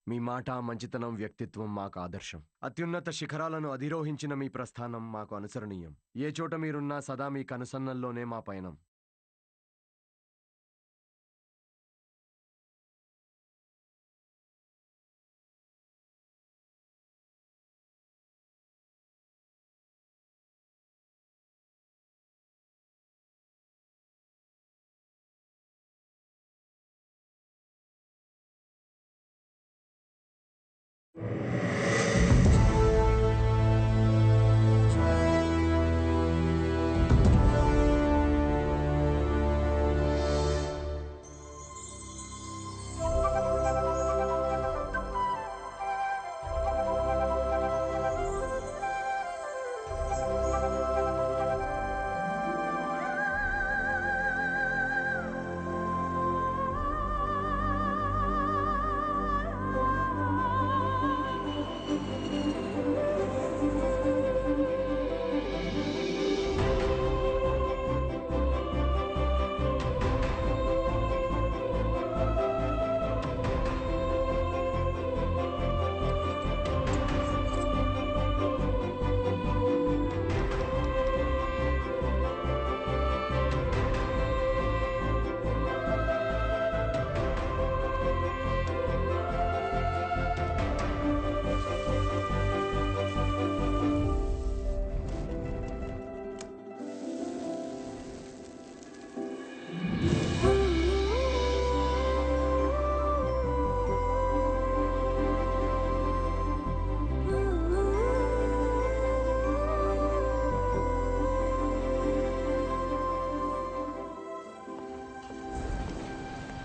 మీ మాట, మంచితనం, వ్యక్తిత్వం మాకు ఆదర్శం. అత్యున్నత శిఖరాలను అధిరోహించిన మీ ప్రస్థానం మాకు అనుసరణీయం. ఏ చోట మీరున్నా సదా మీ కనుసన్నల్లోనే మా పయనం.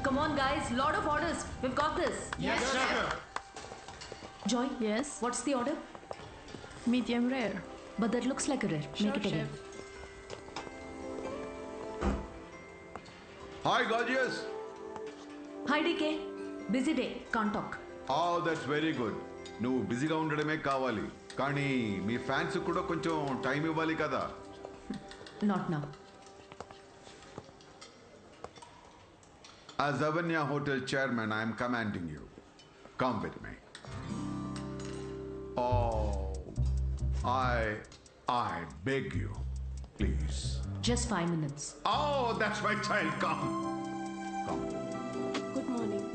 Come on, guys. Lot of orders. We've got this. Yes, chef. Joy? Yes? What's the order? Medium rare. But that looks like a rare. Sure, Make it again. chef. Hi, gorgeous. Hi, DK. Busy day. Can't talk. Oh, that's very good. నువ్వు బిజీగా ఉండడమే కావాలి, కానీ మీ fans కూడా కొంచెం time ఇవ్వాలి కదా. Not now. As Avanya Hotel chairman, I am commanding you. Come with me. Oh, I beg you, please. Just 5 minutes. Oh, that's my child. Come. Good morning.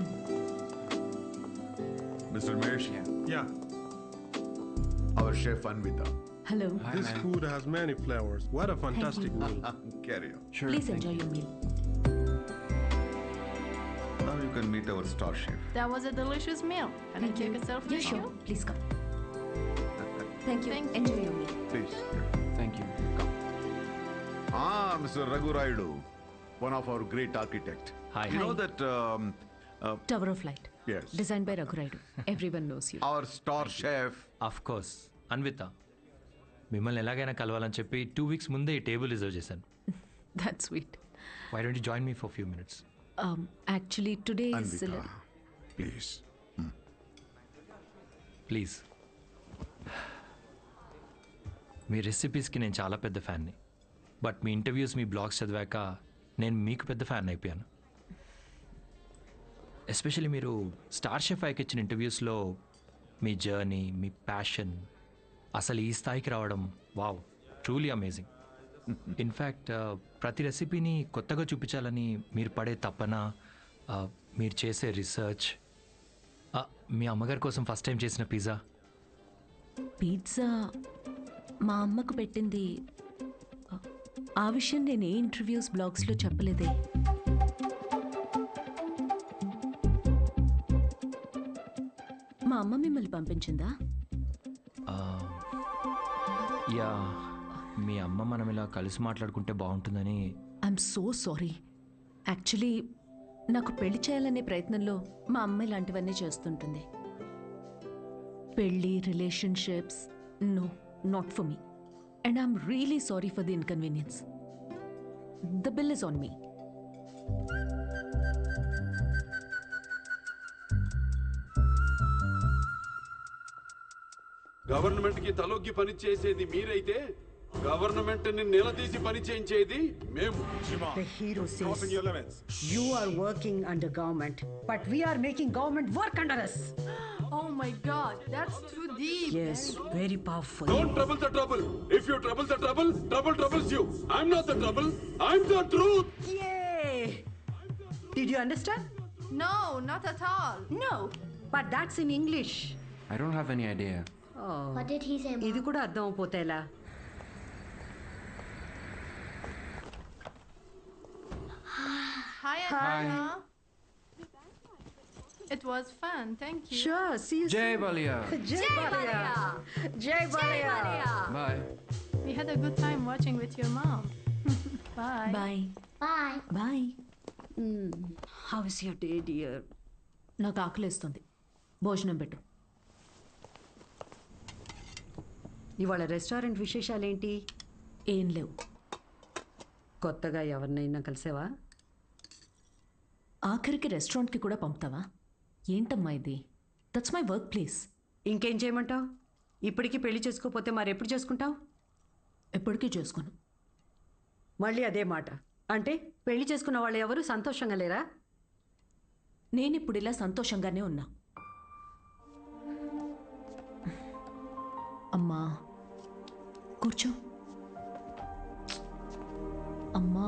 Mr. Mesh, Yeah, our chef Anvita. Hello. this food has many flavors. What a fantastic meal. Carry on. Please enjoy your meal. Now you can meet our star chef. That was a delicious meal. Can I take a selfie Yeah, with sure. you? Please come. Thank you. Thank Enjoy you. your meal. Please. Thank you. Mr. Raghu Raidu, one of our great architect. Hi. You know Hi. that Tower of Light. yes, Designed by Raghu Raidu. Everyone knows you. our star chef. Of course Anvitha, మిమ్మల్ని ఎలాగైనా కలవాలని చెప్పి 2 weeks ముందే ఈ table reserve చేశాను. That's sweet. Why don't you join me for few minutes? Actually, today is... Anvita, please. Please. మీ రెసిపీస్కి నేను చాలా పెద్ద ఫ్యాన్ని, బట్ మీ ఇంటర్వ్యూస్, మీ బ్లాగ్స్ చదివాక నేను మీకు పెద్ద ఫ్యాన్ అయిపోయాను. ఎస్పెషల్లీ మీరు స్టార్ షెఫ్ ఐకి ఇచ్చిన ఇంటర్వ్యూస్లో మీ జర్నీ, మీ ప్యాషన్, అసలు ఈ స్థాయికి రావడం, వావ్, ట్రూలీ అమేజింగ్. ఇన్ఫ్యాక్ట్ ప్రతి రెసిపీని కొత్తగా చూపించాలని మీరు పడే తపన, మీరు చేసే రీసెర్చ్, మీ అమ్మగారి కోసం ఫస్ట్ టైం చేసిన పిజ్జా. పిజ్జా మా అమ్మకు పెట్టింది. ఆ విషయం నేను ఏ ఇంటర్వ్యూస్, బ్లాగ్స్లో చెప్పలేదే. మా అమ్మ మిమ్మల్ని పంపించిందా? యా, మీ అమ్మ మనం ఇలా కలిసి మాట్లాడుకుంటే బాగుంటుందని. I'm so sorry. యాక్చువల్లీ నాకు పెళ్లి చేయాలనే ప్రయత్నంలో మా అమ్మ ఇలాంటివన్నీ చేస్తుంటుంది. పెళ్ళి, relationships, no, not for me. And I'm really sorry for the inconvenience. The bill is on me. Government కి తలొగ్గి పని చేసేది మీరైతే గవర్నమెంట్ ని నిలదీసి పని చేయించేది మేము. The hero says you are working under government, but we are making government work under us. Oh my God, that's too deep. Yes, very powerful. Don't trouble the trouble. If you trouble the trouble, trouble troubles you. I'm not the trouble. I'm the truth. Yay! Did you understand? No, not at all. No, but that's in English. I don't have any idea. Oh, What did he say, Mom? ఇది కూడా అర్థం అయిపోతే ఎలా? Hi, Anna. It was fun. Thank you. Sure, see you Jay soon. Balia. Jay Balia. Jay Balia. Bye. We had a good time watching with your mom. Bye. Bye Bye. Bye. How is your day, dear? నాకు ఆకలేస్తుంది, భోజనం పెట్టు. ఇవాళ restaurant విశేషాలేంటి? ఏం లేవు. కొత్తగా ఎవరినైనా కలిసావా? ఆఖరికి రెస్టారెంట్కి కూడా పంపుతావా? ఏంటమ్మా ఇది? That's my work place. ఇంకేం చేయమంటావు? ఇప్పటికీ పెళ్లి చేసుకోకపోతే మరెప్పుడు చేసుకుంటావు? ఎప్పటికీ చేసుకోను. మళ్ళీ అదే మాట. అంటే పెళ్లి చేసుకున్న వాళ్ళు ఎవరు సంతోషంగా లేరా? నేనిప్పుడు ఇలా సంతోషంగానే ఉన్నా. అమ్మా కూర్చో. అమ్మా,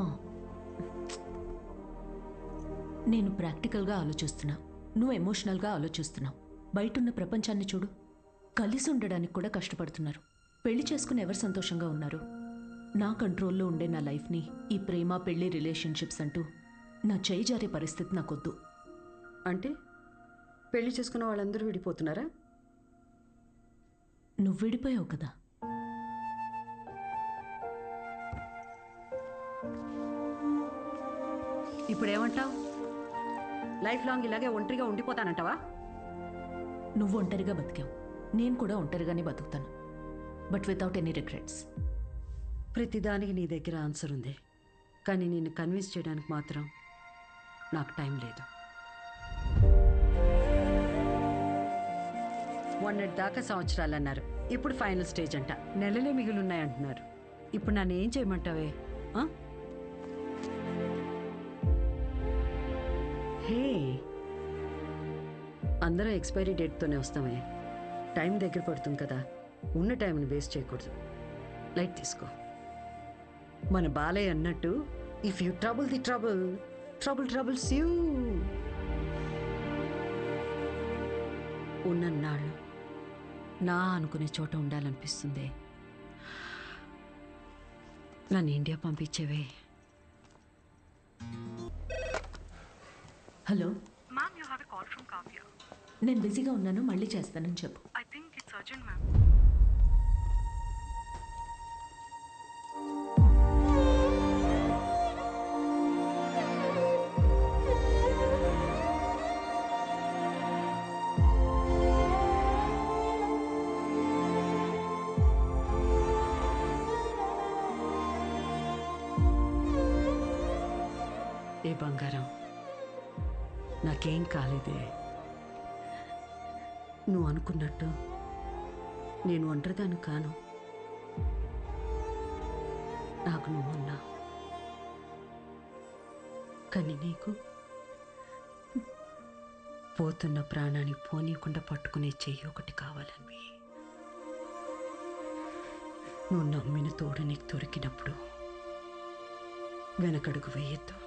నేను ప్రాక్టికల్గా ఆలోచిస్తున్నా, నువ్వు ఎమోషనల్గా ఆలోచిస్తున్నావు. బయటున్న ప్రపంచాన్ని చూడు, కలిసి ఉండడానికి కూడా కష్టపడుతున్నారు. పెళ్లి చేసుకుని ఎవరు సంతోషంగా ఉన్నారు? నా కంట్రోల్లో ఉండే నా లైఫ్ని ఈ ప్రేమ పెళ్లి రిలేషన్షిప్స్ అంటూ నా చేయి జారే పరిస్థితి నాకొద్దు. అంటే పెళ్లి చేసుకున్న వాళ్ళందరూ విడిపోతున్నారా? నువ్వు విడిపోయావు కదా. ఇప్పుడు ఏమంటావు? లైఫ్ లాంగ్ ఇలాగే ఒంటరిగా ఉండిపోతానంటావా? నువ్వు ఒంటరిగా బతికావు, నేను కూడా ఒంటరిగానే బతుకుతాను, బట్ వితౌట్ ఎనీ రిగ్రెట్స్. ప్రతిదానికి నీ దగ్గర ఆన్సర్ ఉంది, కానీ నిన్ను కన్విన్స్ చేయడానికి మాత్రం నాకు టైం లేదు. మొన్నటి దాకా సంవత్సరాలు అన్నారు, ఇప్పుడు ఫైనల్ స్టేజ్ అంట. నెలలే మిగులున్నాయంటున్నారు. ఇప్పుడు నన్ను ఏం చేయమంటావే? ఆ? హే, అందరూ ఎక్స్పైరీ డేట్తోనే వస్తామే. టైం దగ్గర పడుతుంది కదా, ఉన్న టైంని వేస్ట్ చేయకూడదు. లైట్ తీసుకో. మన బాలయ్య అన్నట్టు, if you trouble the trouble, trouble troubles you. ఉన్నన్నాళ్ళు నా అనుకునే చోట ఉండాలనిపిస్తుంది. నన్ను ఇండియా పంపించేవే. Hello, Ma'am, you have a call from Kavya. నేను బిజీగా ఉన్నాను, మళ్ళీ చేస్తానని చెప్పు. I think it's urgent, ma'am. ఏ బంగారం, నాకేం కాలేదే. నువ్వు అనుకున్నట్టు నేను ఒంటరిదాన్ని కాను. నాకు నువ్వున్నా, కానీ నీకు పోతున్న ప్రాణాన్ని పోనీయకుండా పట్టుకునే చెయ్యి ఒకటి కావాలని. నువ్వు నమ్మిన తోడు నీకు దొరికినప్పుడు వెనకడుగు వేయొద్దు.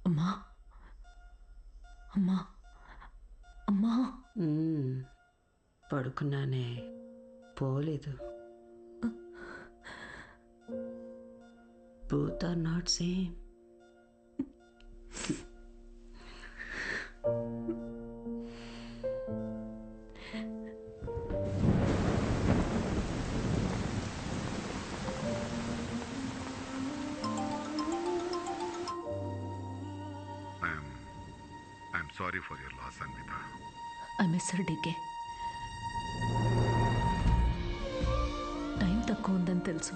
అమ్మా, అమ్మా, అమ్మా. పడుకున్నానే, పోలేదు. Both are not same. I'm sorry for your loss, Anvita. I miss her DK. Time తక్కువ ఉందని తెలుసు,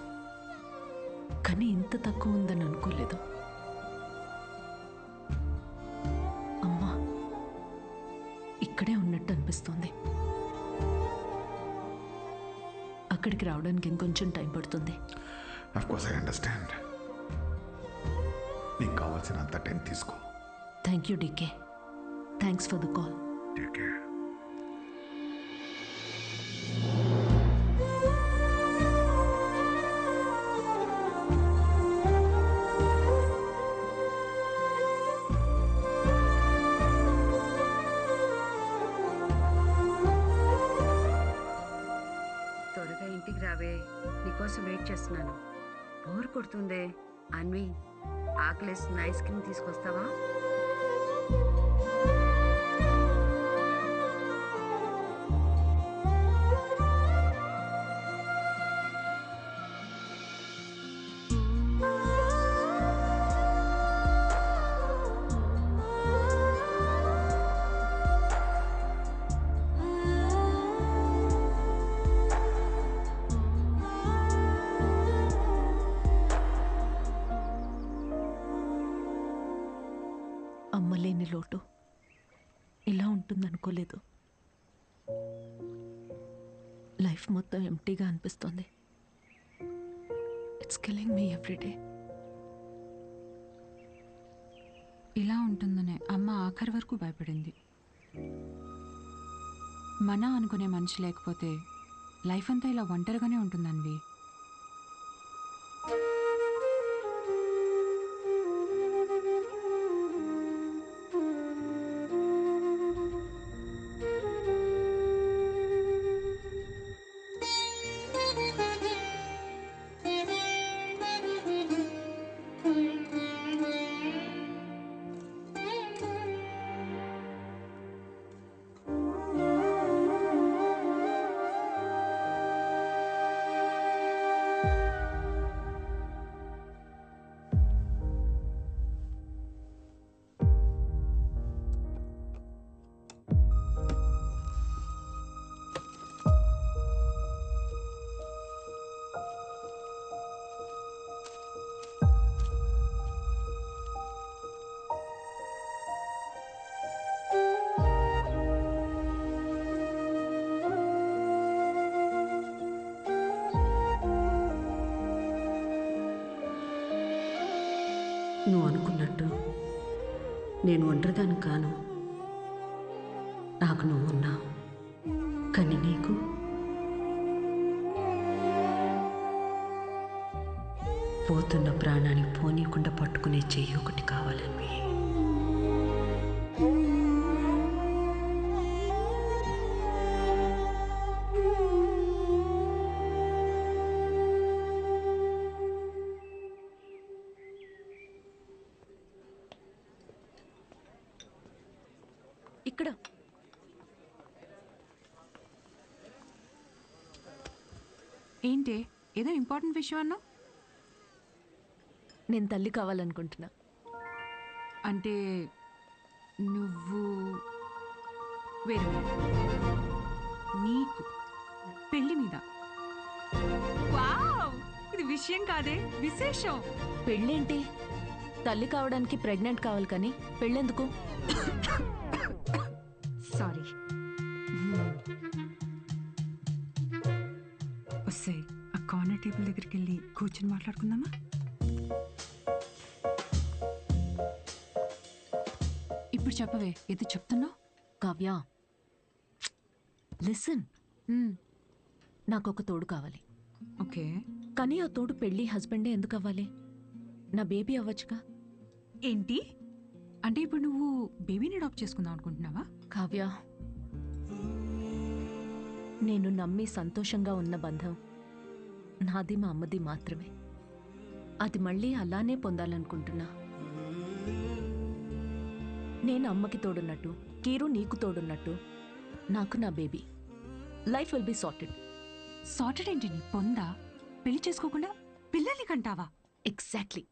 కానీ ఇంత తక్కువ ఉందని అనుకోలేదు. అక్కడే ఉన్నట్టు అనిపిస్తోంది. అక్కడికి రావడానికి ఇంకొంచెం టైం పడుతుంది. Of course I understand. నీకు కావాల్సినంత టైం తీసుకో. Thank you DK. Thanks for the call. Take care. త్వరగా ఇంటికి రావే, నీకోసం వెయిట్ చేస్తున్నాను. బోర్ కొడుతుందే. అన్వి, ఆకలేసిన ఐస్ క్రీమ్ తీసుకొస్తావా? అమ్మలేని లోటు ఇలా ఉంటుందనుకోలేదు. లైఫ్ మొత్తం ఎంటీగా అనిపిస్తోంది. It's killing me everyday. ఇలా ఉంటుందనే అమ్మ ఆఖరి వరకు భయపడింది. మన అనుకునే మనిషి లేకపోతే లైఫ్ అంతా ఇలా ఒంటరిగానే ఉంటుందన్వి. నువ్వు అనుకున్నట్టు నేను ఒంటరిదాన్ని కాను. నాకు నువ్వు ఉన్నావు. కానీ నీకు పోతున్న ప్రాణాన్ని పోనీయకుండా పట్టుకునే చెయ్యి ఒకటి కావాలని. ఇక్కడ ఏంటి ఏదో ఇంపార్టెంట్ విషయం అన్నా? నేను తల్లి కావాలనుకుంటున్నా. అంటే నువ్వు వేరే నీకు పెళ్లి మీద? వావ్, ఇది విషయం కాదే, విశేషం. పెళ్ళేంటి? తల్లి కావడానికి ప్రెగ్నెంట్ కావాలి కానీ పెళ్ళెందుకు? సారీ. వస్తే ఆ కార్నర్ టేబుల్ దగ్గరికి వెళ్ళి కూర్చొని మాట్లాడుకుందామా? ఇప్పుడు చెప్పవే, ఏదో చెప్తున్నావు. కావ్య, లిసన్. నాకు ఒక తోడు కావాలి. ఓకే, కానీ ఆ తోడు పెళ్ళి హస్బెండే ఎందుకు అవ్వాలి? నా బేబీ అవ్వచ్చుగా. ఏంటి అంటే ఇప్పుడు నువ్వు బేబీని అడాప్ట్ చేసుకుందాం అనుకుంటున్నావా? కావ్య, నేను నమ్మి సంతోషంగా ఉన్న బంధం నాది మా అమ్మది మాత్రమే. అది మళ్ళీ అలానే పొందాలనుకుంటున్నా. నేను అమ్మకి తోడున్నట్టు, కీరు నీకు తోడున్నట్టు, నాకు నా baby. Life will be sorted. Sorted ఏంటి? నీ పొందా? పెళ్లి చేసుకోకుండా పిల్లల్ని కంటావా? ఎగ్జాక్ట్లీ.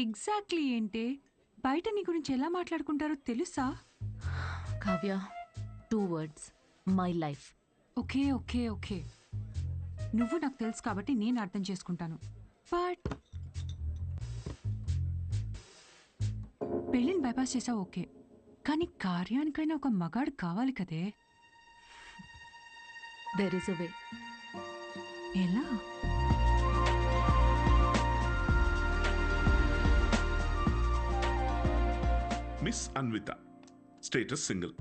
ఎగ్జాక్ట్లీ ఏంటి? బయట నీ గురించి ఎలా మాట్లాడుకుంటారో తెలుసా? Kavya, 2 words, my life. Okay okay okay, నువ్వు నాకు తెలుసు కాబట్టి నేను అర్థం చేసుకుంటాను. బట్ పెళ్ళిని బైపాస్ చేసావు. ఓకే, కానీ కార్యానికైనా ఒక మగాడు కావాలి కదే. దెర్ ఇస్ అ వే. ఎలా? మిస్ అన్విత, స్టేటస్ సింగిల్,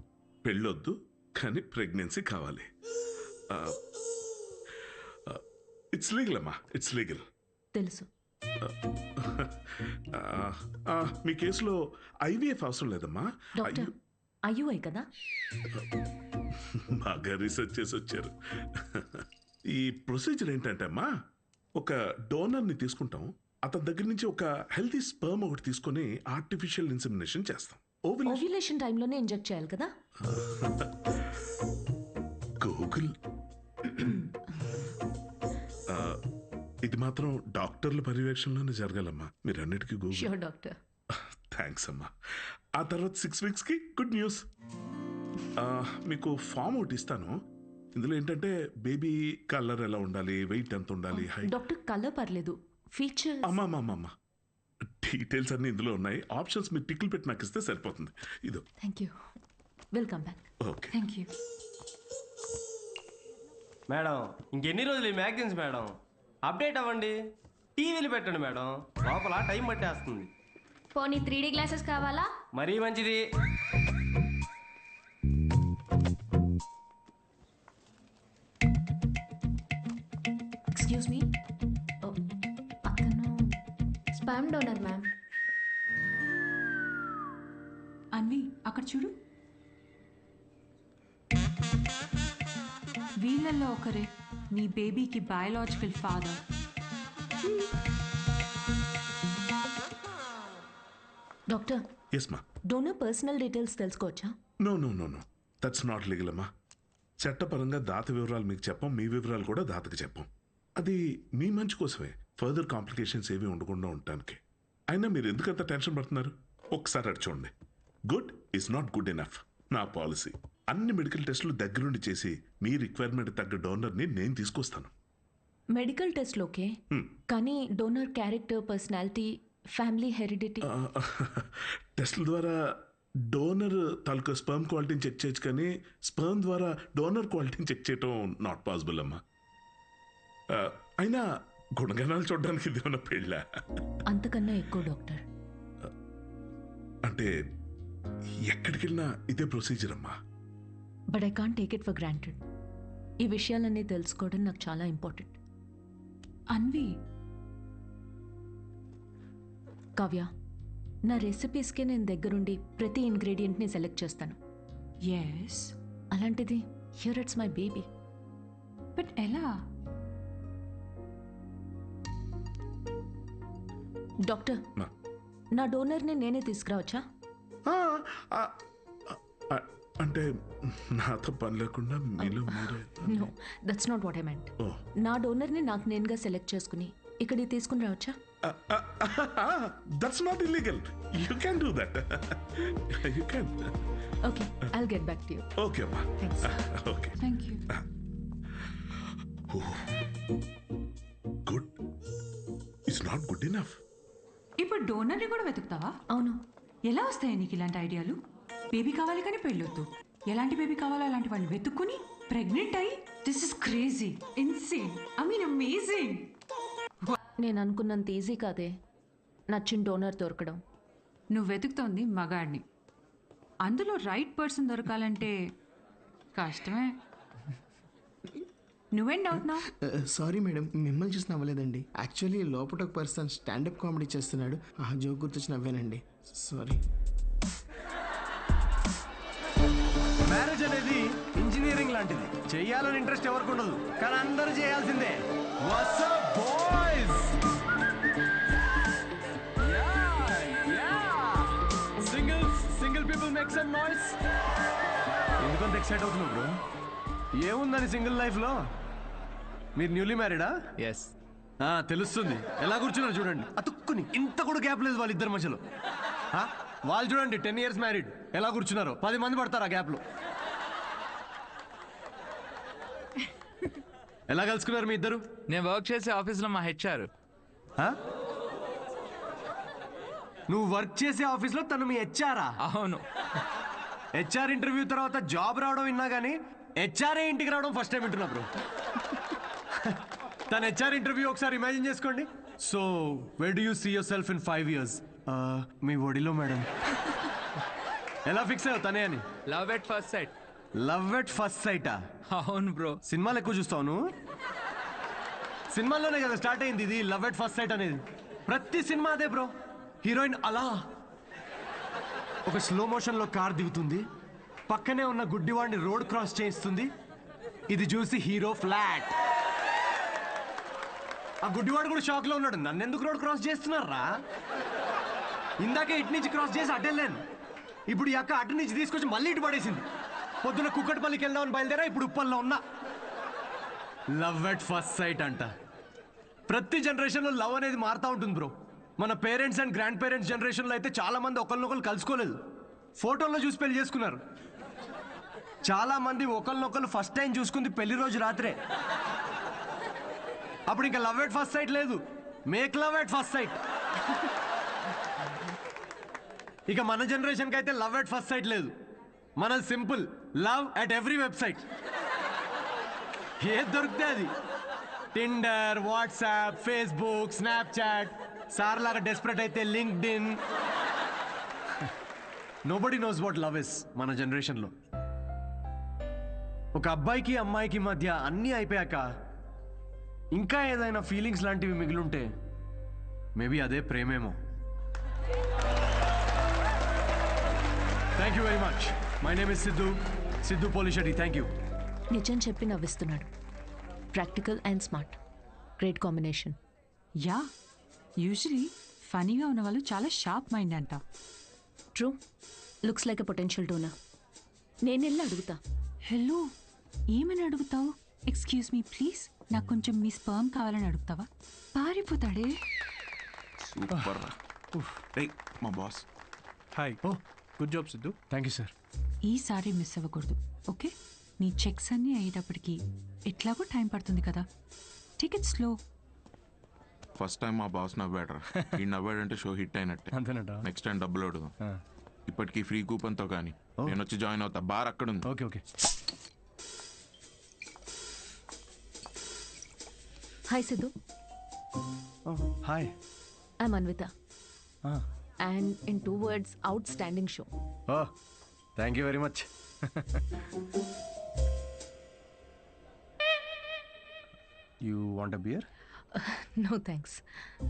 పెళ్ళొద్దు కానీ ప్రెగ్నెన్సీ కావాలి. ఇట్స్ లీగల్ అమ్మా, ఇట్స్ లీగల్. తెలుసు. మీ కేసులో ఐవీఎఫ్ అవసరం లేదమ్మా. డాక్టర్ ఐయుఐ కదా? బాగా రీసెర్చ్ చేసి వచ్చారు. ఈ ప్రొసీజర్ ఏంటంటే అమ్మా, ఒక డోనర్ని తీసుకుంటాం, అతని దగ్గర నుంచి ఒక హెల్తీ స్పర్మ్ ఒకటి తీసుకొని ఆర్టిఫిషియల్ ఇన్సెమినేషన్ చేస్తాం. ఓవ్యులేషన్ టైంలోనే ఇంజెక్ట్ చేయాలి కదా? గూగుల్. ఇది మాత్రం డాక్టర్ల పర్యవేక్షణలోనే జరగాలమ్మా. మీరు అన్నిటికీ గూగుల్. Sure doctor. థ్యాంక్స్ అమ్మా. ఆ తర్వాత 6 వీక్స్కి గుడ్ న్యూస్. మీకు ఫామ్ ఒకటి ఇస్తాను. ఇందులో ఏంటంటే బేబీ కలర్ ఎలా ఉండాలి, వెయిట్ ఎంత ఉండాలి, హైట్. డాక్టర్ కలర్ పర్లేదు, ఫీచర్స్. అమ్మా డీటెయిల్స్ అన్ని ఇందులో ఉన్నాయి. ఆప్షన్స్ మీరు టిక్లు పెట్టి నాకు ఇస్తే సరిపోతుంది. ఇదో. Thank you. Welcome back. Okay. Thank you madam. ఇంకెన్ని రోజులు ఈ మ్యాగజైన్స్ మేడం? అప్డేట్ అవ్వండి, టీవీలు పెట్టండి మేడం, లోపల టైం పట్టేస్తుంది. పోనీ 3D గ్లాసెస్ కావాలా? మరీ మంచిది. ఎక్స్క్యూజ్ మీ, అతను స్పామ్ డోనర్ మ్యామ్. అన్వి అక్కడ చూడు. వీళ్ళల్లో ఒకరే నీ బేబీకి బయాలజికల్ ఫాదర్. డాక్టర్, ఎస్ మా. డోనర్ పర్సనల్ డీటెయిల్స్ తెలుసుకోవచ్చా? నో దట్స్ నాట్ లీగల్ అమ్మా. చట్టపరంగా దాత వివరాలు మీకు చెప్పం, మీ వివరాలు కూడా దాతకి చెప్పం. అది మీ మంచి కోసమే, ఫర్దర్ కాంప్లికేషన్స్ ఏవి ఉండకుండా ఉండటానికి. అయినా మీరు ఎందుకంత టెన్షన్ పడుతున్నారు? ఒకసారి అటు చూడండి. Good is not good enough. నా పాలసీ అన్ని మెడికల్ టెస్టులు దగ్గరుండి చేసి మీ రిక్వైర్మెంట్ తగ్గ డోనర్ని నేను తీసుకొస్తాను. మెడికల్ టెస్ట్లు ఓకే, కానీ donor character, personality, family heredity. టెస్ట్ల ద్వారా డోనర్ తాలూకా స్పర్మ్ క్వాలిటీని చెక్ చేయొచ్చు, కానీ స్పర్మ్ ద్వారా డోనర్ క్వాలిటీని చెక్ చేయటం నాట్ పాసిబుల్ అమ్మా. అయినా గుణగణాలు చూడడానికి ఇది ఏమన్నా పెళ్ళ? అంతకన్నా ఎక్కువ డాక్టర్. అంటే ఎక్కడికి వెళ్ళినా ఇదే ప్రొసీజర్ అమ్మా. But I can't take it for granted. ఈ విషయాలన్నీ తెలుసుకోవడం నాకు చాలా ఇంపార్టెంట్. అన్వి, కావ్య, నా రెసిపీస్కే నేను దగ్గరుండి ప్రతి ఇంగ్రీడియంట్ని సెలెక్ట్ చేస్తాను. ఎస్. అలాంటిది here it's my baby. But ఎలా? డాక్టర్, నా డోనర్ని నేనే తీసుకురావచ్చా? అంటే నాతో పని లేకుండా మీలో మీరే. No, that's not what I meant. నా డోనర్ని నాకు నేనుగా సెలెక్ట్ చేసుకుని ఇక్కడికి తీసుకుని రావచ్చా? That's not illegal. You can do that. You can. Okay, I'll get back to you. Okay అమ్మా. Thanks. Okay. Thank you. Good it's not good enough. ఇప్పుడు డోనర్ని కూడా వెతుకుతావా? అవును. ఎలా వస్తాయి నీకు ఇలాంటి ఐడియాలు? బేబీ కావాలి కానీ పెళ్ళొద్దు. ఎలాంటి బేబీ కావాలో అలాంటి వాళ్ళు వెతుక్కుని ప్రెగ్నెంట్ అయ్యి, this is crazy, insane, I mean amazing. నేను అనుకున్నంత ఈజీ కాదే నచ్చిన డోనర్ దొరకడం. నువ్వు వెతుకుతోంది మగాడిని. అందులో రైట్ పర్సన్ దొరకాలంటే కష్టమే. నువ్వేం డౌట్ నా? సారీ మేడం, మిమ్మల్ని చూసి నవ్వలేదండి. యాక్చువల్లీ లోపల ఒక పర్సన్ స్టాండప్ కామెడీ చేస్తున్నాడు, ఆ జోక్ గుర్తొచ్చి నవ్వానండి. సారీ. మ్యారేజ్ అనేది ఇంజనీరింగ్ లాంటిది. చెయ్యాలని ఇంట్రెస్ట్ ఎవరికి ఉండదు, కానీ అందరూ చేయాల్సిందే. What's up, boys? Single people make some noise. ఎందుకంత ఎక్సైట్ అవుతున్నావు బ్రో? ఏముందని సింగిల్ లైఫ్ లో? మీరు న్యూలీ మ్యారీడా? ఎస్. తెలుస్తుంది. ఎలా కూర్చున్నారు చూడండి, అతుక్కుని. ఇంత కూడా గ్యాప్ లేదు వాళ్ళిద్దరి మధ్యలో. వాళ్ళు చూడండి 10 years మ్యారీడ్, ఎలా కూర్చున్నారు. 10 మంది పడతారు ఆ గ్యాప్ లో. ఎలా కలుసుకున్నారు మీ ఇద్దరు? నేను వర్క్ చేసే ఆఫీస్లో మా హెచ్ఆర్. నువ్వు వర్క్ చేసే ఆఫీస్లో తను మీ హెచ్ఆరా? అవును. హెచ్ఆర్ ఇంటర్వ్యూ తర్వాత జాబ్ రావడం విన్నా కానీ హెచ్ఆర్ఏ ఇంటికి రావడం ఫస్ట్ టైం వింటున్నా బ్రో. తన హెచ్ఆర్ ఇంటర్వ్యూ ఒకసారి ఇమాజిన్ చేసుకోండి. So where do you see yourself in 5 years? మీ ఒడిలో మేడం. ఎలా ఫిక్స్ అయ్యావు తనే అని? Love at first sight. Love at first సైటా? అవును బ్రో. సినిమాలు ఎక్కువ చూస్తావు? సినిమాల్లోనే కదా స్టార్ట్ అయింది ఇది లవ్ ఎట్ ఫస్ట్ సైట్ అనేది. ప్రతి సినిమా అదే బ్రో. హీరోయిన్ అలా ఒక స్లో మోషన్లో కార్ దిగుతుంది, పక్కనే ఉన్న గుడ్డివాడిని రోడ్ క్రాస్ చేయిస్తుంది, ఇది చూసి హీరో ఫ్లాట్. ఆ గుడ్డివాడు కూడా షాక్ లో ఉన్నాడు, నన్ను ఎందుకు రోడ్ క్రాస్ చేస్తున్నారా? ఇందాకే ఇటు నుంచి క్రాస్ చేసి అడ్డెళ్ళాను, ఇప్పుడు ఈ అక్క అటు నుంచి తీసుకొచ్చి మళ్ళీ ఇటు పడేసింది. పొద్దున కుక్కటిపల్లికి వెళ్దామని బయలుదేరా, ఇప్పుడు ఉప్పల్లో ఉన్నా. లవ్ ఎట్ ఫస్ట్ సైట్ అంట. ప్రతి జనరేషన్లో లవ్ అనేది మారుతూ ఉంటుంది బ్రో. మన పేరెంట్స్ అండ్ గ్రాండ్ పేరెంట్స్ జనరేషన్లో అయితే చాలా మంది ఒకరినొకరు కలుసుకోలేదు, ఫోటోల్లో చూసి పెళ్లి చేసుకున్నారు. చాలా మంది ఒకరినొకరు ఫస్ట్ టైం చూసుకుంది పెళ్లి రోజు రాత్రే. అప్పుడు ఇంకా లవ్ ఎట్ ఫస్ట్ సైట్ లేదు, make love at first site. ఇక మన జనరేషన్కి అయితే లవ్ ఎట్ ఫస్ట్ సైట్ లేదు, మనది simple love at every website. ఏది దొరికితే అది, Tinder, WhatsApp, Facebook, Snapchat, sir లాగా డెస్పరేట్ అయితే linked in. Nobody knows what love is మన జనరేషన్లో. ఒక అబ్బాయికి అమ్మాయికి మధ్య అన్నీ అయిపోయాక ఇంకా ఏదైనా ఫీలింగ్స్ లాంటివి మిగిలుంటే మేబీ అదే ప్రేమేమో. Thank you very much. My name is Siddhu Polishetty. Thank you. నిజం చెప్పి నవ్విస్తున్నాడు. Practical and smart, great combination. Yeah, usually ఫనీగా ఉన్న వాళ్ళు చాలా షార్ప్ మైండ్ అంట. True, looks like a potential donor. నేను వెళ్ళి అడుగుతా. హలో, ఏమని అడుగుతావు? ఎక్స్క్యూజ్ మీ ప్లీజ్, నాకు కొంచెం మీ స్పర్మ్ కావాలని అడుగుతావా? పారిపోతాడే. సూపర్. మా boss. Hi. Oh good job Siddhu. Thank you sir. ఈసారి మిస్ అవ్వకూడదు, ఓకే? నీ చెక్స్ అన్నీ అయ్యేటప్పటికి ఎట్లాగో టైం పడుతుంది కదా, టికెట్ స్లో. ఫస్ట్ టైం మా బాస్ నవ్వాడు. ఈ నవ్వాడంటే షో హిట్ అయినట్టే. అంతేనట. నెక్స్ట్ టైం డబ్బులు అడుగుదాం. ఇప్పటికీ ఫ్రీ కూపన్తో కానీ నేను వచ్చి జాయిన్ అవుతా. బార్ అక్కడ ఉంది. Okay okay. Hi Siddhu. Hi. I'm Anvitha. And in 2 words, outstanding show. Oh thank you very much. You want a beer? No thanks.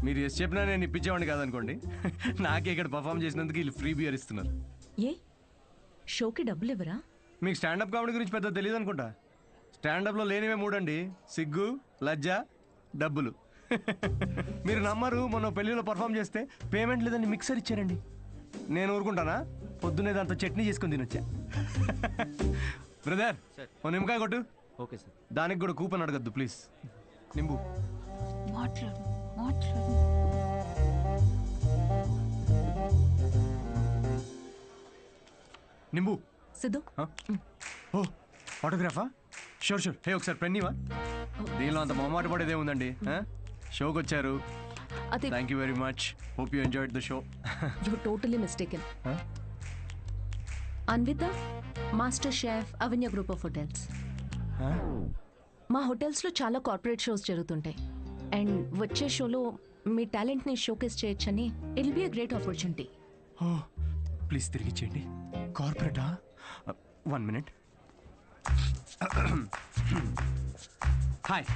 మీరు ఎస్ చెప్పినా నేను ఇప్పించేవాడిని కాదనుకోండి. నాకే ఇక్కడ పర్ఫామ్ చేసినందుకు వీళ్ళు ఫ్రీ బియర్ ఇస్తున్నారు. ఏ షోకి డబ్బులు ఇవ్వరా? మీకు స్టాండప్ కామెడీ గురించి పెద్ద తెలియదు అనుకుంటా. స్టాండప్లో లేనివే 3 అండి: సిగ్గు, లజ్జ, డబ్బులు. మీరు నమ్మరు, మొన్న పెళ్లిలో పర్ఫామ్ చేస్తే పేమెంట్ లేదని మిక్సర్ ఇచ్చారండి. నేను ఊరుకుంటానా? పొద్దున్నే దాంతో చట్నీ చేసుకుని తినొచ్చా. బ్రదర్, ఓ నిమ్మకాయ కొట్టు. Okay sir. దానికి కూడా కూపన్ అడగద్దు ప్లీజ్. నింబు. మాట్లాడు మాట్లాడు. నింబు. సిద్ధు. ఓ ఆటోగ్రాఫా? Sure sure. హే ఒకసారి పెన్నీవా? దీనిలో అంత మొహమాట పడేదే ఉందండి. షోకి వచ్చారు. Thank you very much. Hope you enjoyed the show. You totally mistaken. Anvitha, master chef, Avanya group of hotels. మా హోటల్స్లో చాలా కార్పొరేట్ షోస్ జరుగుతుంటాయి. అండ్ వచ్చే షోలో మీ టాలెంట్ని షోకేస్ చేయొచ్చని it will be a great opportunity. ఓ ప్లీజ్ తిరిగి చేయండి. కార్పొరేటా? 1 minute. Hi,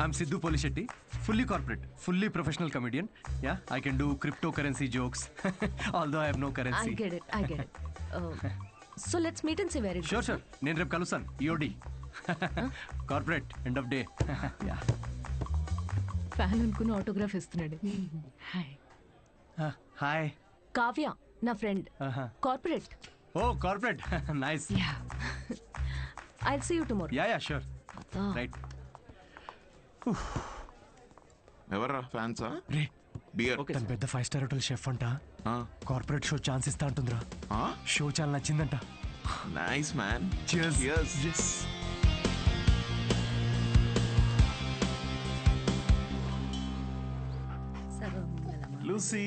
I'm Siddhu Polishetty. Fully corporate, fully professional comedian. Yeah, I can do crypto currency jokes. Although I have no currency. I get it. So let's meet and see where it goes. Sure. నేను రేపు కలుస్తాను. EOD. Corporate end of day. Yeah. Fan అనుకుని autograph ఇస్తున్నాడు. Hi. Hi. Kavya, నా friend. Corporate. Oh corporate. Nice. I'll see you tomorrow. Yeah sure. Right. ఎవర్రా ఫ్యాన్సా? రే beer. తను పెద్ద 5-star హోటల్ షెఫ్ అంట. కార్పొరేట్ షో ఛాన్స్ ఇస్తా అంటుందిరా. షో చాలా నచ్చిందంట. Nice man. Cheers. Yes. Lucy.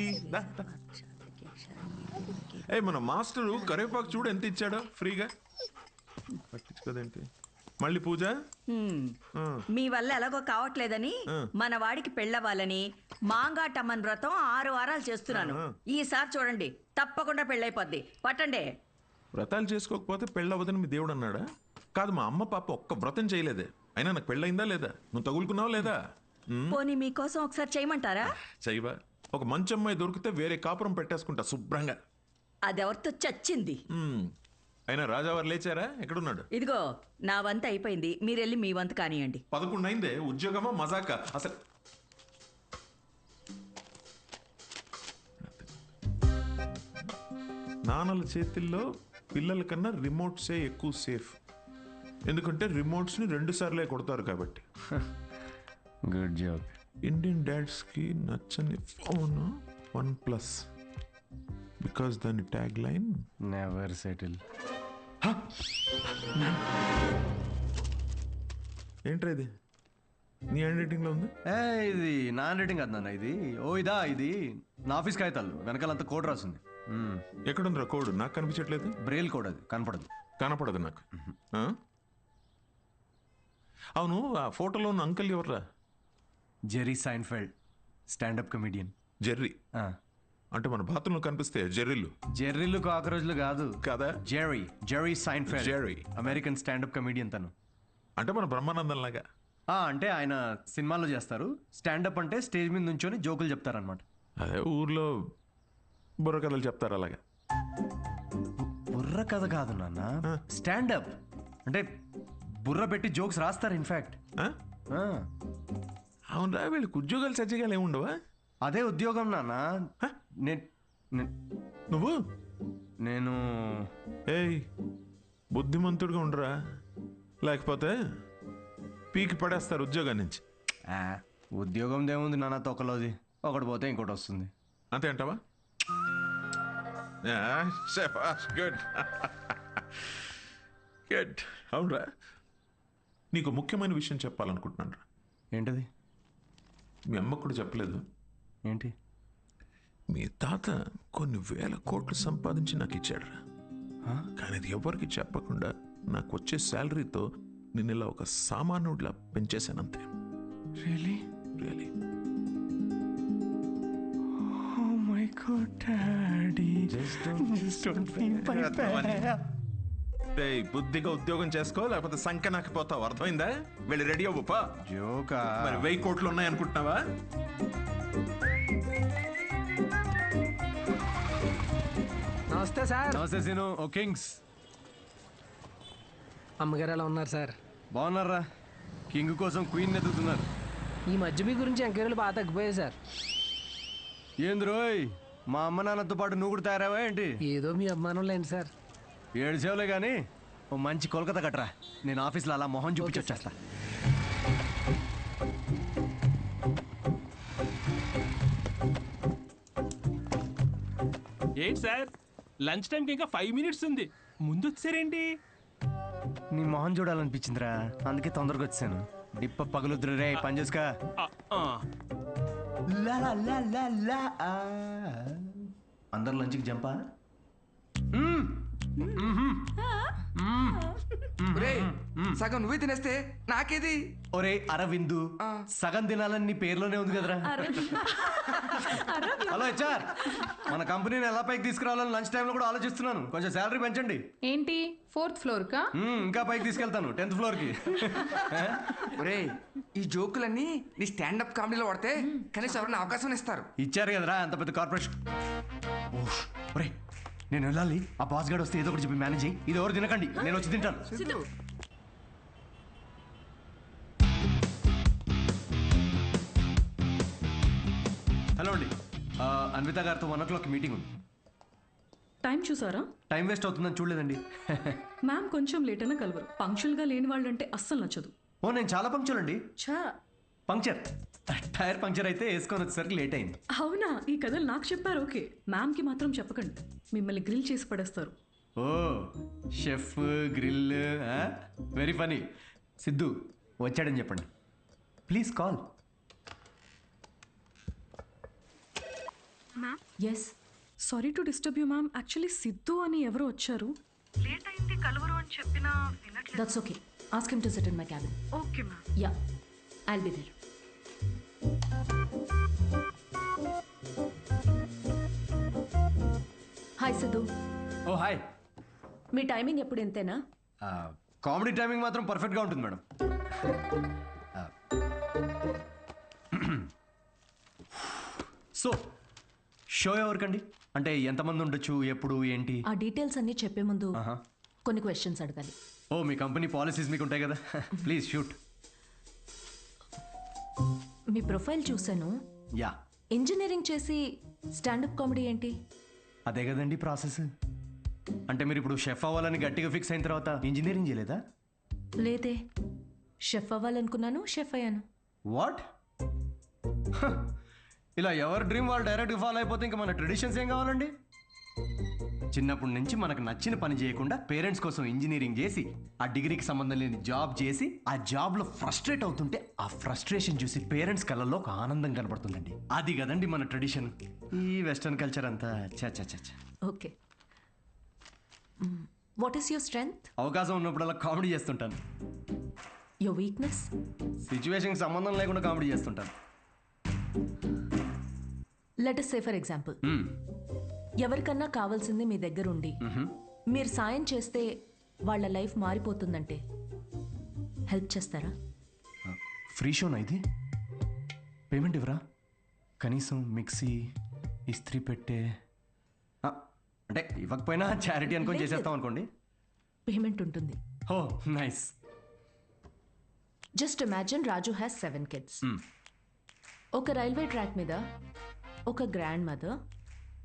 మన మాస్టరు కరివేపాకు చూడు ఎంత ఇచ్చాడో ఫ్రీగా. పట్టించుకోదేంటి మళ్ళీ పూజ? మీ వల్ల ఎలాగో కావట్లేదని మన వాడికి పెళ్ళవ్వాలని మాంగాటమ్మన్ వ్రతం 6 వారాలు చేస్తున్నాను. ఈసారి చూడండి తప్పకుండా పెళ్ళైపోద్ది. పట్టండి. వ్రతాలు చేసుకోకపోతే పెళ్ళవదని మీ దేవుడు అన్నాడా? కాదు, మా అమ్మ పాప ఒక్క వ్రతం చేయలేదే. అయినా నాకు పెళ్ళయిందా లేదా? నువ్వు తగులుకున్నావా లేదా? పోనీ మీకోసం ఒకసారి చేయమంటారా? చెయ్యవా? ఒక మంచి అమ్మాయి దొరికితే వేరే కాపురం పెట్టేసుకుంటా శుభ్రంగా. అదెవరితో చచ్చింది. అయినా రాజావారు లేచారా? ఎక్కడున్నాడు? ఇదిగో నా వంతు అయిపోయింది, మీరెళ్ళి మీ వంతు కానియండి. 11 అయిందే. ఉద్యోగమా మజాక? అసలు నాన్నల చేతిల్లో పిల్లల కన్నా రిమోట్సే ఎక్కువ సేఫ్. ఎందుకంటే రిమోట్స్ని 2 సార్లే కొడతారు కాబట్టి. Good job. ఇండియన్ డాడ్స్కి నచ్చని ఫోన్ OnePlus. బికాస్ దాని ట్యాగ్ లైన్ నెవర్ సెటిల్. ఏంట్రా ఇది? నీ హ్యాండ్ రైటింగ్లో ఉంది? ఇది నా హ్యాండ్ రైటింగ్ కాదు నాన్న, ఇది ఇది నా ఆఫీస్ కాగితాలు వెనకాలంతా కోడ్ రాసింది. ఎక్కడుందిరా కోడ్? నాకు కనిపించట్లేదు. బ్రెయిల్ కోడ్, అది కనపడదు నాకు. అవును, ఆ ఫోటోలో ఉన్న అంకుల్ ఎవర్రా? Jerry Seinfeld, standup comedian. Jerry అంటే మన బాత్రూంలో కనిపిస్తే జెర్రీలు కాకరోజులు కాదు కదా? Jerry Seinfeld, American standup comedian తను. అంటే మన బ్రహ్మానందం లాగా. అంటే ఆయన సినిమాల్లో చేస్తారు. స్టాండప్ అంటే స్టేజ్ మీద నుంచొని జోకులు చెప్తారనమాట. అదే ఊర్లో బుర్ర కథలు చెప్తారు అలాగా. బుర్ర కథ కాదు నాన్న, స్టాండప్ అంటే బుర్ర పెట్టి జోక్స్ రాస్తారు. ఇన్ఫాక్ట్ అవునరా, వీళ్ళకి ఉద్యోగాలు సజ్జగాలు ఏముండవా? అదే ఉద్యోగం నాన్న. నేను బుద్ధిమంతుడిగా ఉండరా, లేకపోతే పీకి పడేస్తారు ఉద్యోగం నుంచి. ఉద్యోగం దేముంది నాన్న, తొక్కలోది ఒకటి పోతే ఇంకోటి వస్తుంది. అంతే అంటావా? Good good. అవునరా, నీకు ముఖ్యమైన విషయం చెప్పాలనుకుంటున్నాను రా. ఏంటది? మీ అమ్మకు కూడా చెప్పలేదు. ఏంటి? మీ తాత కొన్ని వేల కోట్లు సంపాదించి నాకు ఇచ్చాడు. కానీ అది ఎవరికి చెప్పకుండా నాకు వచ్చే శాలరీతో నేను ఇలా ఒక సామాన్యుడిలా పెంచేశానంతే. Really? Oh my God, Daddy. Just don't feel bad. బుద్ధిగా ఉద్యోగం చేసుకో, లేకపోతే సంఖ్య నాకు పోతావు. అర్థమైందా? వెళ్ళి రెడీ అవ్వపా. జోకా? మరి 1000 కోట్లు ఉన్నాయి అనుకుంటున్నావా? నమస్తే సార్. నమస్తే సీను. ఓ కింగ్స్. అమ్మగారు ఎలా ఉన్నారు సార్? బాగున్నారా? కింగ్ కోసం క్వీన్ ఎదుగుతున్నారు. ఈ మధ్య మీ గురించి ఎంక్వైరీలు బాగా తగ్గిపోయాయి సార్. ఏంది రోయ్, మా అమ్మ నాన్నతో పాటు నువ్వు కూడా తయారావా ఏంటి? ఏదో మీ అభిమానం లేండి సార్. 7 సేవలే కానీ ఓ మంచి కోల్కతా కట్టరా, నేను ఆఫీస్లో అలా మొహం చూపించి వచ్చేస్తా. ఏంటి సార్, లంచ్ టైంకి ఇంకా 5 మినిట్స్ ఉంది, ముందు వచ్చారేంటి? నీ మొహం చూడాలనిపించిందిరా, అందుకే తొందరగా వచ్చాను. డిప్ప పగులుద్దురు రే, పని చేసుకా. అందరు లంచ్కి జంపా? సగం నువ్వే తినేస్తే నాకేది? ఒరే అరవిందు, సగం తినాలని నీ పేర్లోనే ఉంది కదరా. హలో హెచ్ఆర్, మన కంపెనీని ఎలా పైకి తీసుకురావాలని లంచ్ టైంలో కూడా ఆలోచిస్తున్నాను. కొంచెం శాలరీ పెంచండి. ఏంటి 4th ఫ్లోర్ కా? ఇంకా పైకి తీసుకెళ్తాను, 10th ఫ్లోర్కి. ఒరే, ఈ జోకులన్నీ నీ స్టాండప్ కామెడీలో వాడితే కనీసం ఎవరైనా అవకాశం ఇస్తారు. ఇచ్చారు కదరా అంత పెద్ద కార్పొరేషన్. ఒరే, నేను వెళ్ళాలి. ఆ బాస్ గార్డ్ వస్తే ఏదో ఒకటి చెప్పి మేనేజ్ అయ్యి. ఇది ఎవరు తినకండి, నేను వచ్చి తింటాను. హలో అండి, అన్విత గారితో 1 o'clock మీటింగ్ ఉంది. టైం చూసారా? టైం వేస్ట్ అవుతుందని చూడలేదండి. మ్యామ్ కొంచెం లేట్ అయినా కలవరు. పంక్చువల్గా లేని వాళ్ళు అంటే అస్సలు నచ్చదు. ఓ, నేను చాలా పంక్చువల్ అండి. ఛా, పంక్చర్, టైర్ పంక్చర్ అయితే వేసుకొని వచ్చేసరికి లేట్ అయింది. అవునా? ఈ కథలు నాకు చెప్పారు. ఓకే, మ్యామ్కి మాత్రం చెప్పకండి, మిమ్మల్ని గ్రిల్ చేసి పడేస్తారు. Oh, chef grill, very funny. Siddhu వచ్చాడని చెప్పండి please. Call. Ma'am. Yes. Sorry to disturb you ma'am. Actually Siddhu అని ఎవరు వచ్చారు. లేట్ అయింది కలవరు అని చెప్పినా వినట్లేదు. That's okay. Ask him to sit in my cabin. Okay ma'am. Yeah, I'll be there. Hi Siddhu. Oh hi. మీ టైమింగ్ ఎప్పుడు ఇంతేనా? కామెడీ టైమింగ్ మాత్రం పర్ఫెక్ట్గా ఉంటుంది మేడం. సో షో ఎవరికండి? అంటే ఎంతమంది ఉండొచ్చు, ఎప్పుడు, ఏంటి? ఆ డీటెయిల్స్ అన్నీ చెప్పే ముందు కొన్ని క్వశ్చన్స్ అడగాలి. ఓ మీ కంపెనీ పాలసీస్ మీకు ఉంటాయి కదా. Please shoot. మీ ప్రొఫైల్ చూశాను. యా, ఇంజనీరింగ్ చేసి స్టాండప్ కామెడీ ఏంటి? అదే కదండి ప్రాసెస్. అంటే మీరు ఇప్పుడు షెఫ్ అవ్వాలని గట్టిగా ఫిక్స్ అయిన తర్వాత ఇంజనీరింగ్ చేయలేదా? లేదే, షెఫ్ అవ్వాలనుకున్నాను, షెఫ్ అయ్యాను. వాట్? ఇలా ఎవరి డ్రీమ్ వాళ్ళు డైరెక్ట్గా ఫాలో అయిపోతే ఇంకా మన ట్రెడిషన్స్ ఏం కావాలండి? చిన్నప్పటి నుంచి మనకు నచ్చిన పని చేయకుండా పేరెంట్స్ కోసం ఇంజనీరింగ్ చేసి ఆ డిగ్రీకి సంబంధం లేని జాబ్ చేసి ఆ జాబ్లో ఫ్రస్ట్రేట్ అవుతుంటే ఆ ఫ్రస్ట్రేషన్ చూసి పేరెంట్స్ కళ్ళల్లో ఒక ఆనందం కనబడుతుందండి. అది కదండి మన ట్రెడిషన్. ఈ వెస్టర్న్ కల్చర్ అంతా చ. Okay, what is your strength? అవకాశం ఉన్నప్పుడల్లా కామెడీ చేస్తుంటాను. Your weakness? సిచ్యువేషన్కి సంబంధం లేకుండా కామెడీ చేస్తుంటాను. Let us say for example, ఎవరికన్నా కావాల్సింది మీ దగ్గర ఉండి మీరు సాయం చేస్తే వాళ్ళ లైఫ్ మారిపోతుందంటే హెల్ప్ చేస్తారా? ఫ్రీ షోనా ఇది? పేమెంట్ ఇవ్వరా? కనీసం మిక్సీ, ఇస్త్రీ పెట్టే, అంటే ఇవ్వకపోయినా చారిటీ అనుకొని చేసేస్తాం అనుకోండి. పేమెంట్ ఉంటుంది. Oh nice. Just imagine Raju has 7 kids. ఒక రైల్వే ట్రాక్ మీద ఒక గ్రాండ్ మదర్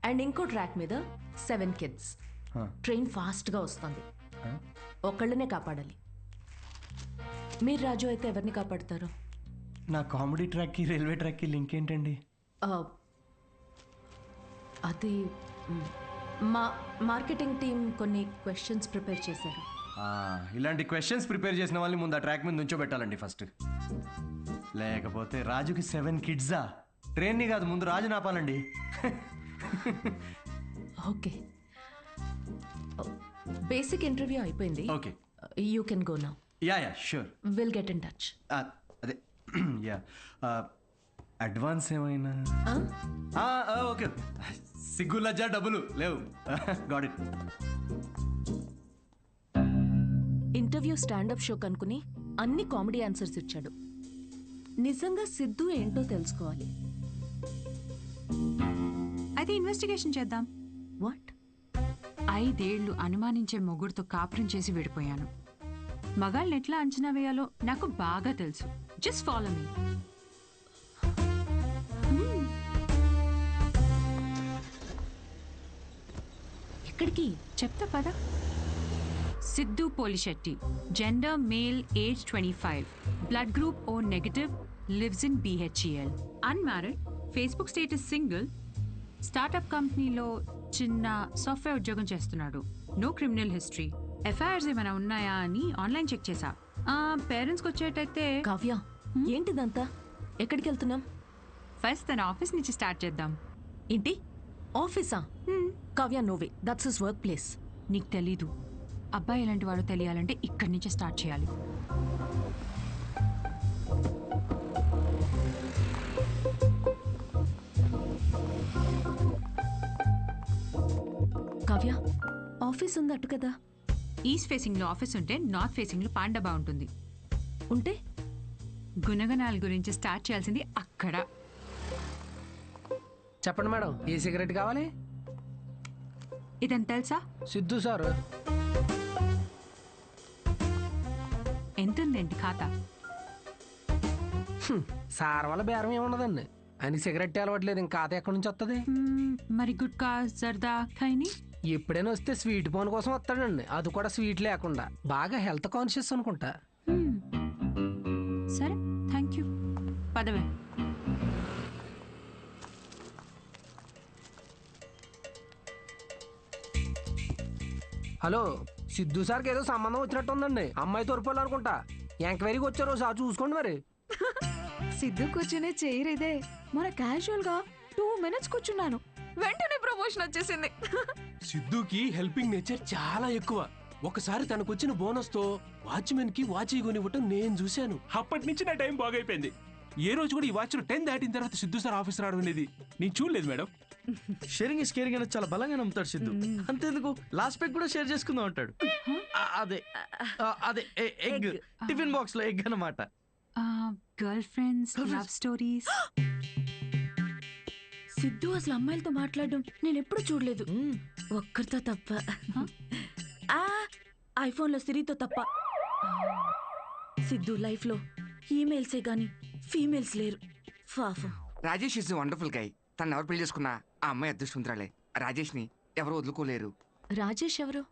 అండ్ ఇంకో ట్రాక్ మీద 7 kids. ట్రైన్ ఫాస్ట్గా వస్తుంది, ఒకళ్ళనే కాపాడాలి. మీరు రాజు అయితే ఎవరిని కాపాడుతారు? నా కామెడీ ట్రాక్కి రైల్వే ట్రాక్కి లింక్ ఏంటండి? అది మా మార్కెటింగ్ టీం కొన్ని క్వశ్చన్స్ ప్రిపేర్ చేశారు. ఇలాంటి క్వశ్చన్స్ ప్రిపేర్ చేసిన వాళ్ళని ముందు ఆ ట్రాక్ మీద నుంచోబెట్టాలండి ఫస్ట్. లేకపోతే రాజుకి 7 kids ట్రైన్ని కాదు, ముందు రాజు నాపాలండి. ఓకే, బేసిక్ ఇంటర్వ్యూ అయిపోయింది. Okay, you can go now. Yeah sure. Will get in touch. అదే యా, అడ్వాన్స్ ఏమైనా? ఓకే, సిగ్గు లజ్జా డబ్బులు లేవు. Got it. Interview standup show కనుకుని అన్ని కామెడీ ఆన్సర్స్ ఇచ్చాడు. నిజంగా సిద్ధు ఏంటో తెలుసుకోవాలి. అయితే ఇన్వెస్టిగేషన్ చేద్దాం. వాట్? 5 ఏళ్ళు అనుమానించే మొగుడుతో కాపురం చేసి విడిపోయాను. మగాళ్ళని ఎట్లా అంచనా వేయాలో నాకు బాగా తెలుసు. Just follow me. ఎక్కడికి? చెప్తా పద. Siddhu Polishetty, gender male, age 25, blood group O negative, lives in BHEL, unmarried, Facebook status single, startup కంపెనీలో చిన్న సాఫ్ట్వేర్ ఉద్యోగం చేస్తున్నాడు. No criminal history. ఎఫ్ఐఆర్స్ ఏమైనా ఉన్నాయా అని ఆన్లైన్ చెక్ చేశా. పేరెంట్స్కి వచ్చేటైతే. కావ్య, ఏంటిదంతా? ఎక్కడికి వెళ్తున్నాం? ఫస్ట్ తన ఆఫీస్ నుంచి స్టార్ట్ చేద్దాం. ఏంటి ఆఫీసా? Kavya, no way, that's his workplace. నీకు తెలీదు. అబ్బాయి ఎలాంటి వాడు తెలియాలంటే ఇక్కడి నుంచే స్టార్ట్ చేయాలి. కావ్య, ఆఫీస్ ఉంది అటు కదా. ఈస్ట్ ఫేసింగ్లో ఆఫీస్ ఉంటే నార్త్ ఫేసింగ్లో పాండబా ఉంటుంది. ఉంటే గుణగణాల గురించి స్టార్ట్ చేయాల్సింది అక్కడ. చెప్పండి మేడం, ఏ సిగరెట్ కావాలి? ఇదని తెలుసా? సిద్ధు సార్. ఎంతుందేంటి ఖాతా? సార్ వల్ల బేరం ఏమున్నదండి, ఆయన సిగరెట్ అలవట్లేదు, ఇంకా ఖాతా ఎక్కడి నుంచి వస్తుంది? మరి గుట్కా, జర్దా, ఖైని ఎప్పుడైనా వస్తే స్వీట్ పోన్ కోసం వస్తాడండి, అది కూడా స్వీట్ లేకుండా. బాగా హెల్త్ కాన్షియస్ అనుకుంటా. సరే, థ్యాంక్ యూ. పదవే. హలో, సిద్ధు సార్కి ఏదో సంబంధం వచ్చినట్టు ఉందండి. అమ్మాయి తోరుకోవాలనుకుంటా. ఎంక్వైరీకి వచ్చారు, సార్ చూసుకోండి మరి. సిద్ధు కూర్చునే చైర్ ఇదే. మన క్యాజువల్ గా 2 minutes కూర్చున్నాను, వెంటనే ప్రమోషన్ వచ్చేసింది. సిద్ధుకి హెల్పింగ్ నేచర్ చాలా ఎక్కువ. ఒకసారి తనకు వచ్చిన బోనస్ తో వాచ్మెన్ కి వాచ్ కొనివ్వటం నేను చూశాను. అప్పటి నుంచి నా టైం బాగైపోయింది. ఏ రోజు కూడా ఈ వాచ్ 10 దాటిన తర్వాత సిద్ధు సార్ ఆఫీస్ రావడం అనేది నేను చూడలేదు మేడం. షేరింగ్ ఇస్ కేరింగ్ అనేది చాలా బలంగా నమ్ముతాడు సిద్ధు. అంతేందుకు లాస్ట్ పెగ్ కూడా షేర్ చేసుకుందాం అంటాడు. అదే అదే ఎగ్, టిఫిన్ బాక్స్ లో ఎగ్ అన్నమాట. Girl friends, love stories. Siddhu అసలు అమ్మాయిలతో మాట్లాడడం నేను ఎప్పుడు చూడలేదు, ఒక్కరితో తప్ప. ఐఫోన్లో సిరితో తప్ప. సిద్ధు లైఫ్ లో ఈమెయిల్సే గాని ఫీమేల్స్ లేరు. పాపం. Rajesh is wonderful guy. తను ఎవరు పెళ్లి చేసుకున్నా ఆ అమ్మాయి అదృష్టవంతురాలే. రాజేష్ ని ఎవరు వదులుకోలేరు. రాజేష్ ఎవరు?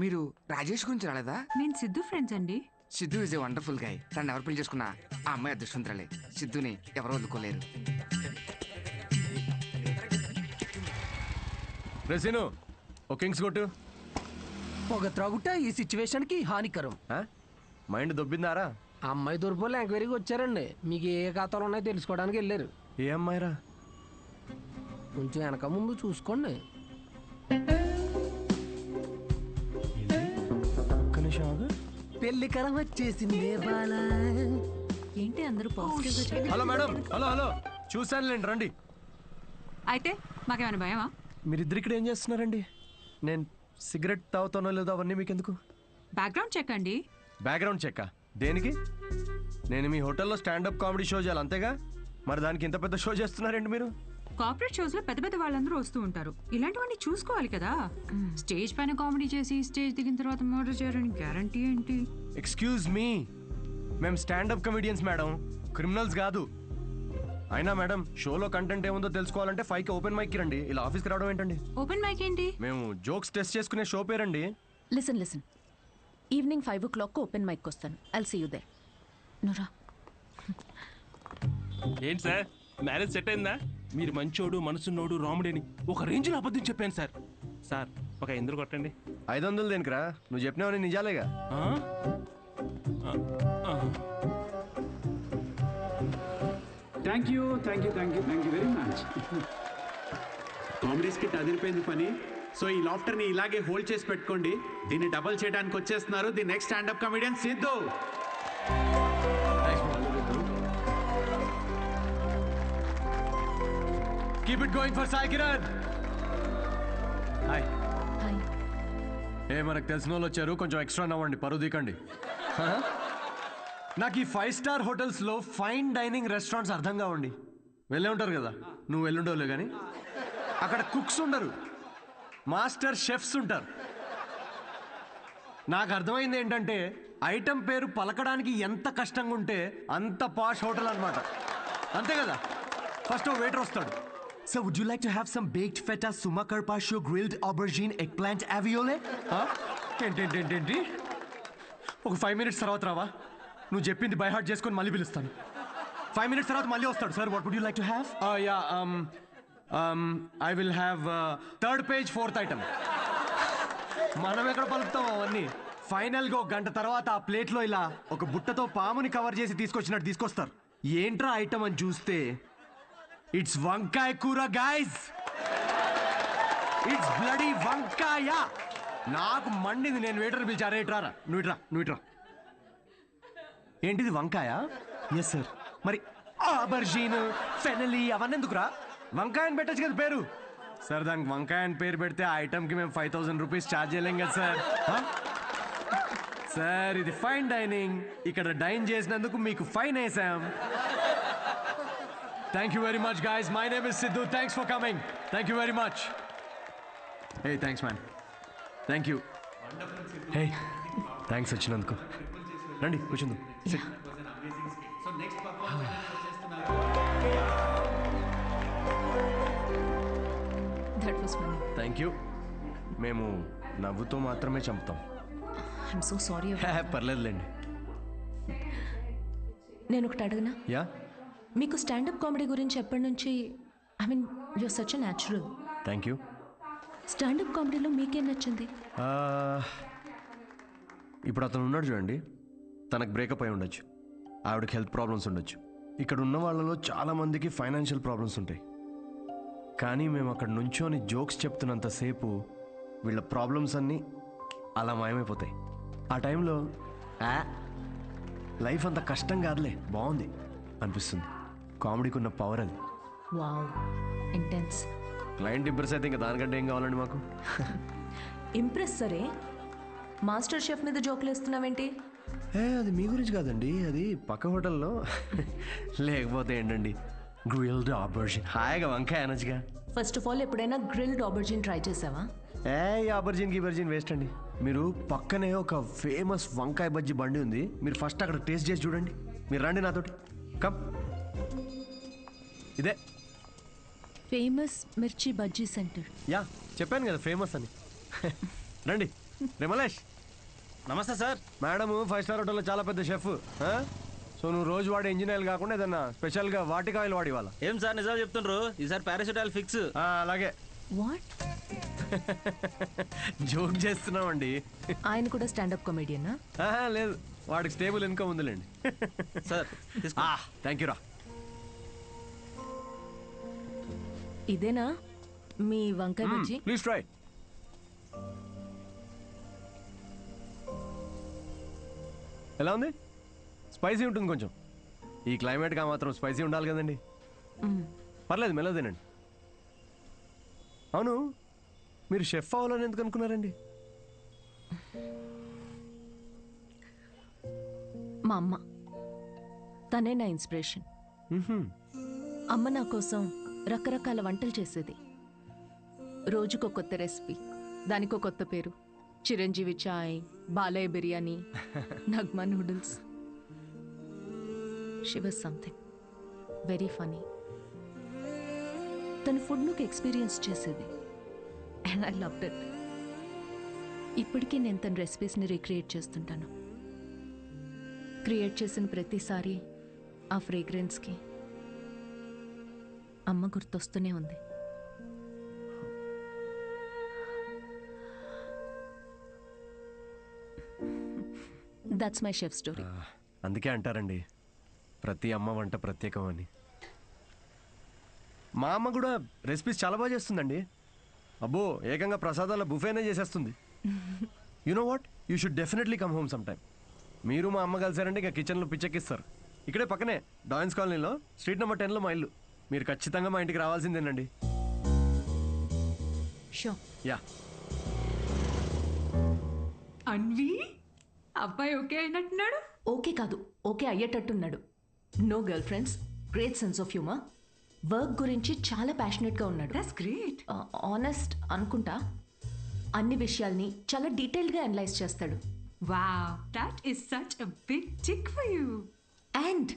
మీరు రాజేష్ గురించి రాలేదా? నేను సిద్ధు ఫ్రెండ్స్ అండి. Siddhu is a wonderful guy. తను ఎవరు పెళ్లి చేసుకున్నా ఆ అమ్మాయి అదృష్టవంతురాలే. సిద్ధుని ఎవరు వదులుకోలేరు. రెసిను ఓ కింగ్స్ కొట్టు. పొగ త్రాగుట ఈ సిచ్యువేషన్ కి హానికరం. మైండ్ దొబ్బిందారా? అమ్మాయి తూర్పులో ఎంక్వైరీకి వచ్చారండి. మీకు ఏ ఖాతాలు ఉన్నాయో తెలుసుకోవడానికి వెళ్ళారు. ఏ అమ్మాయిరా? కొంచెం వెనక ముందు చూసుకోండి. పెళ్లి కరం వచ్చేసింది బాల. ఏంటి అందరూ positive? Hello madam. Hello hello చూసానులేండి, రండి. అయితే మాకేమైనా భయమా? మీరిద్దరు ఇక్కడ ఏం చేస్తున్నారండి? నేను సిగరెట్ తాగుతానో లేదో అవన్నీ మీకెందుకు? బ్యాక్గ్రౌండ్ చెక్ అండి. బ్యాక్గ్రౌండ్ చెక్ దేనికి? నేను మీ హోటల్లో స్టాండప్ కామెడీ షో చేయాలి అంతేగా? మరి దానికి ఇంత పెద్ద షో చేస్తున్నారండి మీరు? కార్పొరేట్ షోస్ లో పెద్ద పెద్ద వాళ్ళందరూ వస్తూ ఉంటారు. ఇలాంటివన్నీ చూసుకోవాలి కదా. స్టేజ్ పైన కామెడీ చేసి స్టేజ్ దిగిన తర్వాత మర్డర్ చేయడానికి గ్యారంటీ ఏంటి? ఎక్స్క్యూజ్ మీ, మేము స్టాండప్ కమెడియన్స్ మేడం, క్రిమినల్స్ కాదు. అయినా మేడం షోలో కంటెంట్ ఏముందో తెలుసుకోవాలంటే 5కి ఓపెన్ మైక్ రండి. ఇలా ఆఫీస్కి రావడం ఏంటండి? ఓపెన్ మైక్ ఏంటి? మేము జోక్స్ టెస్ట్ చేసుకునే షో పేరండి. Listen evening 5 o'clock open mic వస్తాను. I'll see you there. నురా ఏంటి సార్ మ్యారేజ్ సెట్ అయిందా? మీరు మంచోడు, మనసున్నోడు, రాముడేని ఒక రేంజ్ లో అబద్ధం చెప్పాను సార్. సార్ ఒక ఎందుకు కొట్టండి. 500 దేనికిరా? నువ్వు చెప్పినావని నిజాలేగా. Thank you very much. Comedy skit అదిరిపోయింది పని. సో ఈ లాఫ్టర్ ని ఇలాగే హోల్డ్ చేసి పెట్టుకోండి. దీన్ని డబల్ చేయడానికి వచ్చేస్తున్నారు the next standup comedian Siddhu. Keep it going for Sai Kiran. Hi. మనకు తెలిసిన వాళ్ళు వచ్చారు, కొంచెం ఎక్స్ట్రా నవ్వండి, పరువు దీకండి. నాకు ఈ 5 star హోటల్స్లో ఫైన్ డైనింగ్ రెస్టారెంట్స్ అర్థం కావండి. వెళ్ళే ఉంటారు కదా, నువ్వు వెళ్ళుండవులే కానీ. అక్కడ కుక్స్ ఉండరు, మాస్టర్ షెఫ్స్ ఉంటారు. నాకు అర్థమైంది ఏంటంటే ఐటమ్ పేరు పలకడానికి ఎంత కష్టంగా ఉంటే అంత పాష్ హోటల్ అనమాట. అంతే కదా? ఫస్ట్ వెయిటర్ వస్తాడు. So would you like to have some baked feta, suma carpaccio, grilled aubergine, eggplant aviole? ఏంటి ఒక 5 minutes తర్వాత రావా? నువ్వు చెప్పింది బై హార్ట్ చేసుకొని మళ్ళీ పిలుస్తాను. 5 minutes తర్వాత మళ్ళీ వస్తాడు. Sir what would you like to have? I will have 3rd page 4th item. మనం ఎక్కడ పలుకుతాం అవన్నీ? ఫైనల్గా 1 గంట తర్వాత ఆ ప్లేట్లో ఇలా ఒక బుట్టతో పాముని కవర్ చేసి తీసుకొచ్చినట్టు తీసుకొస్తారు. ఏంట్రా ఐటమ్ అని చూస్తే ఇట్స్ వంకాయ కూర గైస్. ఇట్స్ బ్లడీ వంకాయ. నాకు మండింది. నేను వెయిటర్ పిలిచారా? రేట్రారా, నువ్వు ఇట్రా. ఏంటిది వంకాయ? Yes sir. మరి ఆబర్జీన్, ఫెనలీ అవన్నీ ఎందుకురా? వంకాయ అని పెట్టచ్చు కదా పేరు. సార్ దానికి వంకాయ అని పేరు పెడితే ఆ ఐటమ్కి మేము 5,000 రూపీస్ ఛార్జ్ చేయలేం కదా సార్. సార్ ఇది ఫైన్ డైనింగ్, ఇక్కడ డైన్ చేసినందుకు మీకు ఫైన్ వేసాం. Thank you very much, guys. My name is Sidhu. Thanks for coming. Thank you very much. Hey, thanks, man. Thank you. Hey, thanks, వచ్చినందుకు. రండి కూర్చుందాం. Sit. That was funny. Thank you. మేము నవ్వుతో మాత్రమే చంపుతాం. I'm so sorry. పర్లేదులేండి. నేను ఒకటి అడగనా? Yeah. మీకు స్టాండప్ కామెడీ గురించి ఎప్పటి నుంచి? I mean you're such a natural. Thank you. Standup కామెడీలో మీకేం నచ్చింది? ఇప్పుడు అతను ఉన్నాడు చూడండి, తనకు బ్రేకప్ అయి ఉండొచ్చు, ఆవిడకి హెల్త్ ప్రాబ్లమ్స్ ఉండొచ్చు. ఇక్కడ ఉన్న వాళ్ళలో చాలామందికి ఫైనాన్షియల్ ప్రాబ్లమ్స్ ఉంటాయి. కానీ మేము అక్కడ నుంచోని జోక్స్ చెప్తున్నంతసేపు వీళ్ళ ప్రాబ్లమ్స్ అన్నీ అలా మాయమైపోతాయి. ఆ టైంలో లైఫ్ అంత కష్టం కాదులే, బాగుంది అనిపిస్తుంది. కామెడీకి ఉన్న పవర్ అది. Wow, intense. క్లయింట్ ఇంప్రెస్ అయితే ఇంకా దానికంటే ఏం కావాలండి మాకు? ఇంప్రెస్ సరే, మాస్టర్ షెఫ్ మీద జోకులు వేస్తున్నావేంటి? అది మీ గురించి కాదండి, అది పక్క హోటల్లో. లేకపోతే ఏంటండి, గ్రిల్డ్ ఆబర్జిన్, హాయిగా వంకాయ అనొచ్చుగా. ఫస్ట్ ఆఫ్ ఆల్ ఎప్పుడైనా గ్రిల్డ్ ఆబర్జిన్ ట్రై చేసావా? ఆబర్జిన్ గిబర్జిన్ వేస్ట్ అండి. మీరు పక్కనే ఒక ఫేమస్ వంకాయ బజ్జీ బండి ఉంది, మీరు ఫస్ట్ అక్కడ టేస్ట్ చేసి చూడండి. మీరు రండి నాతోటి, కమ్. ఇదే ఫేమస్ మిర్చి బజ్జీ సెంటర్. యా, చెప్పాను కదా ఫేమస్ అని. రండి. రిమలేష్. నమస్తే సార్. మేడము 5 స్టార్ హోటల్లో చాలా పెద్ద షెఫ్. సో నువ్వు రోజు వాడే ఇంజిన్ ఆయిల్ కాకుండా ఏదన్నా స్పెషల్గా వాటికి ఆయిల్ వాడి ఇవ్వాలి. ఏం సార్ నిజాలు చెప్తుండ్రు? ఈసారి పారాషూట్ ఆయిల్ ఫిక్స్. అలాగే. వాట్? జోక్ చేస్తున్నామండి. ఆయన కూడా స్టాండప్ కామెడియనా? లేదు, వాడికి స్టేబుల్ ఇన్కమ్ ఉందిలేండి. సార్ థ్యాంక్ యూ రా. ఇదేనా మీ వంకాయ బజ్జీ? Please try. ఎలా ఉంది? స్పైసీ ఉంటుంది కొంచెం. ఈ క్లైమేట్గా మాత్రం స్పైసీ ఉండాలి కదండి. పర్లేదు, మెల్లగా తినండి. అవును, మీరు షెఫ్ అవ్వాలని ఎందుకు అనుకున్నారండి? మా అమ్మ, తనే నా ఇన్స్పిరేషన్. అమ్మ నా కోసం రకరకాల వంటలు చేసేది. రోజుకో కొత్త రెసిపీ, దానికో కొత్త పేరు. Chiranjeevi chai, Balayya biryani, Nagma noodles. She was something very funny. తన ఫుడ్నుకి ఎక్స్పీరియన్స్ చేసేది, అండ్ ఐ లవ్డ్ ఇట్. ఇప్పటికీ నేను తన రెసిపీస్ని రీక్రియేట్ చేస్తుంటాను. క్రియేట్ చేసిన ప్రతిసారి ఆ ఫ్రేగ్రెన్స్కి అమ్మ గుర్తొస్తూనే ఉంది. That's my chef story. అందుకే అంటారండి, ప్రతి అమ్మ వంట ప్రత్యేకం అని. మా అమ్మ కూడా రెసిపీస్ చాలా బాగా చేస్తుందండి. అబ్బో, ఏకంగా ప్రసాదాల బుఫేనే చేసేస్తుంది. You know what, you should definitely come home some time. మీరు మా అమ్మ కలిసారంటే ఇక కిచెన్లో పిచ్చెక్కిస్తారు. ఇక్కడే పక్కనే డాయన్స్ కాలనీలో స్ట్రీట్ నెంబర్ 10లో మా ఇల్లు. మీరు ఖచ్చితంగా మా ఇంటికి రావాల్సిందేనండి. షూర్. యా. అన్వి, అబ్బాయి ఓకే అయినట్టున్నాడు. ఓకే కాదు, ఓకే అయ్యేటట్టున్నాడు. No girlfriends, great sense of humour. Work గురించి చాలా ప్యాషనెట్గా ఉన్నాడు. That's great. ఆనెస్ట్ అనుకుంటా. అన్ని విషయాల్ని చాలా డీటెయిల్గా అనలైజ్ చేస్తాడు. Wow, that is such a big tick for you. And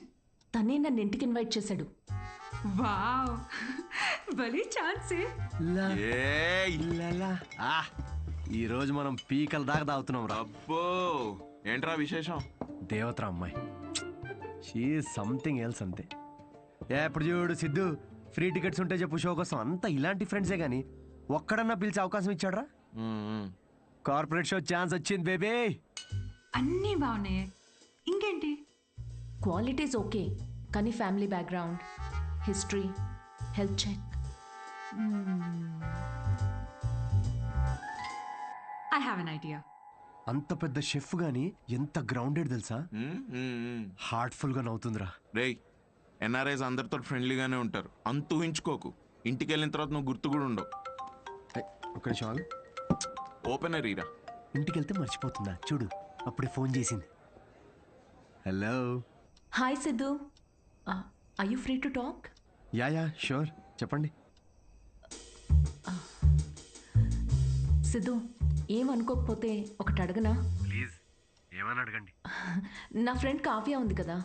తనే నన్ను ఇంటికి ఇన్వైట్ చేశాడు. వావ్, భలే ఛాన్సే. ఈ రోజు మనం పీకల దాకా తాగుతున్నాం రా. అబ్బో, ఏంట్రా విశేషం? దేవతరా అమ్మాయి, షీ సంథింగ్ ఎల్స్ అంతే. ఎప్పుడు చూడు సిద్ధు, ఫ్రీ టికెట్స్ ఉంటే చెప్పు షో కోసం. అంతా ఇలాంటి ఫ్రెండ్సే కానీ ఒక్కడన్నా పిలిచే అవకాశం ఇచ్చాడ్రా? కార్పొరేట్ షో ఛాన్స్ వచ్చింది బేబీ. అన్నీ బాగున్నాయి, ఇంకేంటి? క్వాలిటీస్ ఓకే, కానీ family background, history, health check. I have an idea. అంత పెద్ద షెఫ్ గానీ ఎంత గ్రౌండెడ్ తెలుసా? హార్ట్ఫుల్ గా నవ్వుతుందిరా. రేయ్, ఎన్ఆర్ఐస్ అందరితో ఫ్రెండ్లీగానే ఉంటారు, అంత ఊహించుకోకు. ఇంటికి వెళ్ళిన తర్వాత నువ్వు గుర్తు కూడా ఉండవు. ఒక నిమిషం, ఓపెనర్ ఈరా. ఇంటికి వెళ్తే మర్చిపోతుందా చూడు, అప్పుడే ఫోన్ చేసింది. Hello. Hi Siddhu, are you free to talk? Yeah sure, చెప్పండి. సిద్ధు, ఏమనుకోకపోతే ఒకటి అడగనా? ప్లీజ్, ఏమని అడగండి. నా ఫ్రెండ్ కావ్య ఉంది కదా,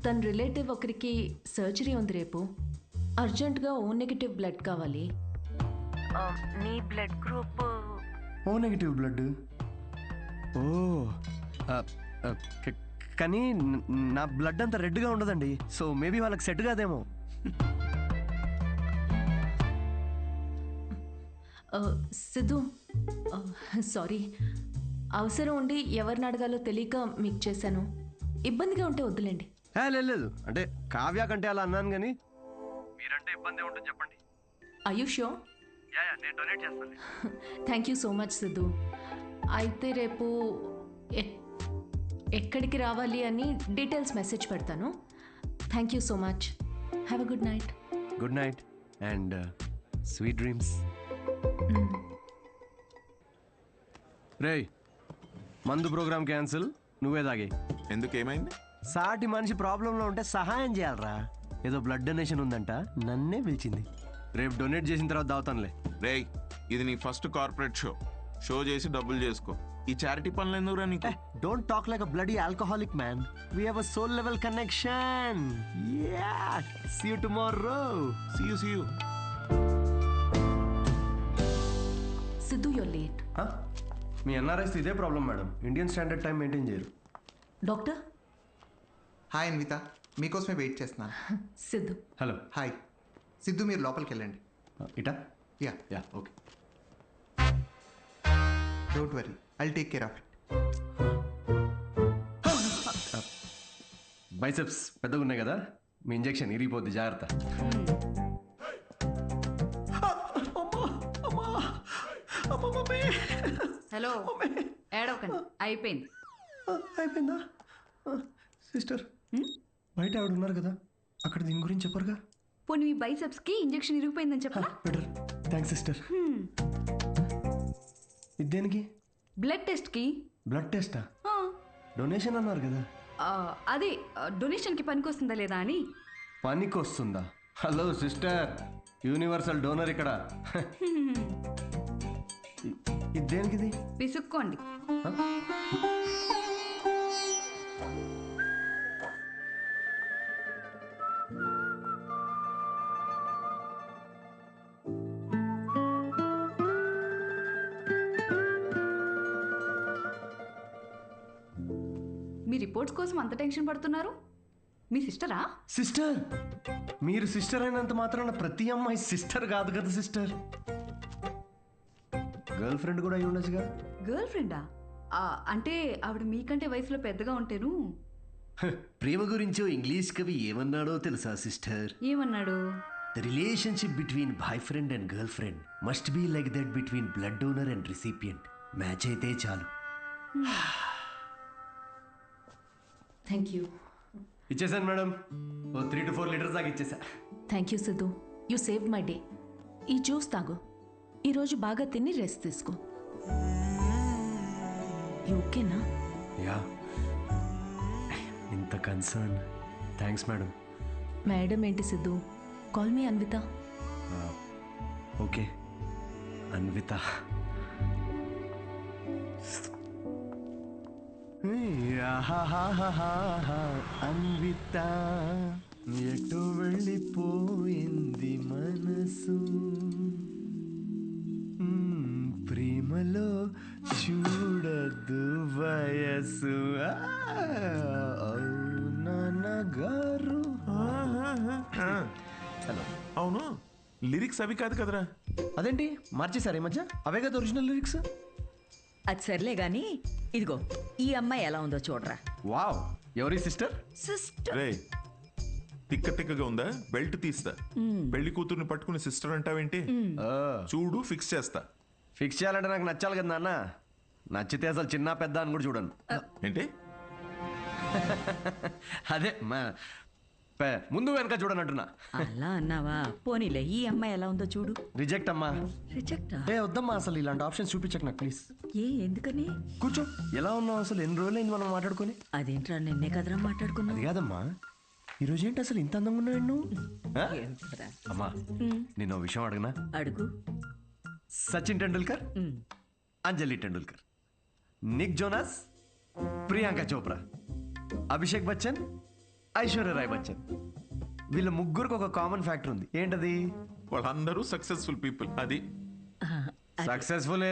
తన రిలేటివ్ ఒకరికి సర్జరీ ఉంది రేపు. అర్జెంటుగా ఓ నెగిటివ్ బ్లడ్ కావాలి. నీ blood group O negative blood. ఓ, కానీ నా బ్లడ్ అంత రెడ్గా ఉండదండి, సో మేబీ వాళ్ళకి సెట్ కాదేమో. సిద్ధు, సారీ, అవసరం ఉండి ఎవరిని అడగాలో తెలియక మీకు చేశాను. ఇబ్బందిగా ఉంటే వద్దులేండి. లేదు, అంటే కావ్య కంటే అలా అన్నాను కానీ మీరంటే ఇబ్బంది ఉంటుంది చెప్పండి. ఆయుష్యో నేను డొనేట్ చేస్తాను. Thank you so much Siddhu. అయితే రేపు ఎక్కడికి రావాలి అని డీటెయిల్స్ మెసేజ్ పెడతాను. Thank you so much. Have a good night. Good night and sweet dreams. రేయ్, మందు ప్రోగ్రామ్ క్యాన్సిల్. నువ్వే తాగే. ఎందుకు, ఏమైంది? సాటి మనిషి ప్రాబ్లంలో ఉంటే సహాయం చేయాలరా. ఏదో బ్లడ్ డొనేషన్ ఉందంట, నన్నే పిలిచింది. రేపు డొనేట్ చేసిన తర్వాత దావుతానులే. రేయ్, ఇది నీ ఫస్ట్ కార్పొరేట్ షో చేసి డబ్బులు చేసుకో. ఈ చారిటీ పనులు ఎందుకురా నీకు? Don't talk like a bloody alcoholic man. We have a soul level connection. Yeah, see you tomorrow. See you. Siddhu you're late. మీ ఎన్ఆర్ఐస్ ఇదే problem madam. Indian standard time maintain చేయరు. డాక్టర్. హాయ్ అన్విత, మీకోసమే wait చేస్తున్నాను. Siddhu. Hello. Hi Siddhu, మీరు లోపలికి వెళ్ళండి. ఇటా? Yeah okay. Don't worry, I'll take care of it. Biceps పెద్దగా ఉన్నాయి కదా, మీ ఇంజెక్షన్ ఇరిగిపోద్ది, జాగ్రత్త. హలో, ఏడవకండి, అయిపోయింది. అయిపోయిందా? సిస్టర్, బయట ఆవిడ ఉన్నారు కదా, అక్కడ దీని గురించి చెప్పరుగా? పోనీ మీ బైసెప్స్ కి ఇంజెక్షన్ ఇరిగిపోయిందని చెప్పరా? బెటర్. Thanks sister. ఇది దేనికి? బ్లడ్ టెస్ట్ కి. బ్లడ్ టెస్టా? డొనేషన్ అన్నారు కదా. అదే డొనేషన్ కి పనికొస్తుందా లేదా అని. పనికొస్తుందా? హలో సిస్టర్, యూనివర్సల్ డోనర్ ఇక్కడ. ఇది దేనికిది? విసుక్కోండి. మీ రిపోర్ట్స్ కోసం అంత టెన్షన్ పడుతున్నారు? మీ సిస్టరా? సిస్టర్? మీరు సిస్టర్ అయినంత మాత్రాన ప్రతి అమ్మాయి సిస్టర్ కాదు కదా సిస్టర్. గర్ల్ ఫ్రెండ్ కూడా అయి ఉండొచ్చుగా. గర్ల్ ఫ్రెండా? అంటే ఆవిడ మీకంటే వయసులో పెద్దగా ఉంటేను. ప్రేమ గురించో ఇంగ్లీష్ కవి ఏమన్నాడో తెలుసా సిస్టర్? ఏమన్నాడు? The relationship between boyfriend and girlfriend must be like that between blood donor and recipient. Match అయితే చాలు. Thank you. ఇచ్చేసాను మేడం. 3 to 4 లీటర్స్ దాకా ఇచ్చేసా. Thank you Siddhu, you save my day. ఈ జ్యూస్ తాగు. ఈరోజు బాగా తిని రెస్ట్ తీసుకో. ఓకేనా? యా. ఇంత కన్సర్న్. Thanks madam. మేడం ఏంటి Siddhu? Call me Anvitha. Okay Anvitha. Anvitha ఎటు వెళ్ళిపోయింది మనసు, ప్రేమలో చూడదు వయసు. నాన్నగారు. హలో. అవును, లిరిక్స్ అవి కాదు కదరా? అదేంటి మార్చేశారు ఈ మధ్య? అవే కదా ఒరిజినల్ లిరిక్స్. అది సర్లే గాని, ఇదిగో ఈ అమ్మాయి ఎలా ఉందో చూడరా. వావ్, ఎవరి సిస్టర్? సిస్టర్. రే, తిక్కగా ఉందా? బెల్ట్ తీస్తా. పెళ్లి కూతుర్ని పట్టుకుని సిస్టర్ అంటావేంటి? చూడు, ఫిక్స్ చేస్తా. ఫిక్స్ చేయాలంటే నాకు నచ్చాలి కదా నాన్న. నచ్చితే అసలు చిన్న పెద్ద అని కూడా చూడను. ఏంటి? అదే ముందు వెనక చూడనంటున్నా. అలా అన్నావా? పోనీలే, ఈ అమ్మాయి ఎలా ఉందో చూడు. రిజెక్ట్ అమ్మా. రిజెక్టా? వద్దమ్మా, అసలు ఇలాంటి ఆప్షన్స్ చూపించక నాకు ప్లీజ్. ఎందుకని? కూర్చో. ఎలా ఉన్నావు అసలు? ఎన్ని రోజులైంది మనం మాట్లాడుకొని? అదేంట్రా, నిన్నే కదరా మాట్లాడుకున్నా. అది కాదమ్మా, ఈరోజు ఏంటి అసలు ఇంత అందంగా ఉన్నావు నువ్వు? అమ్మా, నేను ఓ విషయం అడగనా? అడుగు. సచిన్ టెండూల్కర్, అంజలి టెండూల్కర్, నిక్ జోనాస్, ప్రియాంక చోప్రా, అభిషేక్ బచ్చన్, ఐశ్వర్య రాయ్ బచ్చన్, వీళ్ళ ముగ్గురికి ఒక కామన్ ఫ్యాక్టర్ ఉంది. ఏంటది? వాళ్ళందరూ సక్సెస్ఫుల్ పీపుల్. అది సక్సెస్ఫుల్.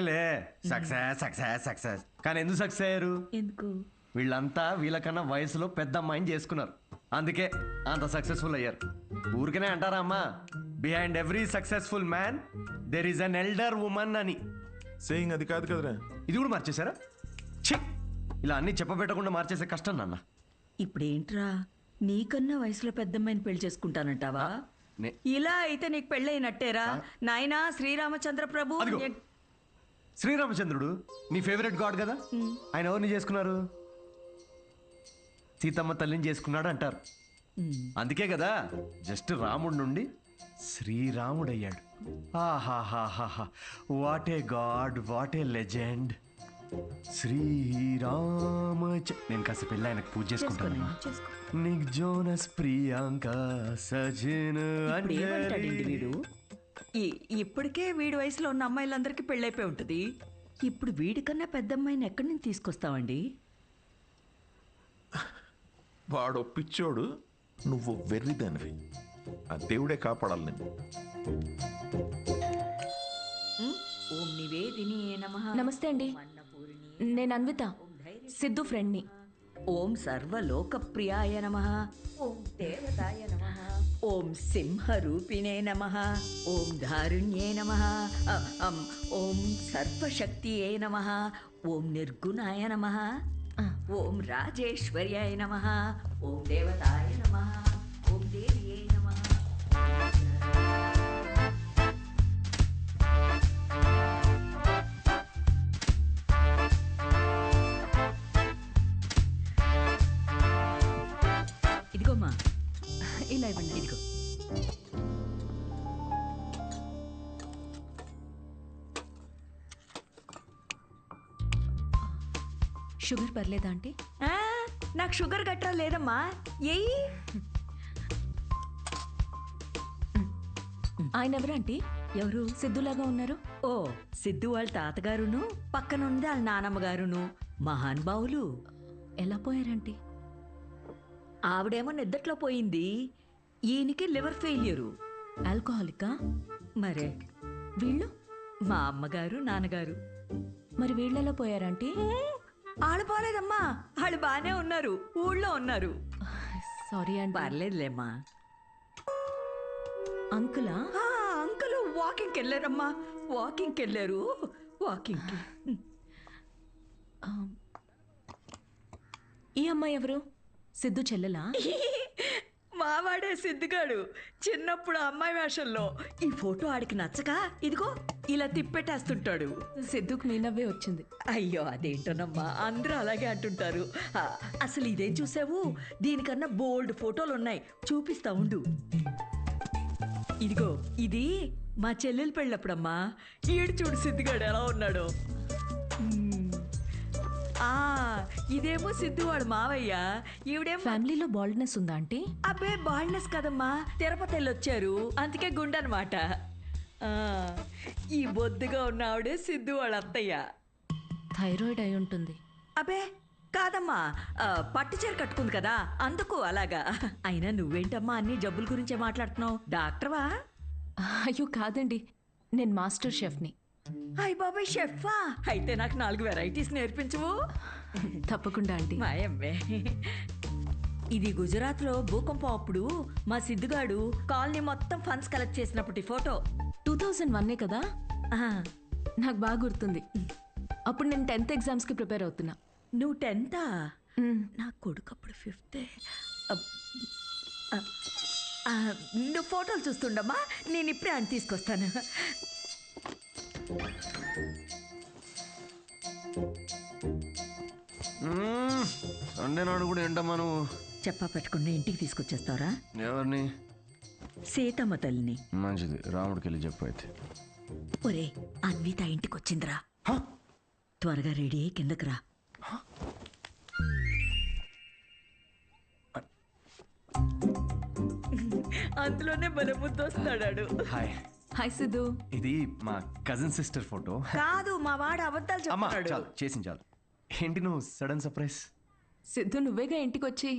సక్సెస్. కానీ ఎందుకు సక్సెస్ అయ్యారు? ఎందుకు? వీళ్ళంతా వీళ్ళకన్నా వయసులో పెద్ద అమ్మాయిని చేసుకున్నారు, అందుకే అంత సక్సెస్ఫుల్ అయ్యారు. ఊరికనే అంటారా అమ్మా, behind every successful man there is an elder woman అని. సేయింగ్ అది కాదు కదరా? ఇది కూడా మార్చేశారా? ఛీ, ఇలా అన్ని చెప్పబెట్టకుండా మార్చేసే కష్టం నాన్న. ఇప్పుడేంట్రా, నీకన్నా వయసులో పెద్దమ్మాయిని పెళ్లి చేసుకుంటానంటావా? ఇలా అయితే నీకు పెళ్ళైనట్టేరా నాయనా శ్రీరామచంద్ర ప్రభు. అదిగో. శ్రీరామచంద్రుడు నీ ఫేవరెట్ గాడ్ కదా, ఆయన ఎవరిని చేసుకున్నారు? సీతమ్మ తల్లిని చేసుకున్నాడు అంటారు. అందుకే కదా జస్ట్ రాముడి నుండి శ్రీరాముడయ్యాడు. ఆహాహాహా, what a god, what a legend. Srirama. నేను కాసేపు వెళ్ళి ఆయనకు పూజ చేసుకుంటాను. నిక్ జోనస్ ప్రియాంక సజిన్ వీడు ఇప్పటికే వీడి వయసులో ఉన్న అమ్మాయిలందరికీ పెళ్ళైపోయి ఉంటుంది. ఇప్పుడు వీడికన్నా పెద్ద అమ్మాయిని ఎక్కడి నుంచి తీసుకొస్తావండి? వాడు పిచ్చోడు, నువ్వు వెర్రిదానివి. ఆ దేవుడే కాపాడాలి నిన్ను. ఓం నివేదిని నమః. నమస్తే అండి, నేను అన్విత, సిద్ధు ఫ్రెండ్ని. ఓం సర్వలోకప్రియాయ నమః. ఓం దేవతాయ నమః. ఓం సింహరూపిణే నమః. ఓం ధారుణ్యే నమః. ఓం సర్వశక్తియే నమః. ఓం నిర్గుణాయ నమః. ఓం రాజేశ్వర్యాయ నమః. ఓం దేవతాయ నమః. ఓం దేవ్యే నమః. ఇదిగోమ్మా, ఇలా ఇవ్వండి. ఇదిగో. షుగర్ పర్లేదా ఆంటీ? నాకు షుగర్ గట్రా లేదమ్మా. ఏయ్, ఆయన ఎవరు ఆంటీ? ఎవరు? సిద్ధులాగా ఉన్నారు. ఓ, సిద్ధు వాళ్ళ తాతగారును, పక్కనుంది వాళ్ళ నానమ్మగారును మహానుభావులు. ఎలా పోయారంటీ? ఆవిడేమో నిద్దట్లో పోయింది, ఈయనకి లివర్ ఫెయిల్యూరు. ఆల్కహాలికా? మరే వీళ్ళు? మా అమ్మగారు నాన్నగారు. మరి వీళ్ళెలా పోయారంటీ? వాళ్ళు పోలేదమ్మా, వాళ్ళు బాగానే ఉన్నారు, ఊళ్ళో ఉన్నారు. సారీ అండి. పర్లేదులేమ్మా. అంకులా? అంకుల్ వాకింగ్కి వెళ్ళారమ్మా, వాకింగ్కి వెళ్ళారు. వాకింగ్కి. ఈ అమ్మాయి ఎవరు? సిద్ధు చెల్లెలా? మావాడే సిద్ధుగాడు, చిన్నప్పుడు అమ్మాయి వేషంలో. ఈ ఫోటో ఆడికి నచ్చక ఇదిగో ఇలా తిప్పెట్టేస్తుంటాడు. సిద్ధుకు మీ నవ్వే వచ్చింది. అయ్యో అదేంటోనమ్మా, అందరూ అలాగే అంటుంటారు. అసలు ఇదేం చూసావు, దీనికన్నా బోల్డ్ ఫోటోలు ఉన్నాయి, చూపిస్తా ఉండు. ఇదిగో ఇది మా చెల్లెలు పెళ్ళప్పుడమ్మా. ఈడు చూడు సిద్ధుగాడు ఎలా ఉన్నాడో. ఇదేమో సిద్ధు వాడు మావయ్య. ఈవిడేమో ఫ్యామిలీలో బాల్డ్నెస్ ఉందా ఆంటీ? అబ్బే బాల్డ్నెస్ కదమ్మా, తిరుపతి వెళ్ళొచ్చారు అందుకే గుండనమాట. ఈ బొద్దుగా ఉన్న ఆవిడే సిద్ధు వాళ్ళ అత్తయ్య. థైరాయిడ్ అయి ఉంటుంది. అబ్బే కాదమ్మా, పట్టు చీర కట్టుకుంది కదా అందుకు అలాగా. అయినా నువ్వేంటమ్మా అన్ని జబ్బుల గురించే మాట్లాడుతున్నావు, డాక్టర్వా? అయ్యో కాదండి, నేను మాస్టర్ షెఫ్ని. అయ్య బాబాయ్ షెఫా? అయితే నాకు 4 వెరైటీస్ నేర్పించవు? తప్పకుండా ఆంటీ. మాయమ్మే. ఇది గుజరాత్లో భూకంపం అప్పుడు మా సిద్ధుగాడు కాలనీ మొత్తం ఫండ్స్ కలెక్ట్ చేసినప్పటి ఫోటో. 2001 కదా? నాకు బాగా గుర్తుంది. అప్పుడు నేను 10th ఎగ్జామ్స్కి ప్రిపేర్ అవుతున్నా. నువ్వు 10th? నా కొడుకు అప్పుడు 5th. నువ్వు ఫోటోలు చూస్తుండమ్మా, నేను ఇప్పుడే అని తీసుకొస్తాను. సండే నాడు కూడా ఏంటమ్మా నువ్వు చెప్పా పెట్టకుండా ఇంటికి తీసుకొచ్చేస్తారా? ఎవరిని? సీతమ్మ తల్లిని. మంచిది, రాముడికి వెళ్ళి చెప్పు. అయితే ఒరే, అన్విత ఇంటికి వచ్చిందిరా, త్వరగా రెడీ అయ్యి కిందకి రా. అందులోనే బలముద్దు వస్తాడాడు. హాయ్. హాయ్ సిద్ధు. ఇది మా కజిన్ సిస్టర్ ఫోటో. కాదు, మా వాడు అబద్ధాలు అమ్మా చెప్తాడు. చాలు, చేసింది చాలు. ఏంటి నువ్వు సడన్ సర్ప్రైజ్? సిద్ధు నువ్వేగా ఇంటికి వచ్చి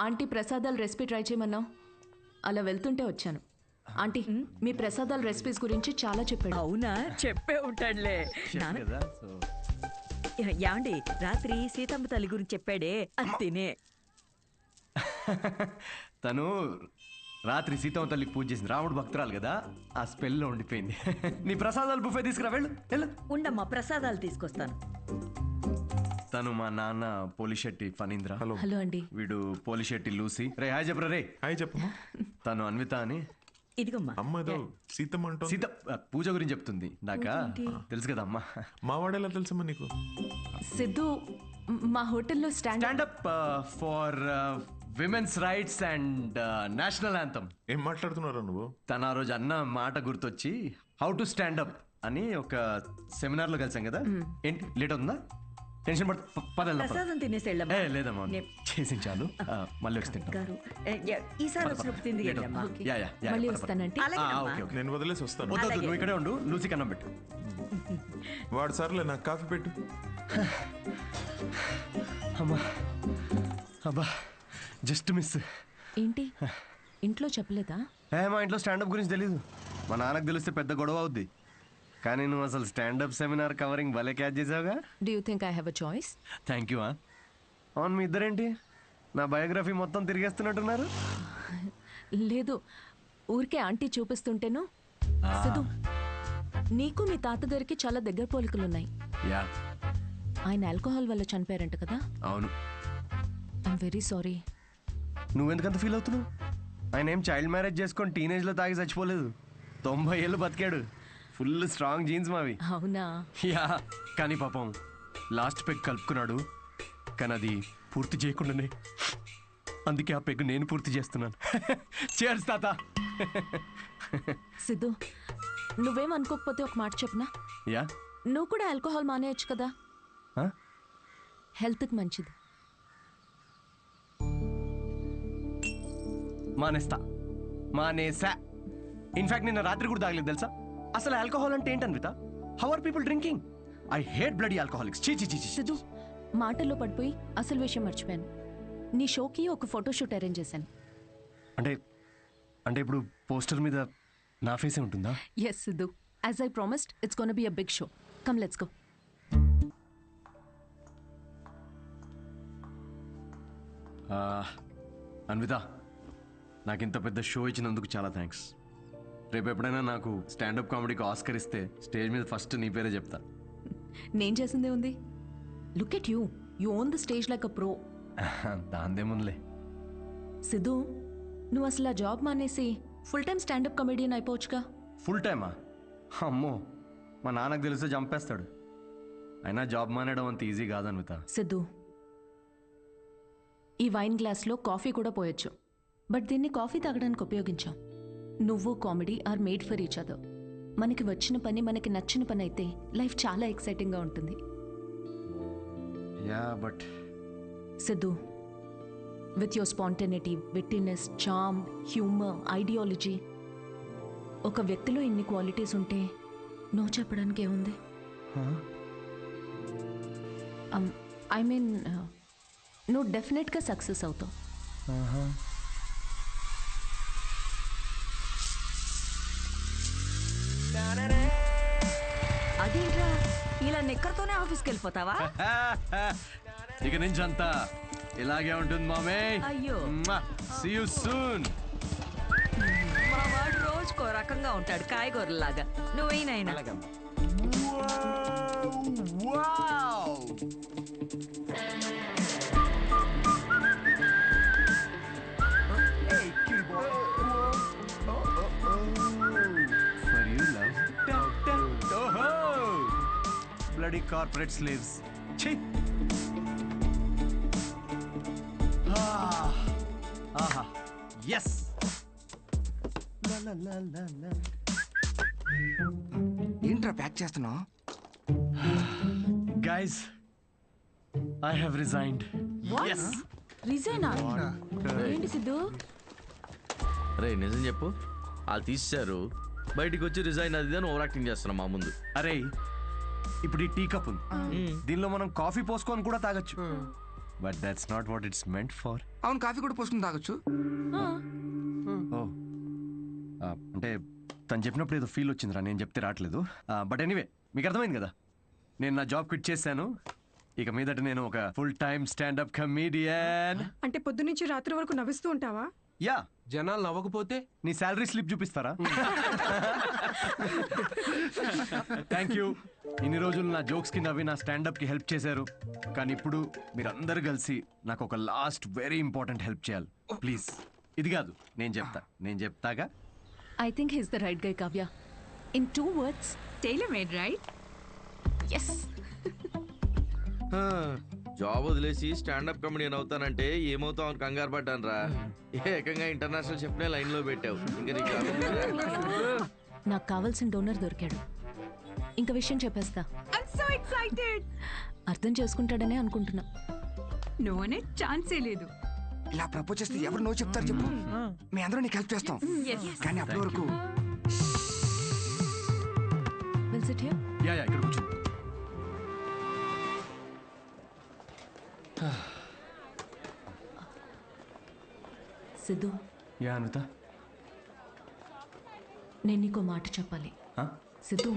ఆంటీ ప్రసాదాల రెసిపీ ట్రై చేయమన్నావు, అలా వెళ్తుంటే వచ్చాను. ఆంటీ మీ ప్రసాదాల రెసిపీస్ గురించి చాలా చెప్పాడు. అవునా? చెప్పే ఉంటాడులే. యాండి రాత్రి సీతమ్మ తల్లి గురించి చెప్పాడే, అది తినే. తను రాత్రి సీతమ్మ తల్లికి పూజ చేసింది, రాముడు భక్తురాలు కదా, ఆ స్పెల్లో ఉండిపోయింది. నీ ప్రసాదాలు బుఫే తీసుకురా, వెళ్ళు. ఉండమ్మా, ప్రసాదాలు తీసుకొస్తాను. తను మా నాన్న పోలిశెట్టి ఫణీంద్ర. హలో అండి. వీడు పోలిశెట్టి లూసి. రే హాయ్ చెప్పరా. రే హాయ్ చెప్పు. తను అన్విత అని ఇదిగమ్మా అమ్మ ఏదో సీతమ్మ అంటూ సీత పూజ గురించి చెప్తుంది నాకా తెలుసు కదా అమ్మా. మా వాడేలా తెలుసమ్మా నీకు? సిద్ధు మా హోటల్లో standup for women's rights and national anthem. ఏం మాట్లాడుతున్నారా నువ్వు? తన ఆ రోజు అన్న మాట గుర్తొచ్చి హౌ టు స్టాండప్ అని ఒక సెమినార్ లో కలిసాం కదా. ఏంటి లేట్ అవుతుందా? టెన్షన్ ప్రసాదం తినేసి వెళ్ళమ్మా. లేదమ్మా చేసి చాలు, మళ్ళీ వచ్చి తింటాం. గారు ఈసారి వచ్చినప్పుడు తింది వెళ్ళమ్మా. మళ్ళీ వస్తానంటే నేను వదిలేసి వస్తాను. వద్దు, నువ్వు ఇక్కడే ఉండు, లూసి కన్నం పెట్టు. వాడు సర్లే నాకు కాఫీ పెట్టు. అమ్మా అబ్బా జస్ట్ మిస్. ఏంటి ఇంట్లో చెప్పలేదా? మా ఇంట్లో స్టాండప్ గురించి తెలీదు. మా నాన్నకు తెలిస్తే పెద్ద గొడవ అవుద్ది. కానీ నువ్వు అసలు స్టాండప్ సెమినార్ కవరింగ్ భలే క్యాచ్ చేసావుగా. Do you think I have a choice? Thank you. అవును, మీ ఇద్దరేంటి నా బయోగ్రఫీ మొత్తం తిరిగేస్తున్నట్టున్నారు? లేదు, ఊరికే ఆంటీ చూపిస్తుంటేను. సిద్ధు, నీకు మీ తాతగారికి చాలా దగ్గర పోలికలున్నాయి. యా, ఆయన ఆల్కహాల్ వల్ల చనిపోయారంట కదా? అవును. I'm very sorry. నువ్వెందుకంత ఫీల్ అవుతున్నావు? ఆయన ఏం చైల్డ్ మ్యారేజ్ చేసుకొని టీనేజ్లో తాగి చచ్చిపోలేదు. 90 ఏళ్ళు బతికాడు. ఫుల్ స్ట్రాంగ్ జీన్స్ మావి. అవునా? యా, కానీ పాపం లాస్ట్ పెగ్ కలుపుకున్నాడు. కానీ అది పూర్తి చేయకుండానే, అందుకే ఆ పెగ్ నేను పూర్తి చేస్తున్నాను. చేర్స్ తాత. సిద్ధు, నువ్వేం అనుకోకపోతే ఒక మాట చెప్పనా? యా. నువ్వు కూడా ఆల్కహాల్ మానేయచ్చు కదా, హెల్త్కి మంచిది. మానేసా. ఇన్ఫాక్ట్ నిన్న రాత్రి కూడా తాగలేదు తెలుసా. అసలు ఆల్కహాల్ అంటే ఏంటన్విత? How are people drinking? I hate bloody alcoholics. చీ చీ చీ. సిద్ధు, మాటల్లో పడిపోయి అసలు విషయం మర్చిపోయాను. నీ షోకి ఒక ఫోటోషూట్ అరేంజ్ చేశాను. అంటే ఇప్పుడు పోస్టర్ మీద నా ఫేసే ఉంటుందా? Yes Siddhu, as I promised, it's gonna be a big show. Come let's go. Anvitha, నాకు ఇంత పెద్ద షో ఇచ్చినందుకు చాలా థ్యాంక్స్. రేపు ఎప్పుడైనా నాకు స్టాండప్ కామెడీకి ఆస్కర్ ఇస్తే స్టేజ్ మీద ఫస్ట్ నీ పేరే చెప్తా. నేను చేసిందే ఉంది. Look at you, you own the stage like a pro. దాందేముందిలే. సిద్ధు, నువ్వు అసలు ఆ జాబ్ మానేసి ఫుల్ టైం స్టాండప్ కమెడియన్ అయిపోవచ్చుగా. ఫుల్ టైమా? అమ్మో, మా నాన్నకు తెలిస్తే చంపేస్తాడు. అయినా జాబ్ మానేయడం అంత ఈజీ కాదన్విత. సిద్ధు, ఈ వైన్ గ్లాస్లో కాఫీ కూడా పోయొచ్చు, బట్ దీన్ని కాఫీ తాగడానికి ఉపయోగించాం. నువ్వు comedy are made for each other. మనకి వచ్చిన పని మనకి నచ్చిన పని అయితే లైఫ్ చాలా ఎక్సైటింగ్గా ఉంటుంది. Yeah, but Siddhu, with your spontaneity, wittiness, charm, humour, ideology, ఒక వ్యక్తిలో ఇన్ని క్వాలిటీస్ ఉంటే నో చెప్పడానికి ఏముంది? ఐ మీన్, నువ్వు డెఫినెట్గా సక్సెస్ అవుతావు. అదేంట్రా ఇలా నిక్కర్తోనే ఆఫీస్కి వెళ్ళిపోతావా? ఇక నుంచి అంతా ఇలాగే ఉంటుంది మామే. అయ్యో. See you soon. మా వాడు రోజుకో రకంగా ఉంటాడు, కాయగూరలాగా. నువ్వేనైనా bloody corporate slaves. Chhi. Aha. Yes. La la la la la. ఏంట్రా ప్యాక్ చేస్తున్నావు? Guys, I have resigned. Yes. రిజైనా? ఏంటి సిద్ధు? రే నిజం చెప్పు, వాళ్ళు తీసేశారు, బయటికి వచ్చి రిజైన్ అది అని ఓవర్ యాక్టింగ్ చేస్తున్నాం మా ముందు. అరే, ఇప్పుడు ఈ టీ కప్ ఉంది, దీనిలో మనం కాఫీ పోసుకొని కూడా తాగొచ్చు. But that's not what it's meant for. అవును, కాఫీ కూడా పోసుకుని తాగొచ్చు. అంటే తను చెప్పినప్పుడు ఏదో ఫీల్ వచ్చిందిరా, నేను చెప్తే రావట్లేదు. బట్ ఎనీవే, మీకు అర్థమైంది కదా, నేను నా జాబ్ క్విట్ చేశాను. ఇక మీదట నేను ఒక ఫుల్ టైమ్ స్టాండప్ కమెడియన్. అంటే పొద్దు నుంచి రాత్రి వరకు నవ్విస్తూ ఉంటావా? యా. జనాలు నవ్వకపోతే నీ శాలరీ స్లిప్ చూపిస్తారా? Thank you. ఇన్ని రోజులు నా జోక్స్ కి నవ్వి నా స్టాండప్ కి హెల్ప్ చేశారు. కానీ ఇప్పుడు మీరందరూ కలిసి నాకు ఒక లాస్ట్ వెరీ ఇంపార్టెంట్ హెల్ప్ చేయాలి ప్లీజ్. ఇది కాదు, నేను చెప్తాగా. I think he's the right guy Kavya. In 2 words, tailor made right. Yes. Job వదిలేసి స్టాండప్ కమెడియన్ అవుతానంటే ఏమవుతావు అని కంగారు పడ్డాను రా. ఏకంగా ఇంటర్నేషనల్ షెఫ్నే లైన్ లో పెట్టావు. ఇంకా నీకు నాకు కావాల్సిన డోనర్ దొరికాడు. ఇంకా విషయం చెప్పేస్తా. I'm so excited. అర్థం చేసుకుంటాడనే అనుకుంటున్నా. నో అనే ఛాన్సే లేదు. ఇలా ప్రపోజ్ చేస్తే ఎవరు నో చెప్తారు చెప్పు. మీ అందరూ నీకు హెల్ప్ చేస్తాం. కానీ అప్పటి వరకు will SIT here. Yeah yeah, ఇక్కడ కూర్చో. సిద్ధు, యా అన్విత. నేను నీకో మాట చెప్పాలి. సిద్ధు,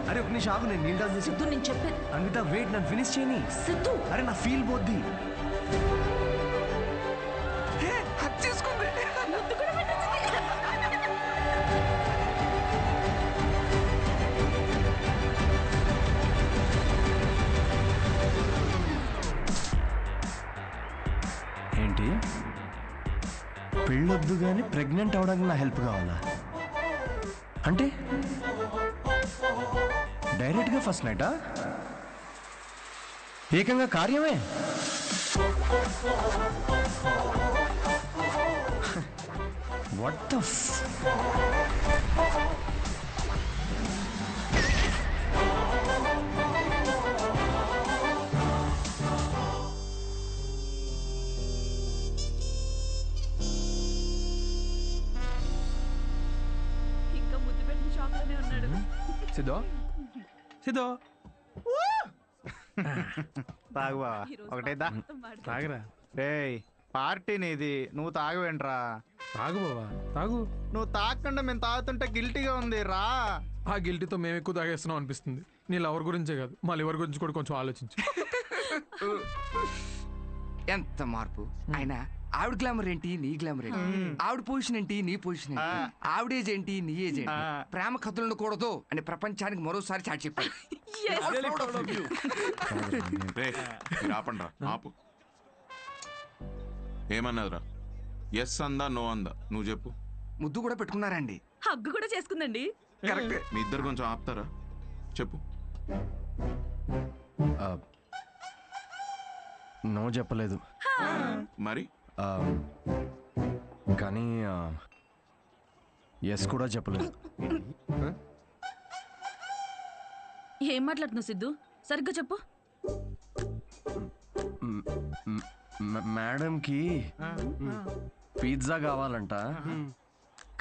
అరే ఒక నిమిషం ఆగు, నేను నీళ్ళు డాన్స్ సిద్ధు, నేను చెప్పే. అన్విత వెయిట్, నన్ను ఫినిష్ చేయని. సిద్ధు, అరే నా ఫీల్ పోద్ది. ఏంటి పెళ్ళొద్దు కానీ ప్రెగ్నెంట్ అవడానికి నా హెల్ప్ కావాలా? అంటే డైరెక్ట్గా ఫస్ట్ నైటా? ఏకంగా కార్యమే. వాట్ ద ఇంకా ముద్దు పెట్టిన షాప్ లోనే ఉన్నాడు. సిద్ధో సిద్ధో తాగు బావా, ఒకటేదా తాగరా. రేయ్ పార్టీ నీది, నువ్వు తాగవేంట్రా? తాగు బావా తాగు. నువ్వు తాగకుండా మేము తాగుతుంటే గిల్టీగా ఉంది రా. ఆ గిల్టీతో మేము ఎక్కువ తాగేస్తున్నాం అనిపిస్తుంది. నీ లవర్ గురించే కాదు, మా లివర్ గురించి కూడా కొంచెం ఆలోచించు. ఎంత మార్పు అయినా. ఆవిడ గ్లామర్ ఏంటి, నీ గ్లామర్ ఏంటి? ఆవిడ పొజిషన్ ఏంటి, నీ పొజిషన్ ఏంటి? ఆవిడ ఏజ్ ఏంటి, నీ ఏజ్ ఏంటి? ప్రేమ కథలు ఉండకూడదు అని ప్రపంచానికి మరోసారి చాటి చెప్పాడు. ఆపండి రా, ఆపు. ఏమన్నదిరా? ఎస్ అందా నో అందా నువ్వు చెప్పు. ముద్దు కూడా పెట్టుకున్నారండి. హగ్గు కూడా చేసుకుందండి. కరెక్ట్. మీ ఇద్దరు కొంచెం ఆపుతారా? చెప్పు. నో చెప్పలేదు మరి, కానీ ఎస్ కూడా చెప్పలేదు. ఏం మాట్లాడుతున్నావు సిద్ధు? సరిగ్గా చెప్పు. మేడంకి పిజ్జా కావాలంట,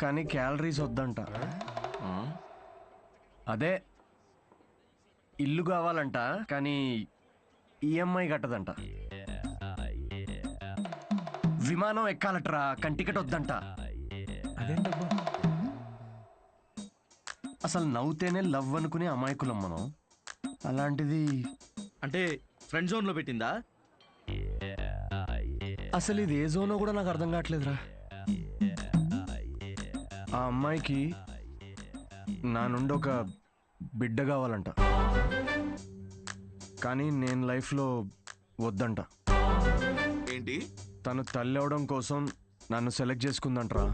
కానీ క్యాలరీస్ వద్దంట. అదే ఇల్లు కావాలంట, కానీ ఈఎంఐ కట్టదంట. విమానం ఎక్కాలట్రా, కానీ టికెట్ వద్దంట. అసలు నవ్వుతేనే లవ్ అనుకునే అమాయకులం మనం. అలాంటిది అంటే ఫ్రెండ్ జోన్ లో పెట్టిందా? అసలు ఇది ఏ జోనో కూడా నాకు అర్థం కావట్లేదురా. ఆ అమ్మాయికి నా నుండి ఒక బిడ్డ కావాలంట, కానీ నేను లైఫ్లో వద్దంట. ఏంటి? తను తల్లి అవడం కోసం నన్ను సెలెక్ట్ చేసుకుందంటరా.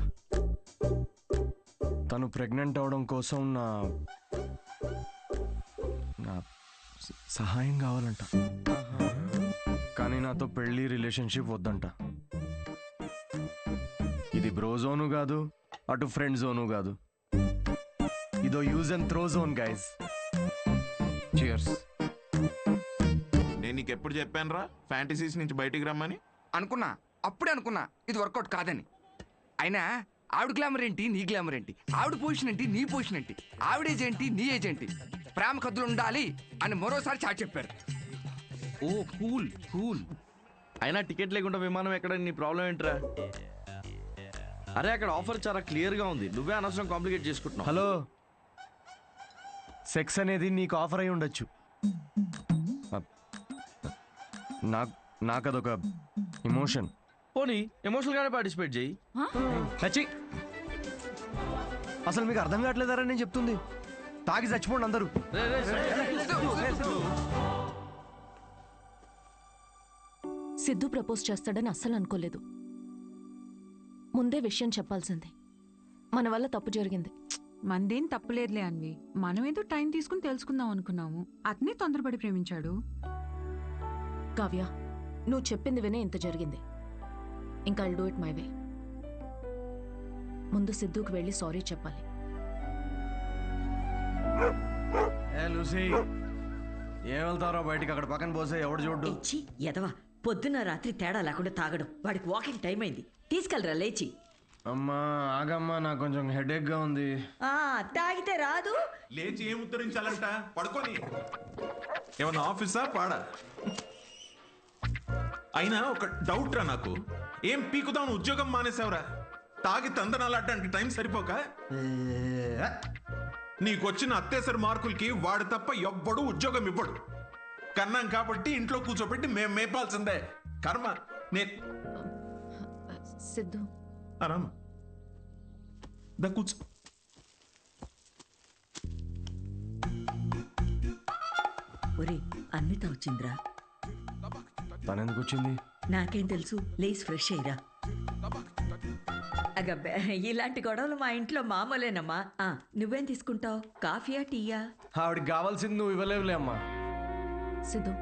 తను ప్రెగ్నెంట్ అవడం కోసం నా సహాయం కావాలంట, కానీ నాతో పెళ్లి రిలేషన్షిప్ వద్దంట. ఇది బ్రో జోను కాదు, అటు ఫ్రెండ్ జోను కాదు. ఇదో use and throw zone guys. Cheers. నేను నీకు ఎప్పుడు చెప్పాను రా ఫ్యాంటసీస్ నుంచి బయటికి రమ్మని? అనుకున్నా, అప్పుడే అనుకున్నా ఇది వర్కౌట్ కాదని. అయినా ఆవిడ గ్లామర్ ఏంటి, నీ గ్లామర్ ఏంటి? ఆవిడ పొజిషన్ ఏంటి, నీ పొజిషన్ ఏంటి? ఆవిడ ఏజ్ ఏంటి, నీ ఏజ్ ఏంటి? ప్రేమ కథలు ఉండాలి అని మరోసారి చాటి చెప్పారు. ఓ కూల్ కూల్. అయినా టికెట్ లేకుండా విమానం ఎక్కడ, నీ ప్రాబ్లం ఏంట్రా? అరే అక్కడ ఆఫర్ చాలా క్లియర్గా ఉంది, నువ్వే అనవసరం కాంప్లికేట్ చేసుకుంటున్నావు. హలో, సెక్స్ అనేది నీకు ఆఫర్ అయి ఉండొచ్చు, నాకు అదొక ఎమోషన్. పోనీ ఎమోషనల్గానే పార్టిసిపేట్ చేయి. అసలు మీకు అర్థం కావట్లేదారా నేను చెప్తుంది? తాగి చచ్చిపోండి అందరూ. సిద్ధు ప్రపోజ్ చేస్తాడని అస్సలు అనుకోలేదు. ముందే విషయం చెప్పాల్సింది. మన వల్ల తప్పు జరిగింది. మందేం తప్పులేదులే అన్వి, మనం ఏదో టైం తీసుకుని తెలుసుకుందాం అనుకున్నాము, అతనే తొందరపడి ప్రేమించాడు. కావ్య, నువ్వు చెప్పింది వినే ఇంత జరిగింది. ఇంకా I'll do it my way. ముందు సిద్ధుకి వెళ్ళి సారీ చెప్పాలి. లూసీ, ఏం వెళ్తారో బయటికి, అక్కడ పక్కన పోసే ఎవడు చూడు. ఎదవా, పొద్దున్న రాత్రి తేడా లేకుండా తాగడం. వాడికి వాకింగ్ టైం అయింది, తీసుకెళ్ళరా లేచి. అమ్మా ఆగమ్మా, నాకు కొంచెం హెడేక్ గా ఉంది. తాగితే రాదు. లేచి ఏం ఉత్తరించాలంట? పడుకొని. ఏమన్నా ఆఫీసా పాడా? అయినా ఒక డౌట్ రా నాకు, ఏం పీకుదాం ఉద్యోగం మానేసావురా? తాగి తందనాలాడడానికి టైం సరిపోక నీకొచ్చిన అత్తేసరి మార్కులకి వాడు తప్ప ఎవ్వడు ఉద్యోగం ఇవ్వడు. కన్నాం కాబట్టి ఇంట్లో కూర్చోబెట్టి మేము మేపాల్సిందే. కర్మ. సిద్ధు ఆరామ దా కూర్చో. ఒరే, అన్విత వచ్చిందిరా. తనెందుకు వచ్చింది? నాకేం తెలుసు, లేస్ ఫ్రెష్ అయ్యిరా. అగబ్బే, ఇలాంటి గొడవలు మా ఇంట్లో మామూలేనమ్మా. నువ్వేం తీసుకుంటావు, కాఫీయా టీయా? ఆవిడికి కావాల్సింది నువ్వు ఇవ్వలేవులే అమ్మా. సిద్ధు,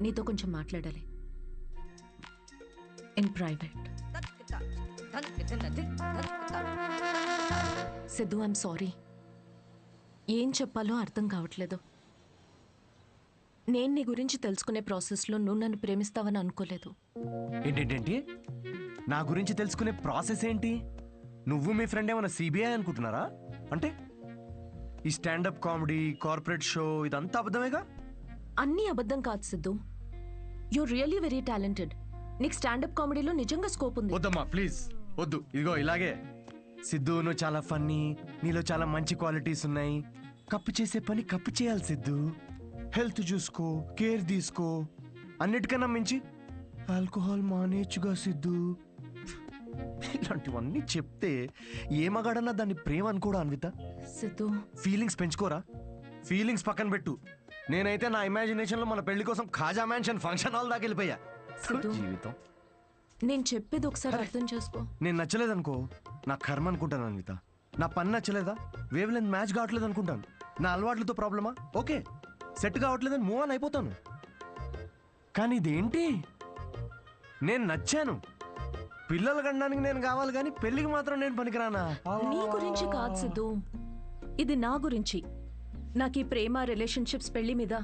నీతో కొంచెం మాట్లాడాలి, in private. Siddhu, I'm sorry. ఏం చెప్పాలో అర్థం కావట్లేదు. నేను నీ గురించి తెలుసుకునే ప్రాసెస్లో నువ్వు నన్ను ప్రేమిస్తావని అనుకోలేదు. ఏంటేంటి? నా గురించి తెలుసుకునే ప్రాసెస్ ఏంటి? నువ్వు మీ ఫ్రెండ్ ఏమైనా సిబిఐ అనుకుంటున్నారా? అంటే ఈ స్టాండప్ కామెడీ, కార్పొరేట్ షో ఇదంతా అబద్ధమేగా? అన్నీ అబద్ధం కాదు Siddhu. You really very talented. నీకు స్టాండప్ కామెడీలో నిజంగా స్కోప్ ఉంది. వద్దమ్మా ప్లీజ్ వద్దు. ఇదిగో ఇలాగే. సిద్ధు, నువ్వు చాలా ఫన్నీ, నీలో చాలా మంచి క్వాలిటీస్ ఉన్నాయి. కప్పు చేసే పని కప్పు చేయాలి సిద్ధు. హెల్త్ చూసుకో, కేర్ తీసుకో, అన్నిటికన్నా మించి ఆల్కహాల్ మానేచ్చుగా సిద్ధు. ఇలాంటివన్నీ చెప్తే ఏ మగాడన్నా దాన్ని ప్రేమ అనుకోడా అన్విత? సిద్ధు, ఫీలింగ్స్ పెంచుకోరా. ఫీలింగ్స్ పక్కన పెట్టు. నేనైతే నా ఇమాజినేషన్ లో మన పెళ్లి కోసం ఖాజా మ్యాన్షన్ ఫంక్షన్ హాల్ దాకా వెళ్ళిపోయా. సిద్ధు, జీవితం. నేను చెప్పేది ఒకసారి అర్థం చేసుకో. నేను నచ్చలేదనుకో, నా కర్మ అనుకుంటాను అన్విత. నా పని నచ్చలేదా, వేవ్ లెంత్ మ్యాచ్ కావట్లేదు అనుకుంటాను. నా అలవాట్లతో ప్రాబ్లమా? ఓకే, సెట్ కావట్లేదని మూవ్ ఆన్ అయిపోతాను. కానీ ఇదేంటి, నేను నచ్చాను, పిల్లలు కనడానికి నేను కావాలి, కానీ పెళ్లికి మాత్రం నేను పనికిరానా? నీ గురించి కాదు సిద్ధు, ఇది నా గురించి. నాకు ఈ ప్రేమ, రిలేషన్షిప్స్, పెళ్లి మీద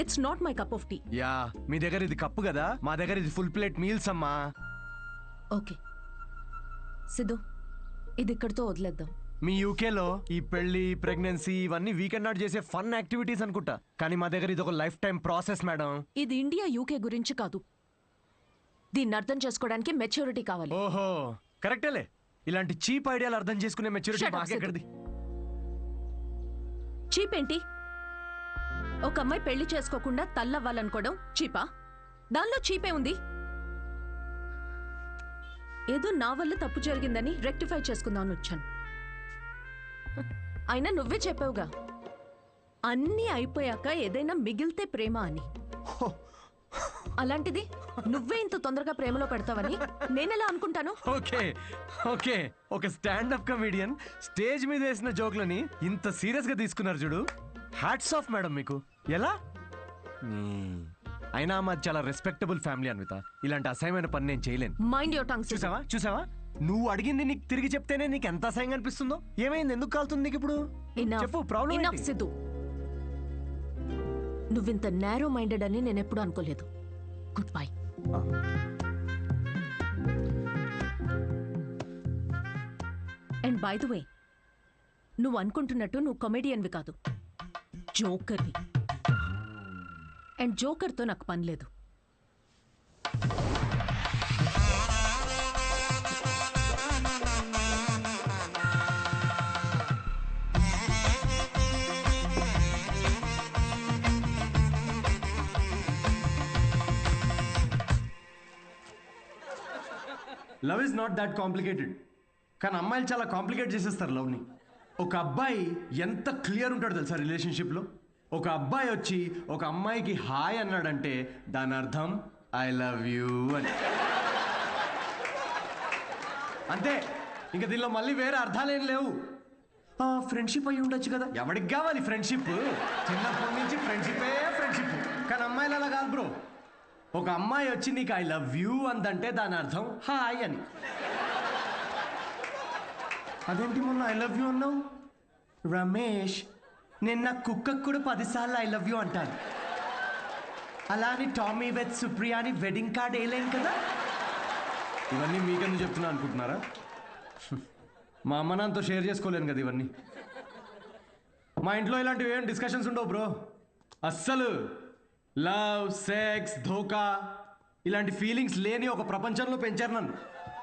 it's not my cup of tea. Yeah, మీ దగ్గర ఇది కప్పు కదా, మా దగ్గర ఇది ఫుల్ ప్లేట్ మీల్స్ అమ్మా. ఓకే సిద్ధు, ఇది ఇక్కడితో వదిలేద్దాం. మీ యూకేలో ఈ పెళ్లి, ప్రెగ్నెన్సీ ఇవన్నీ వీకెండ్ నాట్ చేసే ఫన్ యాక్టివిటీస్ అనుకుంటా, కానీ మా దగ్గర ఇది ఒక లైఫ్ టైం ప్రాసెస్ మేడం. ఇది ఇండియా, యూకే గురించి కాదు. దీన్ని అర్థం చేసుకోవడానికి మెచ్యూరిటీ కావాలి. ఓహో కరెక్టేలే. ఇలాంటి చీప్ ఐడియాలు అర్థం చేసుకునే మెచ్యూరిటీ Shut up, మాకెక్కడిది? చీప్ ఏంటి? ఒక అమ్మాయి పెళ్లి చేసుకోకుండా తల్లవ్వాలనుకోవడం చీపా? దానిలో చీపే ఉంది. ఏదో నా వల్ల తప్పు జరిగిందని రెక్టిఫై చేసుకుందామని వచ్చాను. అయినా నువ్వే చెప్పావుగా, అన్నీ అయిపోయాక ఏదైనా మిగిలితే ప్రేమ అని. అలాంటిది నువ్వే ఇంత తొందరగా ప్రేమలో పెడతావని నేనెలా అనుకుంటాను? ఓకే ఓకే, ఒక స్టాండప్ కమెడియన్ స్టేజ్ మీద వేసిన జోక్లని ఇంత సీరియస్ గా తీసుకున్నారు చూడు. హ్యాట్స్ ఆఫ్ మేడం మీకు. ఎలా? అయినా మాది చాలా రెస్పెక్టబుల్ ఫ్యామిలీ అన్విత. ఇలాంటి అసహ్యమైన పని నేను చేయలేను. Mind your tongue. చూసావా చూసావా, నువ్వు అడిగింది నీకు తిరిగి చెప్తేనే నీకు ఎంత అసహ్యంగా అనిపిస్తుందో. ఏమైంది, ఎందుకు కాలుతుంది నీకు ఇప్పుడు? చెప్పు, ప్రాబ్లం సిద్ధు, నువ్వింత నేరో మైండెడ్ అని నేను ఎప్పుడూ అనుకోలేదు. Good bye. And by the way, నువ్వు అనుకుంటున్నట్టు నువ్వు కమెడియన్వి కాదు, జోకర్వి. అండ్ జోకర్తో నాకు పని లేదు. Love is not that complicated. కానీ అమ్మాయిలు చాలా కాంప్లికేట్ చేసేస్తారు లవ్ని. ఒక అబ్బాయి ఎంత క్లియర్ ఉంటాడు తెలుసా రిలేషన్షిప్లో? ఒక అబ్బాయి వచ్చి ఒక అమ్మాయికి హాయ్ అన్నాడంటే దాని అర్థం ఐ లవ్ యూ అని. అంతే, ఇంకా దీనిలో మళ్ళీ వేరే అర్థాలేం లేవు. ఫ్రెండ్షిప్ అయ్యి ఉండొచ్చు కదా, ఎవరికి కావాలి ఫ్రెండ్షిప్? చిన్నప్పటి నుంచి ఫ్రెండ్షిపే ఫ్రెండ్షిప్. కానీ అమ్మాయిలు అలా కాదు బ్రో. ఒక అమ్మాయి వచ్చి నీకు ఐ లవ్ యూ అందంటే దాని అర్థం హాయ్ అని. అదేంటి మొన్న ఐ లవ్ యూ అన్నావు? రమేష్, నేను నా కుక్కకు కూడా 10 సార్లు ఐ లవ్ యూ అంటాను. అలా అని టామీ విత్ సుప్రియా అని వెడ్డింగ్ కార్డ్ వేయలేను కదా. ఇవన్నీ మీకెందుకు చెప్తున్నా అనుకుంటున్నారా? మా అమ్మ నాన్నతో షేర్ చేసుకోలేను కదా ఇవన్నీ. మా ఇంట్లో ఇలాంటివి ఏం డిస్కషన్స్ ఉండవు బ్రో. అస్సలు లవ్, సెక్స్, ధోకా ఇలాంటి ఫీలింగ్స్ లేని ఒక ప్రపంచంలో పెంచారు నన్ను.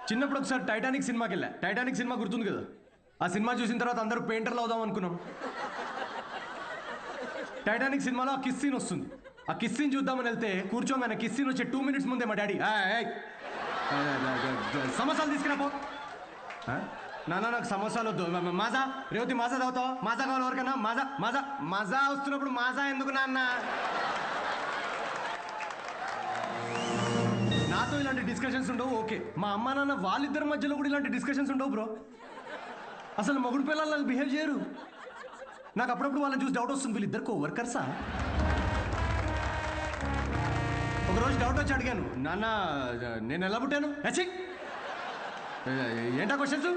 చిన్నప్పుడు ఒకసారి టైటానిక్ సినిమాకి వెళ్ళా. టైటానిక్ సినిమా గుర్తుంది కదా? ఆ సినిమా చూసిన తర్వాత అందరూ పెయింటర్లు అవుదాం అనుకున్నాం. టైటానిక్ సినిమాలో ఆ కిస్ సీన్ వస్తుంది. ఆ కిస్ సీన్ చూద్దామని వెళ్తే కూర్చోగానే కిస్ సీన్ వచ్చే 2 minutes ముందే మా డాడీ సమోసాలు తీసుకురాపో. నాన్న నాకు సమోసాలు వద్దు. మాజా రేవతి మాజా తాగుతావు? మాజా కావాలి ఎవరికన్నా? మాజా మాజా మాజా వస్తున్నప్పుడు మాజా ఎందుకు నాన్న? నాతో ఇలాంటి డిస్కషన్స్ ఉండవు ఓకే. మా అమ్మ నాన్న వాళ్ళిద్దరి మధ్యలో కూడా ఇలాంటి డిస్కషన్స్ ఉండవు బ్రో. అసలు మొగుడు పిల్లలు బిహేవ్ చేయరు. నాకు అప్పుడప్పుడు వాళ్ళని చూసి డౌట్ వస్తుంది, వీళ్ళిద్దరు కోవర్కర్సా? ఒకరోజు డౌట్ వచ్చి అడిగాను, నాన్న నేను ఎలా పుట్టాను? ఏంటా క్వశ్చన్స్?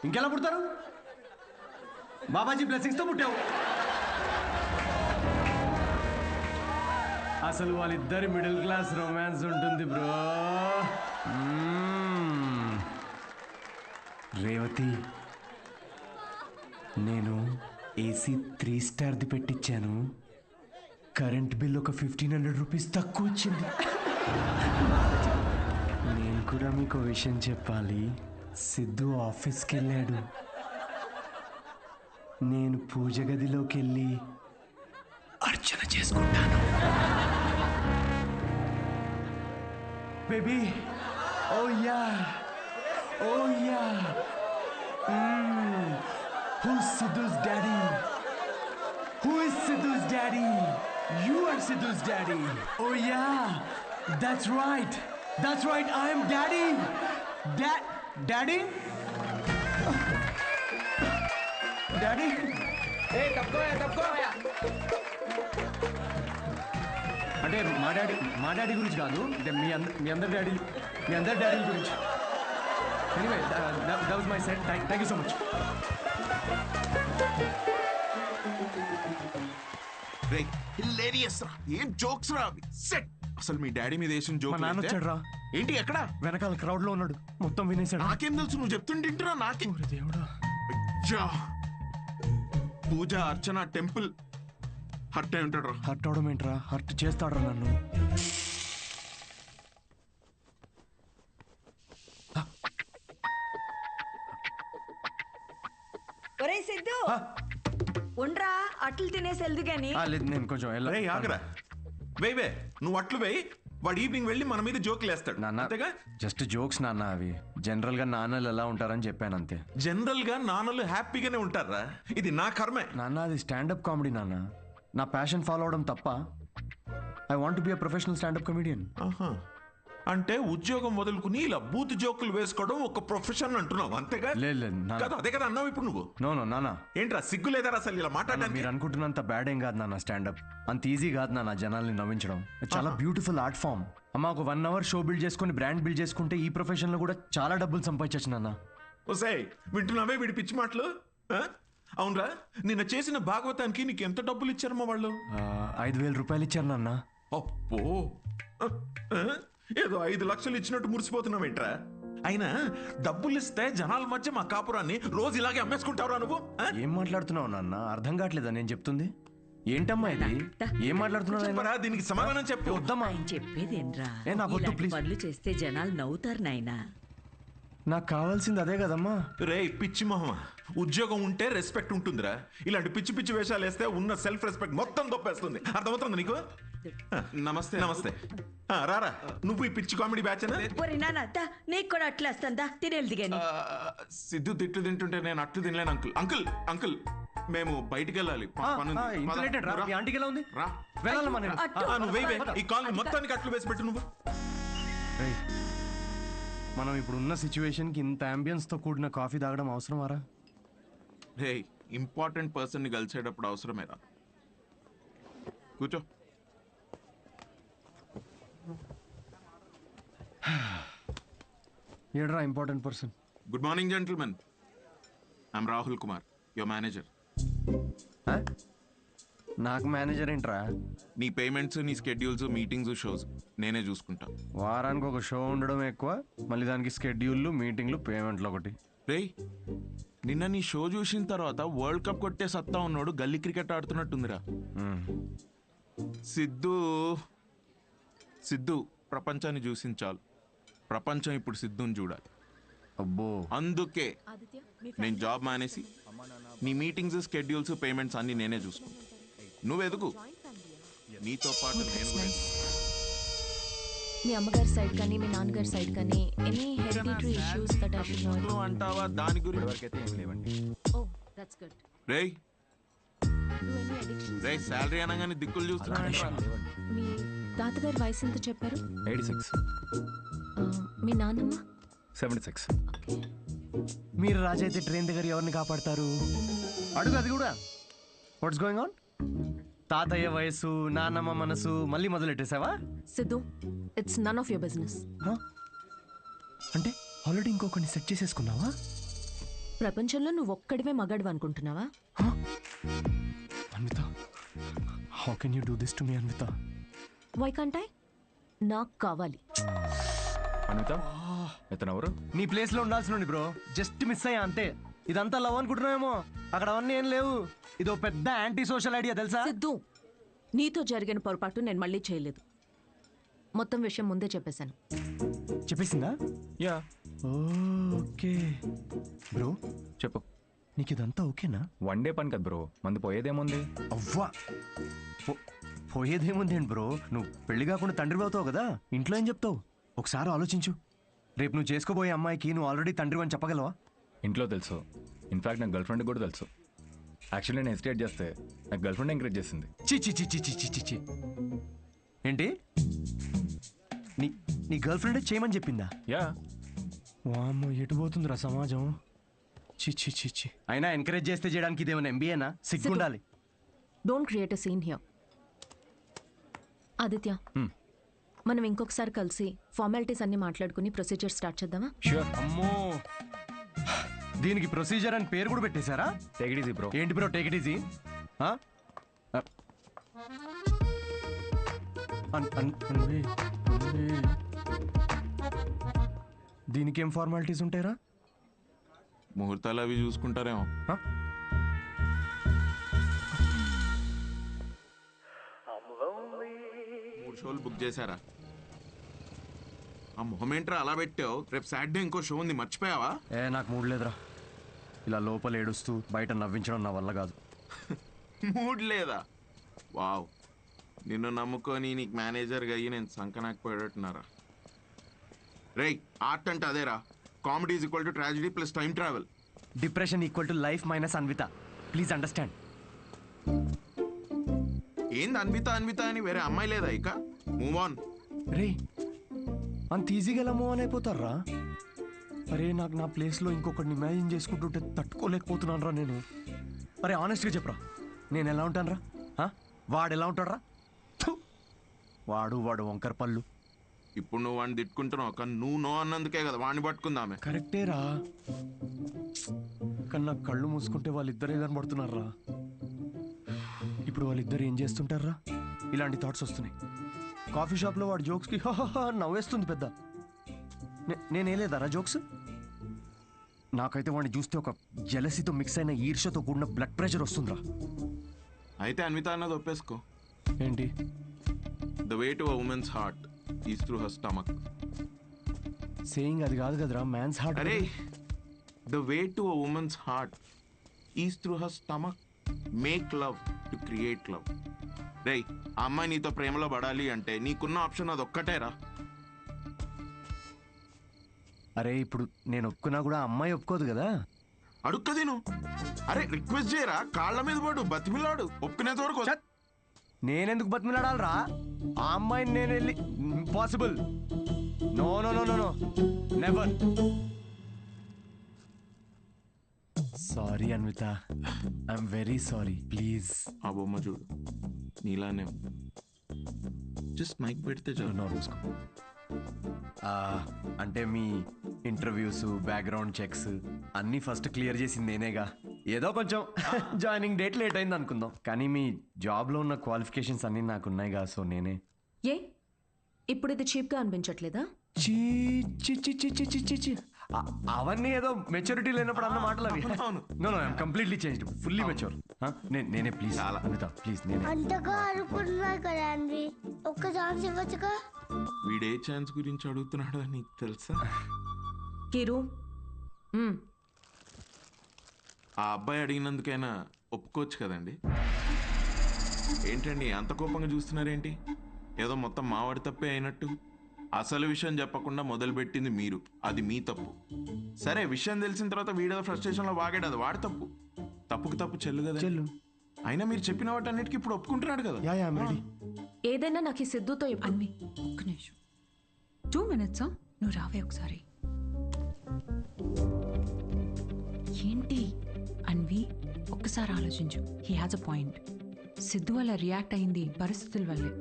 ఇంకెలా పుడతారు? బాబాజీ బ్లెస్సింగ్స్తో పుట్టావు. అసలు వాళ్ళిద్దరి మిడిల్ క్లాస్ రొమాన్స్ ఉంటుంది బ్రో. రేవతి, నేను ఏసీ 3 స్టార్ది పెట్టించాను. కరెంట్ బిల్ ఒక 1500 రూపీస్ తక్కువ వచ్చింది. నేను కూడా మీకు విషయం చెప్పాలి. సిద్ధు ఆఫీస్కి వెళ్ళాడు. నేను పూజ గదిలోకి వెళ్ళి అర్చన చేసుకుంటాను. Baby, oh yeah, oh yeah. Who's Sidhu's daddy? Who is Sidhu's daddy? You are Sidhu's daddy. Oh yeah, that's right. That's right. I am daddy. Daddy? Daddy? Hey, తప్పుకో. అంటే మా డాడీ గురించి కాదు, అంటే మీ అందరి డాడీ గురించి. Anyway, that was my set. Thank you so much. Ray, hilarious రా. ఏం జోక్స్ రా అవి. సెట్. అసలు మీ డాడీ మీద వేసిన జోక్. మా నాన్న వచ్చాడు రా. ఏంటి ఎక్కడ? వెనకాల క్రౌడ్ లో ఉన్నాడు. మొత్తం వినేశాడు. నాకేం తెలుసు, నువ్వు చెప్తుంటేంటిరా నాకే. దేవుడా. పూజ, అర్చన, టెంపుల్ హర్ట్ అయి ఉంటాడు రా. హర్ట్ అవడం ఏంట్రా? హర్ట్ చేస్తాడు నన్ను. ఒరే సిద్ధు, ఉండ్రా, అట్లు తినేసి వెళ్దు గాని. లేదు, నేను కొంచెం ఆగరా. వే నువ్వు అట్లు వేయి. వాడు ఈవినింగ్ వెళ్ళి మన మీద జోకులు వేస్తాడు. నాన్న, జస్ట్ జోక్స్ నాన్న. అవి జనరల్ గా నాన్నలు ఎలా ఉంటారని చెప్పాను అంతే. జనరల్ గా నాన్నలు హ్యాపీగానే ఉంటారా? ఇది నా కర్మే నాన్న. అది స్టాండప్ కామెడీ నాన్న. నా ప్యాషన్ ఫాలో అవడం తప్ప. I want be a professional standup comedian. అంటే ఉద్యోగం వదులుకుని ఇలా బూత్ జోకులు వేసుకోవడం ఒక ప్రొఫెషన్ అంటున్నావు అంతేగా? లేదు కదా, అదే కదా అన్నావు ఇప్పుడు నువ్వు. నో నాన్న. ఏంట్రా సిగ్గు లేదా అసలు ఇలా మాట్లాడడానికి? మీరు అనుకుంటున్నంత బ్యాడ్ ఏం కాదు నాన్న. స్టాండప్ అంత ఈజీ కాదు నాన్న. జనాల్ని నవ్వించడం చాలా బ్యూటిఫుల్ ఆర్ట్ ఫామ్. అమ్మ, ఒక 1 hour షో బిల్డ్ చేసుకుని బ్రాండ్ బిల్డ్ చేసుకుంటే ఈ ప్రొఫెషన్ లో కూడా చాలా డబ్బులు సంపాదించచ్చు నాన్న. ఓసే, వింటున్నావే వీడి పిచ్చి మాటలు? అవునరా, నిన్న చేసిన భాగవతానికి నీకు ఎంత డబ్బులు ఇచ్చారమ్మా వాళ్ళు? 5,000 రూపాయలు ఇచ్చారు నాన్న. అప్పో, ఏదో 5 లక్షలు ఇచ్చినట్టు మురిసిపోతున్నావేంట్రా? అయినా డబ్బులు ఇస్తే జనాల మధ్య మా కాపురాన్ని రోజు ఇలాగే అమ్మేసుకుంటావురా నువ్వు? ఏం మాట్లాడుతున్నావు నాన్న? అర్థం కావట్లేదా నేను చెప్తుంది? ఏంటమ్మా ఇది? ఏం మాట్లాడుతున్నావు? దీనికి సమాధానం చెప్పు. వద్దమ్మా. చెప్పేదేంట్రా? నాకు వద్దు, ప్లీజ్. పనులు చేస్తే జనాలు నవ్వుతారు నాయనా. నాకు కావాల్సింది అదే కదమ్మా. రే పిచ్చి మొహమా, ఉద్యోగం ఉంటే రెస్పెక్ట్ ఉంటుందిరా. ఇలాంటి పిచ్చి పిచ్చి వేషాలు వేస్తే ఉన్న సెల్ఫ్ రెస్పెక్ట్ మొత్తం దొప్పేస్తుంది. అర్థమవుతుంది నీకు? నమస్తే. నమస్తే. రారా, నువ్వు ఈ పిచ్చి కామెడీ బ్యాచ్? నీకు కూడా అట్లా వస్తుందా? తినేది గాని. సిద్ధు తిట్లు తింటుంటే నేను అట్లు తినలేను అంకుల్. అంకుల్ అంకుల్ మేము బయటికి వెళ్ళాలి. ఈ కాలనీ మొత్తానికి అట్లు వేసి పెట్టు నువ్వు. మనం ఇప్పుడు ఉన్న సిచ్యువేషన్ కి ఇంత అంబియన్స్ తో కూడిన కాఫీ తాగడం అవసరమారా? రే, ఇంపార్టెంట్ పర్సన్ ని కలిసేటప్పుడు అవసరమేరా. కూర్చో. ఏడ్రా important person? Good morning gentlemen, I'm Rahul Kumar, your manager. నాకు మేనేజర్ ఏంట్రా? నీ పేమెంట్స్, నీ స్కెడ్యూల్స్, మీటింగ్స్, షోస్ నేనే చూసుకుంటా. వారానికి ఒక షో ఉండడం ఎక్కువ, మళ్ళీ దానికి స్కెడ్యూల్లు, మీటింగ్లు, పేమెంట్లు ఒకటి. రేయ్, నిన్న నీ షో చూసిన తర్వాత వరల్డ్ కప్ కొట్టే సత్తా ఉన్నాడు గల్లీ క్రికెట్ ఆడుతున్నట్టుందిరా. సిద్ధు ప్రపంచాన్ని చూసించాలి. ప్రపంచం ఇప్పుడు సిద్ధుని చూడాలి. అబ్బో, అందుకే నేను జాబ్ మానేసి నీ మీటింగ్స్, స్కెడ్యూల్స్, పేమెంట్స్ అన్ని నేనే చూసుకుంటా. నువ్వెదుగు, నీతో పాటు నేను కూడా. మీ అమ్మగారి సైడ్ కానీ మీ నాన్నగారి సైడ్ కానీ any hereditary issues that I should know అంటావా? దాని గురించి వరకైతే ఏం లేవండి. Oh that's good. రేయ్ రేయ్, శాలరీ అనగానే దిక్కులు చూస్తున్నా. మీ తాతగారి వయసు ఎంత చెప్పారు? 86. మీ నాన్నమ్మ? 76. మీరు రాజు అయితే ట్రైన్ దగ్గర ఎవరిని కాపాడతారు? అడుగు అది కూడా. What's going on? తాతయ్య వయసు, నాన్నమ్మ మనసు మళ్ళీ మొదలెట్టేసావా? Siddhu, it's none of your business. అంటే ఆల్రెడీ ఇంకొకరిని సెట్ చేసేసుకున్నావా? ప్రపంచంలో నువ్వు ఒక్కడివే మగాడు అనుకుంటున్నావా? Anvitha, how can you do this to me Anvitha? Why can't I? నాకు కావాలి. అన్విత, ఇతను ఎవరు? నీ ప్లేస్ లో ఉండాల్సిన బ్రో, జస్ట్ మిస్ అయ్యా అంతే. ఇదంతా లవ్ అనుకుంటున్నావేమో, అక్కడ అవన్నీ ఏం లేవు. ఇదో పెద్ద యాంటీ సోషల్ ఐడియా తెలుసా? సిద్ధు, నీతో జరిగిన పొరపాటు నేను మళ్ళీ చేయలేదు. మొత్తం విషయం ముందే చెప్పేశాను. చెప్పేసిందా? యా. ఓకే బ్రో, చెప్పు. నీకు ఇదంతా ఓకేనా? వన్ డే పని కదా బ్రో, మంది పోయేదేముంది? అవ్వా, పోయేదేముంది ఏంటి బ్రో? నువ్వు పెళ్లి కాకుండా తండ్రి అవుతావు కదా, ఇంట్లో ఏం చెప్తావు? ఒకసారి ఆలోచించు. రేపు నువ్వు చేసుకోబోయే అమ్మాయికి నువ్వు ఆల్రెడీ తండ్రి అని చెప్పగలవా? ఇంట్లో తెలుసు, ఇన్ఫాక్ట్ నాకు గర్ల్ ఫ్రెండ్ కూడా తెలుసు. యాక్చువల్లీ నేను హెసిటేట్ చేస్తే నాకు గర్ల్ ఫ్రెండ్ ఎంకరేజ్ చేసింది. చి ఏంటి? నీ గర్ల్ ఫ్రెండ్ చేయమని చెప్పిందా? యా. వామ్మో, ఎటు పోతుందిరా సమాజం? చి అయినా ఎంకరేజ్ చేస్తే చేయడానికి ఇదేమైనా ఎంబీఏనా? సిగ్గుండాలి. Don't create a scene here. Aditya, మనం ఇంకొకసారి కలిసి ఫార్మాలిటీస్ అన్ని మాట్లాడుకుని ప్రొసీజర్ స్టార్ట్ చేద్దామా? ష్యూర్. అమ్మో, దీనికి ప్రొసీజర్ అని పేరు కూడా పెట్టేశారా? Take it easy bro. ఏంటి బ్రో టేక్ ఇట్ ఈజీ? దీనికేం ఫార్మాలిటీస్ ఉంటాయరా? ముహూర్తాలు అవి చూసుకుంటారేమో. 3 షోలు బుక్ చేశారా? ఆ మొహమేంట్రా అలా పెట్టావు? రేపు సాటర్డే ఇంకో షో ఉంది, మర్చిపోయావా? నాకు మూడ్ లేదురా. ఇలా లోపల ఏడుస్తూ బయట నవ్వించడం నా వల్ల కాదు. మూడ్ లేదా? వావ్, నిన్ను నమ్ముకొని నీకు మేనేజర్గా అయ్యి నేను సంకనాకపోయేటట్టున్నారా? రేయ్, ఆర్ట్ అంటే అదేరా. Comedy is equal to tragedy plus time travel. Depression equal to life minus Anvitha. Please understand. ఏంది అన్విత అన్విత అని వేరే అమ్మాయి లేదా ఇక? Move on. రే, అంత ఈజీగా ఎలా మూవ్ ఆన్ అయిపోతారా? అరే, నాకు నా ప్లేస్లో ఇంకొకరిని ఇమాజిన్ చేసుకుంటుంటే తట్టుకోలేకపోతున్నాను రా నేను. అరే ఆనెస్ట్గా చెప్పరా, నేను ఎలా ఉంటాను రా? వాడు ఎలా ఉంటాడు రా? వాడు వంకర పళ్ళు. ఇప్పుడు నువ్వు వాడిని తిట్టుకుంటున్నావు, కానీ నువ్వు నో అన్నందుకే కదా వాడిని పట్టుకుందామే. కరెక్టే రా. కానీ నా కళ్ళు మూసుకుంటే వాళ్ళిద్దరే కనబడుతున్నారా. ఇప్పుడు వాళ్ళిద్దరు ఏం చేస్తుంటారా? ఇలాంటి థాట్స్ వస్తున్నాయి. కాఫీ షాప్లో వాడు జోక్స్కి నవ్వేస్తుంది పెద్ద. నేనేలేదారా జోక్స్? నాకైతే వాడిని చూస్తే ఒక జెలసీతో మిక్స్ అయిన ఈర్ష్యతో కూడిన బ్లడ్ ప్రెషర్ వస్తుందిరా. అయితే అన్విత అన్నది ఒప్పేసుకో. ఏంటి? The way to a women's heart is through her stomach. Saying అది కాదు కదరా, మ్యాన్స్ హార్ట్. అరే, the way to a women's heart is through her stomach. Make love to create love. రేయ్, ఆ అమ్మాయి నీతో ప్రేమలో పడాలి అంటే నీకున్న ఆప్షన్ అది ఒక్కటేరా. అరే ఇప్పుడు నేను ఒప్పుకున్నా కూడా అమ్మాయి ఒప్పుకోదు కదా. అడుక్కదేను. అరే రిక్వెస్ట్ చేయరా, కాళ్ళ మీద పడు, బతిమిలాడు, ఒప్పుకునేంత వరకు. నేనెందుకు బతిమిలాడాలరా? ఆ అమ్మాయిని నేను వెళ్ళి impossible. No no no no no, never. Sorry Anvitha, I'm very sorry. Please. ఆ బొమ్మ చూడు, నీలానే జస్ట్ మైక్ పెడితే చాలు. అంటే మీ ఇంటర్వ్యూస్, బ్యాక్గ్రౌండ్ చెక్స్ అన్నీ ఫస్ట్ క్లియర్ చేసింది నేనేగా. ఏదో కొంచెం జాయినింగ్ డేట్ లేట్ అయింది అనుకుందాం, కానీ మీ జాబ్లో ఉన్న క్వాలిఫికేషన్స్ అన్నీ నాకున్నాయిగా. సో నేనే. ఏ ఇప్పుడు ఇది చీప్గా అనిపించట్లేదా? చీ చీ చీ చీ చీ చీ చీ చీ. అవన్నీ ఏదో మెచ్యూరిటీ లేనప్పుడు అన్న మాటలు అవి. No no, I'm completely changed, fully mature. నేనే ప్లీజ్ అనిత, ప్లీజ్ నేనే. అంతగా అనుకున్నా కదా అండి, ఒక్క ఛాన్స్ ఇవ్వచ్చుగా. వీడే ఛాన్స్ గురించి అడుగుతున్నాడు నీకు తెలుసా? కిరు, ఆ అబ్బాయి అడిగినందుకైనా ఒప్పుకోవచ్చు కదండి. ఏంటండి అంత కోపంగా చూస్తున్నారేంటి? ఏదో మొత్తం మావాడి తప్పే అయినట్టు. అసలు విషయం చెప్పకుండా మొదలుపెట్టింది మీరు, అది మీ తప్పు. సరే, విషయం తెలిసిన తర్వాత వీడియో ఫ్రస్ట్రేషన్లో వాగాడు, అది వాడి తప్పు. తప్పుకు తప్పు చెల్లు కదా. అయినా మీరు చెప్పిన వాటి అన్నిటికీ ఇప్పుడు ఒప్పుకుంటున్నాడు కదా. ఏదైనా నాకు ఈ సిద్ధుతో అన్వి ఒక్క నిమిషం, 2 minutes. నువ్వు రావే ఒకసారి. ఏంటి అన్వి, ఒక్కసారి ఆలోచించు. He has a point. Siddhu వల్ల రియాక్ట్ అయింది పరిస్థితుల వల్లే.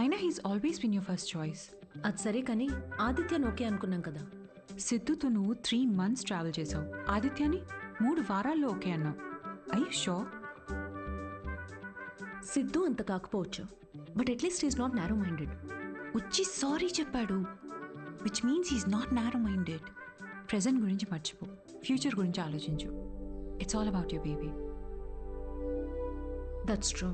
అయినా he's always been your first choice. అది సరే, కానీ ఆదిత్యను ఓకే అనుకున్నాం కదా. సిద్ధుతో నువ్వు 3 months ట్రావెల్ చేసావు, ఆదిత్యని 3 వారాల్లో ఓకే అన్నావు. I you sure? సిద్ధు అంత కాకపోవచ్చు, but at least is not narrow minded. వచ్చి సారీ చెప్పాడు, which means he's not narrow minded. Present గురించి మర్చిపో, ఫ్యూచర్ గురించి ఆలోచించు. It's all about your baby. That's true.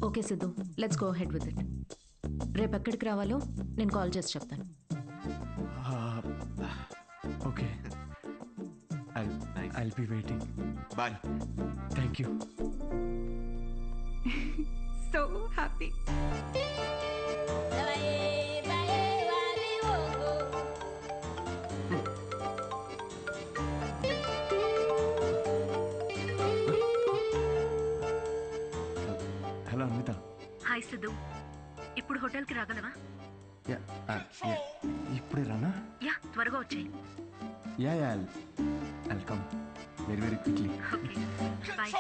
Okay Siddhu, let's go head with it. రేపు ఎక్కడికి రావాలో నేను కాల్ చేసి చెప్తాను. Okay, I'll be waiting. Bye. Thank you. So happy. Hello Anvitha. Hi Siddhu, ఇప్పుడు హోటల్కి రాగలవా? ఇప్పుడే రానా? యా, త్వరగా వచ్చేయి. Yeah yeah, I'll come very very quickly. Bye.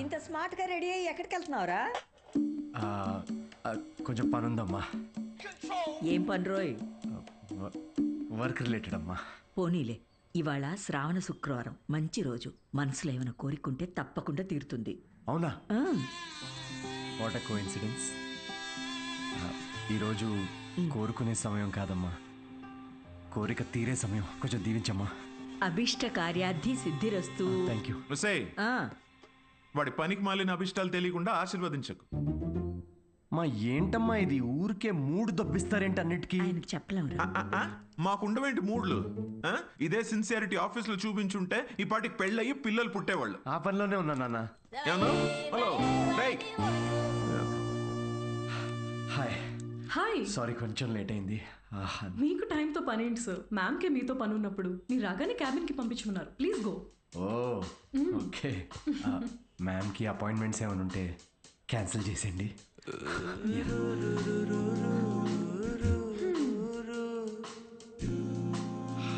ఇంత స్మార్ట్ గా రెడీ అయ్యి ఎక్కడికి వెళ్తున్నావురా? కొంచెం పని ఉందమ్మా. ఏం పని రోయ్? వర్క్ రిలేటెడ్ అమ్మా. పోనీలే, ఇవాళ శ్రావణ శుక్రవారం, మంచి రోజు. మనసులో ఏమైనా కోరికుంటే తప్పకుండా తీరుతుంది. అవునా? What a coincidence. ఈరోజు కోరుకునే సమయం కాదమ్మా, కోరిక తీరే సమయం. కొంచెం దీవించమ్మా. అభిష్ట కార్యార్థి సిద్ధిరస్తు. Thank you. వాడి పనికి మాలిన అభిష్టాలు తెలియకుండా ఆశీర్వదించకు. మా ఏంటమ్మా ఇది, ఊరికే మూడు దొబ్బిస్తారేంటి అన్నిటికీ? చెప్పలేము. మాకుండవేంటి మూడ్లు? ఇదే సిన్సియారిటీ ఆఫీస్ లో చూపించుంటే ఈ పాటికి పెళ్ళయి పిల్లలు పుట్టేవాళ్ళు. ఆ పనిలోనే ఉన్నా నాన్న. Hello, hi. హాయ్. సారీ కొంచెం లేట్ అయింది. మీకు టైంతో పని ఏంటి సార్? మ్యామ్కే మీతో పని ఉన్నప్పుడు మీరు రాగానే క్యాబిన్కి పంపించమన్నారు. Please go. Oh okay. మ్యామ్కి అపాయింట్మెంట్స్ ఏమైనా ఉంటే క్యాన్సిల్ చేసేయండి.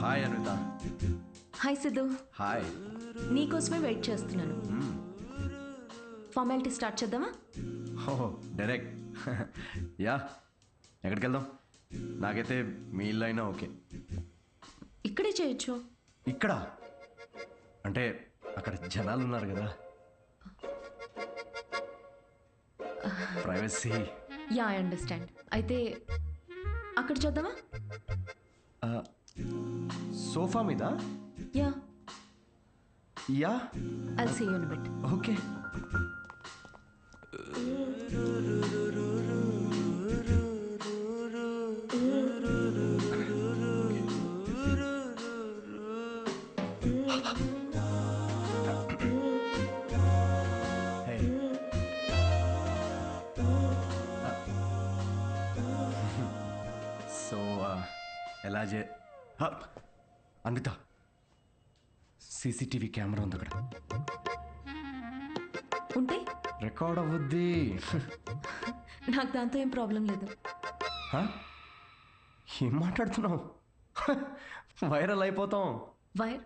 Hi Anitha. Hi Siddhu. Hi. నీకోసమే వెయిట్ చేస్తున్నాను. ఫార్మాలిటీ స్టార్ట్ చేద్దామా? ఓహో డైరెక్ట్. యా, ఎక్కడికి వెళ్దాం? నాకైతే మీ ఇల్లు అయినా ఓకే. ఇక్కడే చేయొచ్చు. ఇక్కడ అంటే అక్కడ జనాలు ఉన్నారు కదా, ప్రైవసీ. Yeah, I understand. అయితే అక్కడ చేద్దామా? సోఫా మీద? Yeah. Yeah, I'll see you in a bit. Okay. ఎలా అన్విత, సీసీటీవీ కెమెరా ఉంది అక్కడ. ఉంటే రికార్డ్ అవ్వద్ది. నాకు దాంతో ఏం ప్రాబ్లం లేదు. ఏం మాట్లాడుతున్నావు? వైరల్ అయిపోతాం. వైర్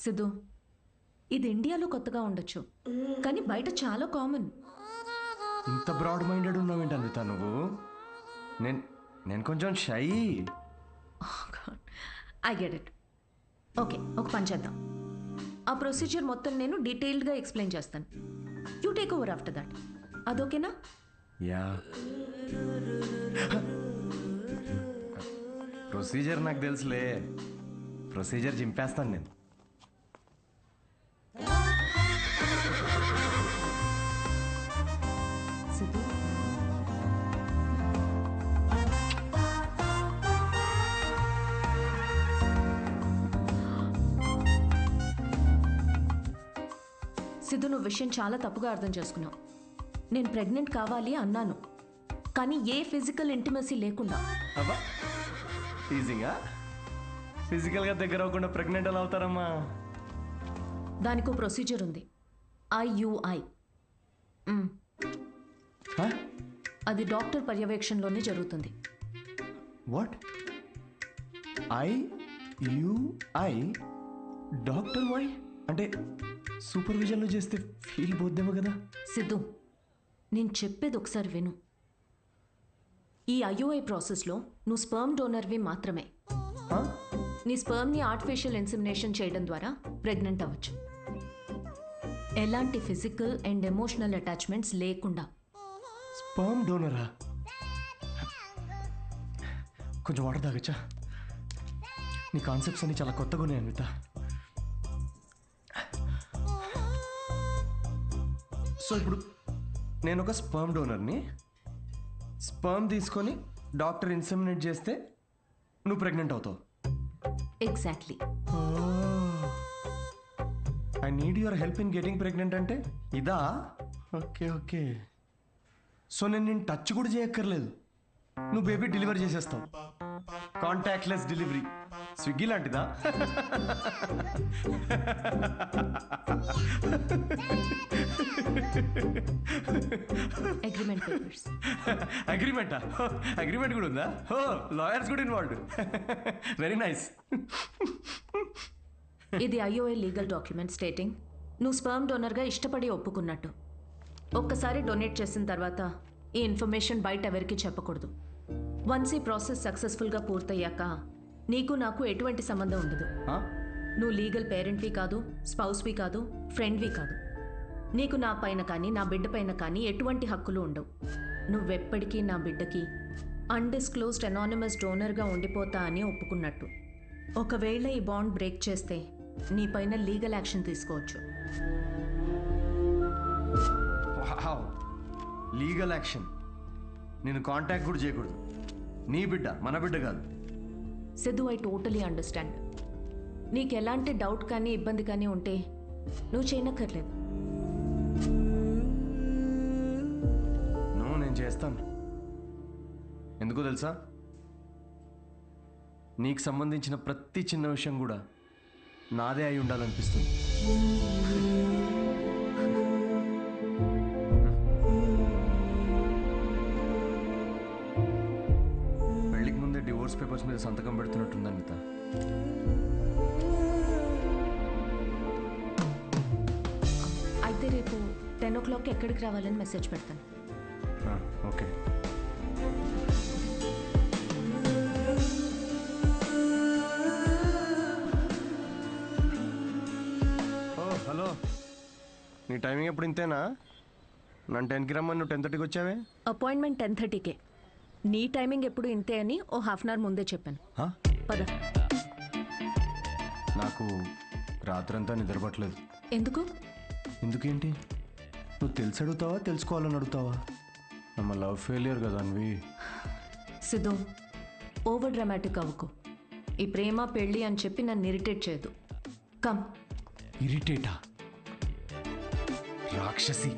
సిద్ధు, ఇది ఇండియాలో కొత్తగా ఉండొచ్చు, కానీ బయట చాలా కామన్. ఇంత బ్రాడ్ మైండెడ్ ఉన్నావేంటి అన్విత నువ్వు? నేను కొంచెం shy. I get it. Okay, ఒక పని చేద్దాం. ఆ ప్రొసీజర్ మొత్తం నేను డీటెయిల్డ్గా ఎక్స్ప్లెయిన్ చేస్తాను. You take over after that. అదొకేనా? యా. ప్రొసీజర్ నాకు తెలుసులే. ప్రొసీజర్ చింపేస్తాను నేను. సిద్ధు, సిద్ధు, నువ్వు విషయం చాలా తప్పుగా అర్థం చేసుకున్నావు. నేను ప్రెగ్నెంట్ కావాలి అన్నాను, కానీ ఏ ఫిజికల్ ఇంటిమసీ లేకుండా. అబ్బా, టీజింగా? ఫిజికల్గా దగ్గర అవ్వకుండా ప్రెగ్నెంట్ ఎలా అవుతారమ్మా? దానికో ప్రొసీజర్ ఉంది, IUI. అది డాక్టర్ పర్యవేక్షణలోనే జరుగుతుంది. వాట్? IUI? డాక్టర్ వై అంటే సూపర్విజన్లో చేస్తే ఫీల్ పోద్దేమో కదా? సిద్ధు, నేను చెప్పేది ఒకసారి విను. ఈ IUI ప్రాసెస్లో నువ్వు స్పర్మ్ డోనర్వి మాత్రమే. నీ స్పర్మ్ని ఆర్టిఫిషియల్ ఇన్సెమినేషన్ చేయడం ద్వారా ప్రెగ్నెంట్ అవ్వచ్చు, ఎలాంటి ఫిజికల్ అండ్ ఎమోషనల్ అటాచ్మెంట్స్ లేకుండా. స్పర్మ్ డోనరా? కొంచెం వాటర్ తాగచ్చా? నీ కాన్సెప్ట్స్ అన్ని చాలా కొత్తగా ఉన్నాయి అన్విత. సో ఇప్పుడు నేను ఒక స్పర్మ్ డోనర్ని. స్పర్మ్ తీసుకొని డాక్టర్ ఇన్సెమినేట్ చేస్తే నువ్వు ప్రెగ్నెంట్ అవుతావు. Exactly. I need your help in getting pregnant అంటే ఇదా? Okay okay. సో నేను టచ్ కూడా చేయక్కర్లేదు, నువ్వు బేబీ డెలివరీ చేసేస్తావు. Contactless delivery. స్విగ్గీ లాంటిదా? Agreement papers. అగ్రిమెంటా? అగ్రిమెంట్ కూడా ఉందా? ఓ, లాయర్స్ కూడా ఇన్వాల్వ్డ్. Very nice. ఇది IUI లీగల్ డాక్యుమెంట్ స్టేటింగ్ నువ్వు స్పర్మ్ డోనర్గా ఇష్టపడి ఒప్పుకున్నట్టు. ఒక్కసారి డొనేట్ చేసిన తర్వాత ఈ ఇన్ఫర్మేషన్ బయట ఎవరికి చెప్పకూడదు. వన్స్ ఈ ప్రాసెస్ సక్సెస్ఫుల్గా పూర్తయ్యాక నీకు నాకు ఎటువంటి సంబంధం ఉండదు. నువ్వు లీగల్ పేరెంట్వి కాదు, స్పౌస్వి కాదు, ఫ్రెండ్వి కాదు. నీకు నా పైన కానీ నా బిడ్డ పైన కానీ ఎటువంటి హక్కులు ఉండవు. నువ్వెప్పటికీ నా బిడ్డకి అన్డిస్క్లోజ్డ్ అనానిమస్ డోనర్గా ఉండిపోతా అని ఒప్పుకున్నట్టు. ఒకవేళ ఈ బాండ్ బ్రేక్ చేస్తే నీ పైన లీగల్ యాక్షన్ తీసుకోవచ్చు. Legal action? నేను కాంటాక్ట్ కూడా చేయకూడదు. నీ బిడ్డ మన బిడ్డ కాదు. Siddhu, I totally understand. నీకు ఎలాంటి డౌట్ కానీ ఇబ్బంది కానీ ఉంటే నువ్వు చేయనక్కర్లేదు. నేను చేస్తాను. ఎందుకో తెలుసా? నీకు సంబంధించిన ప్రతి చిన్న విషయం కూడా నాదే అయి ఉండాలనిపిస్తుంది. పెళ్ళికి ముందే డివోర్స్ పేపర్ పేపర్స్ మీద సంతకం పెడుతున్నట్టుంది అనిత. అయితే రేపు 10 o'clock ఎక్కడికి రావాలని మెసేజ్ పెడతాను. ఓకే. హలో, నీ టైమింగ్ ఎప్పుడు ఇంతేనా? నన్ను 10కి రమ్మని నువ్వు 10:30కి వచ్చావే. అపాయింట్మెంట్ 10:30కే. నీ టైమింగ్ ఎప్పుడు ఇంతే అని ఓ హాఫ్ అన్ అవర్ ముందే చెప్పాను. పద. నాకు రాత్రంతా నిద్రపట్టలేదు. ఎందుకు? ఎందుకేంటి? నువ్వు తెలిసి అడుగుతావా తెలుసుకోవాలని అడుగుతావా? నమ్మ లవ్ ఫెయిలియర్ కదా అన్వి. సిద్ధు, ఓవర్ డ్రామాటిక్ అవ్వకు. ఈ ప్రేమ పెళ్ళి అని చెప్పి నన్ను ఇరిటేట్ చేయదు. కమ్. ఇరిటేటా? రాక్షసి.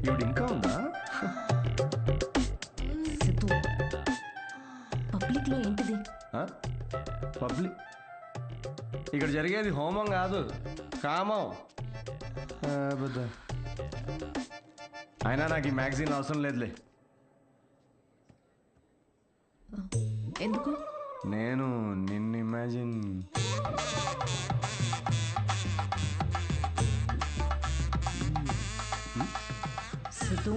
ఇవిడు ఇంకా ఉందా? సిద్ధు, పబ్లిక్లో ఏంటిది? పబ్లిక్ ఇక్కడ జరిగేది హోమం కాదు, కామం. అయినా నాకు ఈ మ్యాగజైన్ అవసరం లేదులే. ఎందుకు? నేను నిన్ను ఇమాజిన్ సిద్ధు,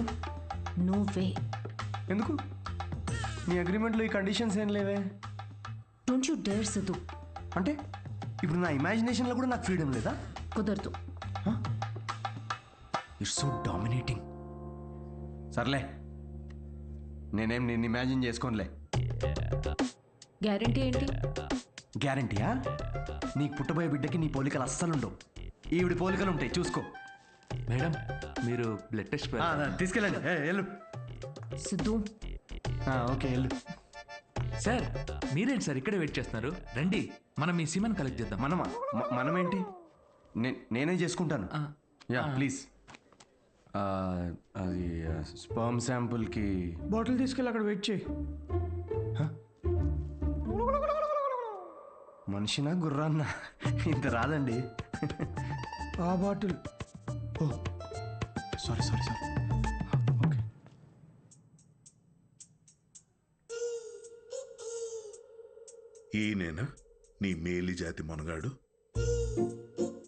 నువ్వే. ఎందుకు? నీ అగ్రిమెంట్లో ఈ కండిషన్స్ ఏం లేవే. Don't you dare Siddhu. అంటే ఇప్పుడు నా ఇమాజినేషన్లో కూడా నాకు ఫ్రీడమ్ లేదా? కుదరదు. It's so dominating. సర్లే, నేనేం నిన్ను ఇమాజిన్ చేసుకోనులే. గ్యారంటీ ఏంటి? గ్యారంటీయా? నీకు పుట్టబోయే బిడ్డకి నీ పోలికలు అస్సలుండవు. ఈవిడి పోలికలు ఉంటాయి, చూసుకో. మేడం, మీరు బ్లడ్ టెస్ట్ తీసుకెళ్ళండి. వెళ్ళు. సిద్ధు. ఓకే, వెళ్ళు. సార్, మీరేంటి సార్ ఇక్కడే వెయిట్ చేస్తున్నారు? రండి, మనం మీ సిమన్ కలెక్ట్ చేద్దాం. మనమా? మనమేంటి? నేనే చేసుకుంటాను. Yeah please. అది స్పర్మ్ శాంపుల్కి బాటిల్ తీసుకెళ్ళి అక్కడ వెయిట్ చేయి. మనిషినా గుర్రాన్నా? ఇంత రాదండి. ఆ బాటిల్. ఓ సారీ సారీ సారీ. ఓకే. ఈయనేనా నీ మేలి జాతి మొనగాడు?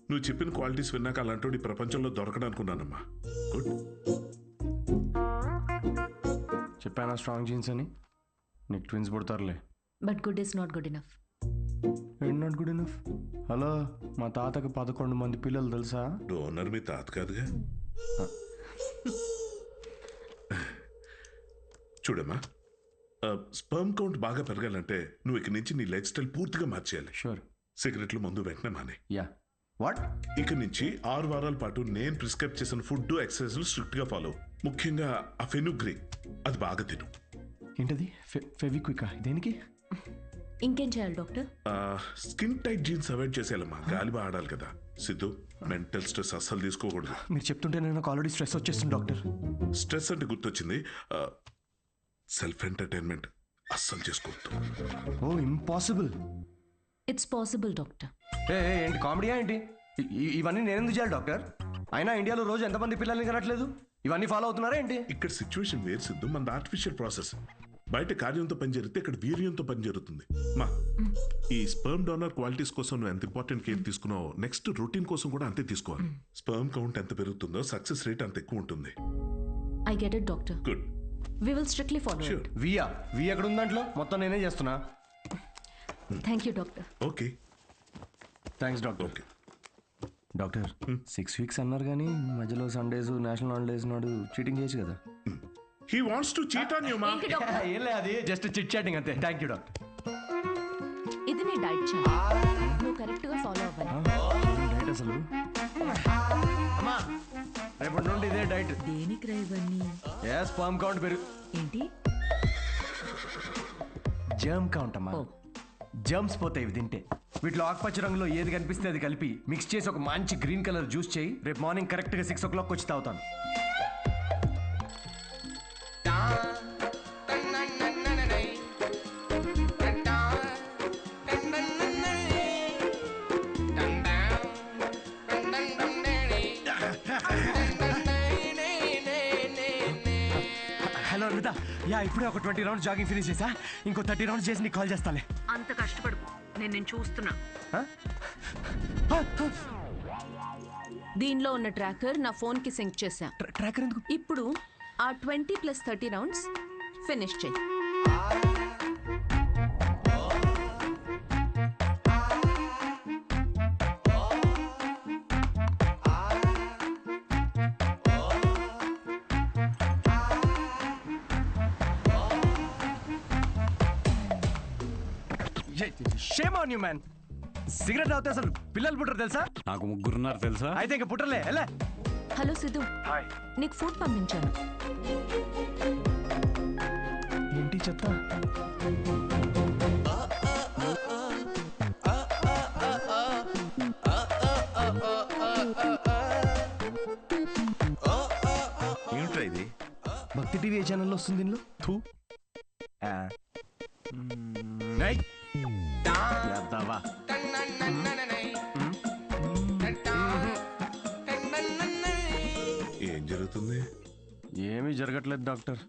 నువ్వు చెప్పిన క్వాలిటీస్ విన్నాక అలాంటి ఈ ప్రపంచంలో దొరకడనుకున్నానమ్మా. గుడ్. చెప్పానా స్ట్రాంగ్ జీన్స్ అని? నీకు ట్విన్స్ పుడతారులే. But good is not good enough. ఏంటి నాట్ గుడ్ ఇనఫ్? హలో, మా తాతకి 11 మంది పిల్లలు తెలుసా? డోనర్ మీ తాత కాదుగా. చూడమ్మా, స్పర్మ్ కౌంట్ బాగా పెరగాలంటే నువ్వు ఇక్కడి నుంచి నీ లైఫ్ స్టైల్ పూర్తిగా మార్చేయాలి. షూర్. సిగరెట్లు మందు వెంటనే మానే. యా. వాట్? ఇక నుంచి 6 వారాల పాటు నేను ప్రిస్క్రైబ్ చేసిన ఫుడ్ ఎక్సర్సైజ్లు స్ట్రిక్ట్ గా ఫాలో. ముఖ్యంగా ఆ ఫెనుగ్రీ, అది బాగా తిను. ఏంటది? ఫెవిక్వికా? దేనికి? ఇంకేం చేయాలి doctor? Skin tight jeans avoid చేసేయాలమ్మా. గాలి బాగా ఆడాలి కదా. సిద్ధు, మెంటల్ స్ట్రెస్ అస్సలు తీసుకోకూడదు. మీరు చెప్తుంటే నాకు ఆల్రెడీ స్ట్రెస్ వచ్చేస్తుంది డాక్టర్. స్ట్రెస్ అంటే గుర్తొచ్చింది, సెల్ఫ్ ఎంటర్టైన్మెంట్ అస్సలు చేసుకోవద్దు. Oh impossible. It's possible doctor. ఏంటి కామెడీయా ఏంటి? ఇవన్నీ నేను ఎందుకు చేయాలి డాక్టర్? అయినా ఇండియాలో రోజు ఎంతమంది పిల్లల్ని కనట్లేదు? ఇవన్నీ ఫాలో అవుతున్నారా ఏంటి? ఇక్కడ సిచ్యువేషన్ వేరు సిద్ధు, మన ఆర్టిఫిషియల్ ప్రాసెస్. బయట కార్యంతో పని జరిగితే ఇక్కడ వీర్యంతో పని జరుగుతుంది. మా ఈ స్పర్మ్ డోనర్ క్వాలిటీస్ కోసం నువ్వు ఎంత ఇంపార్టెంట్ కేర్ తీసుకున్నావో నెక్స్ట్ రొటీన్ కోసం కూడా అంతే తీసుకోవాలి. స్పర్మ్ కౌంట్ ఎంత పెరుగుతుందో సక్సెస్ రేట్ అంత ఎక్కువ ఉంటుంది. I get it doctor. Good. We will strictly follow it. We ఎక్కడ ఉంది దాంట్లో? మొత్తం నేనే చేస్తున్నా. Thank you doctor. Okay, thanks doctor. Okay doctor, 6 weeks అన్నారు కానీ మధ్యలో సండేస్ నేషనల్ హాలిడేస్ నాడు చీటింగ్ చేయొచ్చు కదా? He wants to cheat on you, ma. ఏం లేదు, అది జస్ట్ చిట్ చాటింగ్ అంతే. Thank you doctor. ఇది నీ డైట్ చార్ట్, నువ్వు కరెక్ట్ గా ఫాలో అవ్వాలి. డైట్ అసలు అమ్మా రేపటి నుండి ఇదే డైట్. దేనికి రా ఇవన్నీ? స్పర్మ్ కౌంట్ పెరుగు. ఏంటి? జర్మ్ కౌంట్ అమ్మా. జర్మ్స్ పోతాయి ఇవి తింటే. వీటిలో ఆకుపచ్చ రంగులో ఏది కనిపిస్తే అది కలిపి మిక్స్ చేసి ఒక మంచి గ్రీన్ కలర్ జ్యూస్ చేయి. రేపు మార్నింగ్ కరెక్ట్గా 6 o'clock వచ్చి తాగుతాను. హలో అన్విత, యా ఇప్పుడే ఒక 20 రౌండ్స్ జాగింగ్ ఫినిష్ చేసా. ఇంకో 30 రౌండ్స్ చేసి నీకు కాల్ చేస్తాలే. అంత కష్టపడుకు, నేను చూస్తున్నా. దీనిలో ఉన్న ట్రాకర్ నా ఫోన్ కి సింక్ చేశా. ట్రాకర్ ఎందుకు? ఇప్పుడు ఆ 20 + 30 రౌండ్స్ ఫినిష్ చేయి. Shame on you man. Cigarette తాగితే అసలు పిల్లలు పుట్టరు తెలుసా? నాకు ముగ్గురున్నారు తెలుసా? అయితే ఇంకా పుట్టలే. ఎలా? హలో సిద్ధు, నీకు ఫుడ్ పంపించాను. ఏంటి చెత్త? ఏమిట్రా ఇది? భక్తి టీవీ ఛానల్లో వస్తుంది దీనిలో. థూ. యాదవా. ఏం జరుగుతుంది? ఏమీ జరగట్లేదు డాక్టర్.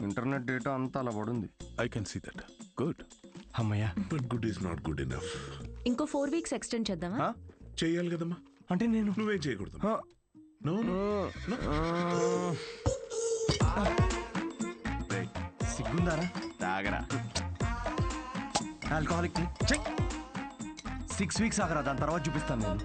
ఇంటర్నెట్ డేటా అంతా అలా పడుంది. I can see that. Good. అమ్మయ్యా. But good is not good enough. ఇంకో 4 వీక్స్ ఎక్స్టెండ్ చేద్దామా? చేయాలి కదమ్మా. అంటే నేను నువ్వేం చేయకూడదు. నో సిగ్గుందారా? తాగరా. ఆల్కహాలిక్ 6 వీక్స్ ఆగరా, దాని తర్వాత చూపిస్తాను నేను.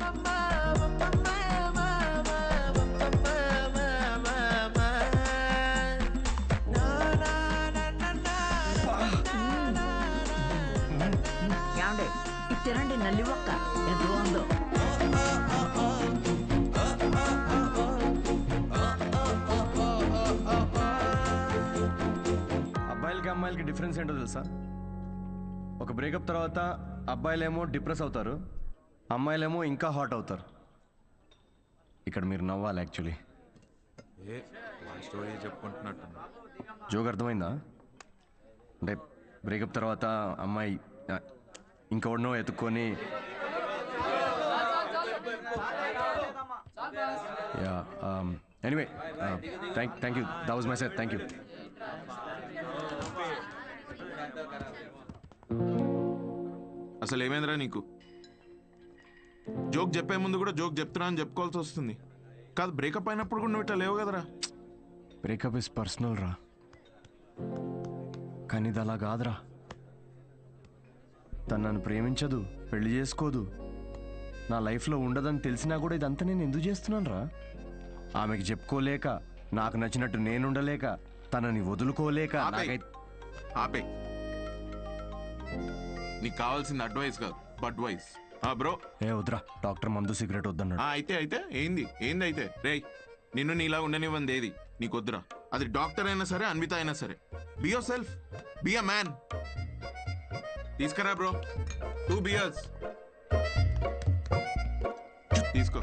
ఏమండి ఇది తినండి, నల్లి ఒక్క ఎంత బాగుందో. అబ్బాయిలకి అమ్మాయిలకి డిఫరెన్స్ ఏంటో తెలుసా? ఒక బ్రేకప్ తర్వాత అబ్బాయిలేమో డిప్రెస్ అవుతారు, అమ్మాయిలేమో ఇంకా హాట్ అవుతారు. ఇక్కడ మీరు నవ్వాలి యాక్చువల్లీ. స్టోరీ చెప్పుకుంటున్నట్టు. జోక్ అర్థమైందా? అంటే బ్రేకప్ తర్వాత అమ్మాయి ఇంకెవడనో ఎత్తుక్కొని yeah anyway thank you, that was my set. Thank you. అసలు ఏమైందిరా నీకు? జోక్ చెప్పే ముందు కూడా జోక్ చెప్తున్నా అని చెప్పుకోవాల్సి వస్తుంది. కాదు, బ్రేకప్ అయినప్పుడు కూడా నువ్వు ఇట్లా లేవు కదరా. బ్రేకప్ ఇస్ పర్సనల్ రా, కానీ ఇది అలా కాదురా. తను నన్ను ప్రేమించదు, పెళ్లి చేసుకోదు, నా లైఫ్లో ఉండదని తెలిసినా కూడా ఇదంతా నేను ఎందుకు చేస్తున్నాను రా? ఆమెకి చెప్పుకోలేక, నాకు నచ్చినట్టు నేను ఉండలేక, తనని వదులుకోలేక. ఆపే. నీకు కావాల్సింది అడ్వైస్ కాదు, బడ్వైస్. బ్రో ఏ వద్దురా, డాక్టర్ మందు సిగరెట్ వద్దన్నాడు. అయితే ఏంది అయితే రేయ్, నిన్ను నీలా ఉండనివ్వంది ఏది నీకు వద్దురా. అది డాక్టర్ అయినా సరే, అన్విత అయినా సరే. Be your self, be a man. తీసుకురా బ్రో, 2 beers తీసుకో.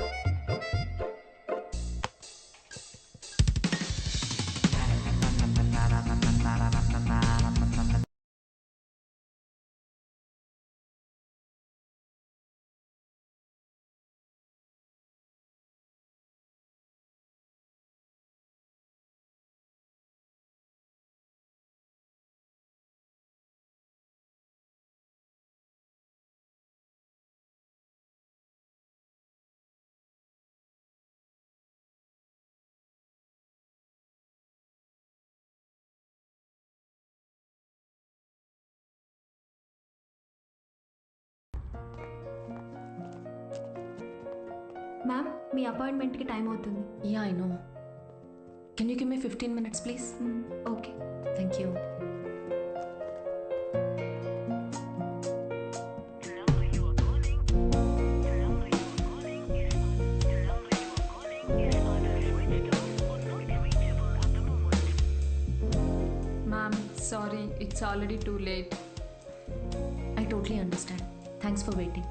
మ్యామ్, మీ అపాయింట్మెంట్కి టైం అవుతుంది. Yeah I know. Can you give me 15 minutes please? Okay, thank you. Ma'am, sorry, it's already too late. I totally understand. Thanks for waiting.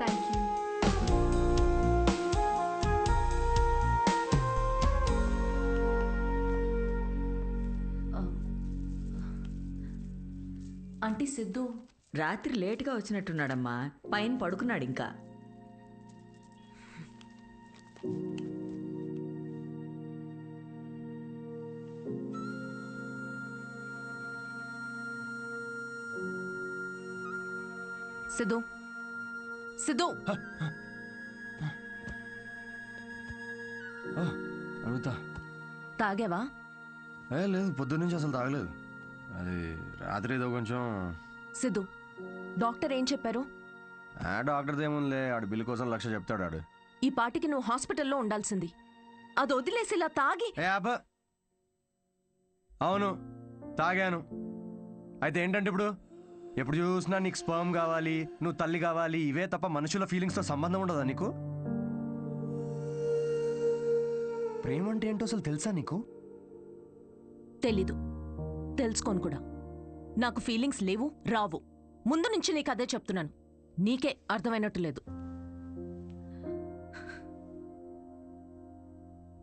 Thank you. Aunty Siddhu రాత్రి లేటుగా వచ్చినట్టున్నాడమ్మా, పైన పడుకున్నాడు ఇంకా. సిద్ధు సిద్ధు అడుగుతా. తాగావా? లేదు, పొద్దున్నుంచి అసలు తాగలేదు. అది రాత్రి ఏదో కొంచెం. సిద్ధు, డాక్టర్ ఏం చెప్పారు? డాక్టర్ది ఏముందిలే, ఆడు బిల్లు కోసం 1,00,000 చెప్తాడు ఆడు. ఈ పాటికి నువ్వు హాస్పిటల్లో ఉండాల్సింది. అది వదిలేసి ఇలా తాగి. అవును, తాగాను. అయితే ఏంటంటే ఇప్పుడు ఎప్పుడు చూసినా నీకు స్పర్మ్ కావాలి, నువ్వు తల్లి కావాలి, ఇవే తప్ప మనుషుల ఫీలింగ్స్తో సంబంధం ఉండదా నీకు? ప్రేమ అంటే ఏంటో అసలు తెలుసా నీకు? తెలీదు, తెలుసుకోను కూడా. నాకు ఫీలింగ్స్ లేవు, రావు. ముందు నుంచి నీకు అదే చెప్తున్నాను. నీకే అర్థమైనట్టు లేదు.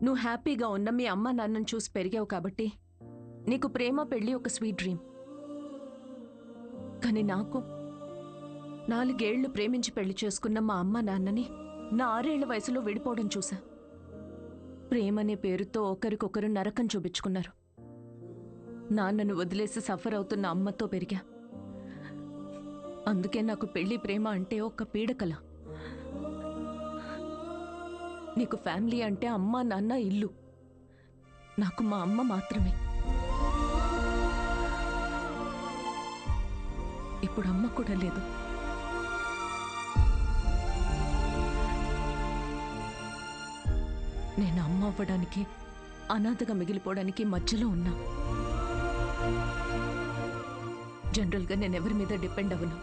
నువ్వు హ్యాపీగా ఉన్న మీ అమ్మ నాన్నను చూసి పెరిగావు కాబట్టి నీకు ప్రేమ పెళ్ళి ఒక స్వీట్ డ్రీమ్. కానీ నాకు 4 ఏళ్లు ప్రేమించి పెళ్లి చేసుకున్న మా అమ్మ నాన్నని నా 6 ఏళ్ల వయసులో విడిపోవడం చూసా. ప్రేమనే పేరుతో ఒకరికొకరు నరకం చూపించుకున్నారు. నాన్నను వదిలేసి సఫర్ అవుతున్న అమ్మతో పెరిగా. అందుకే నాకు పెళ్లి ప్రేమ అంటే ఒక పీడకల. నీకు ఫ్యామిలీ అంటే అమ్మ నాన్న ఇల్లు. నాకు మా అమ్మ మాత్రమే. ఇప్పుడు అమ్మ కూడా లేదు. నేను అమ్మ అవ్వడానికి, అనాథగా మిగిలిపోవడానికి మధ్యలో ఉన్నా. జనరల్గా నేను ఎవరి మీద డిపెండ్ అవ్వను.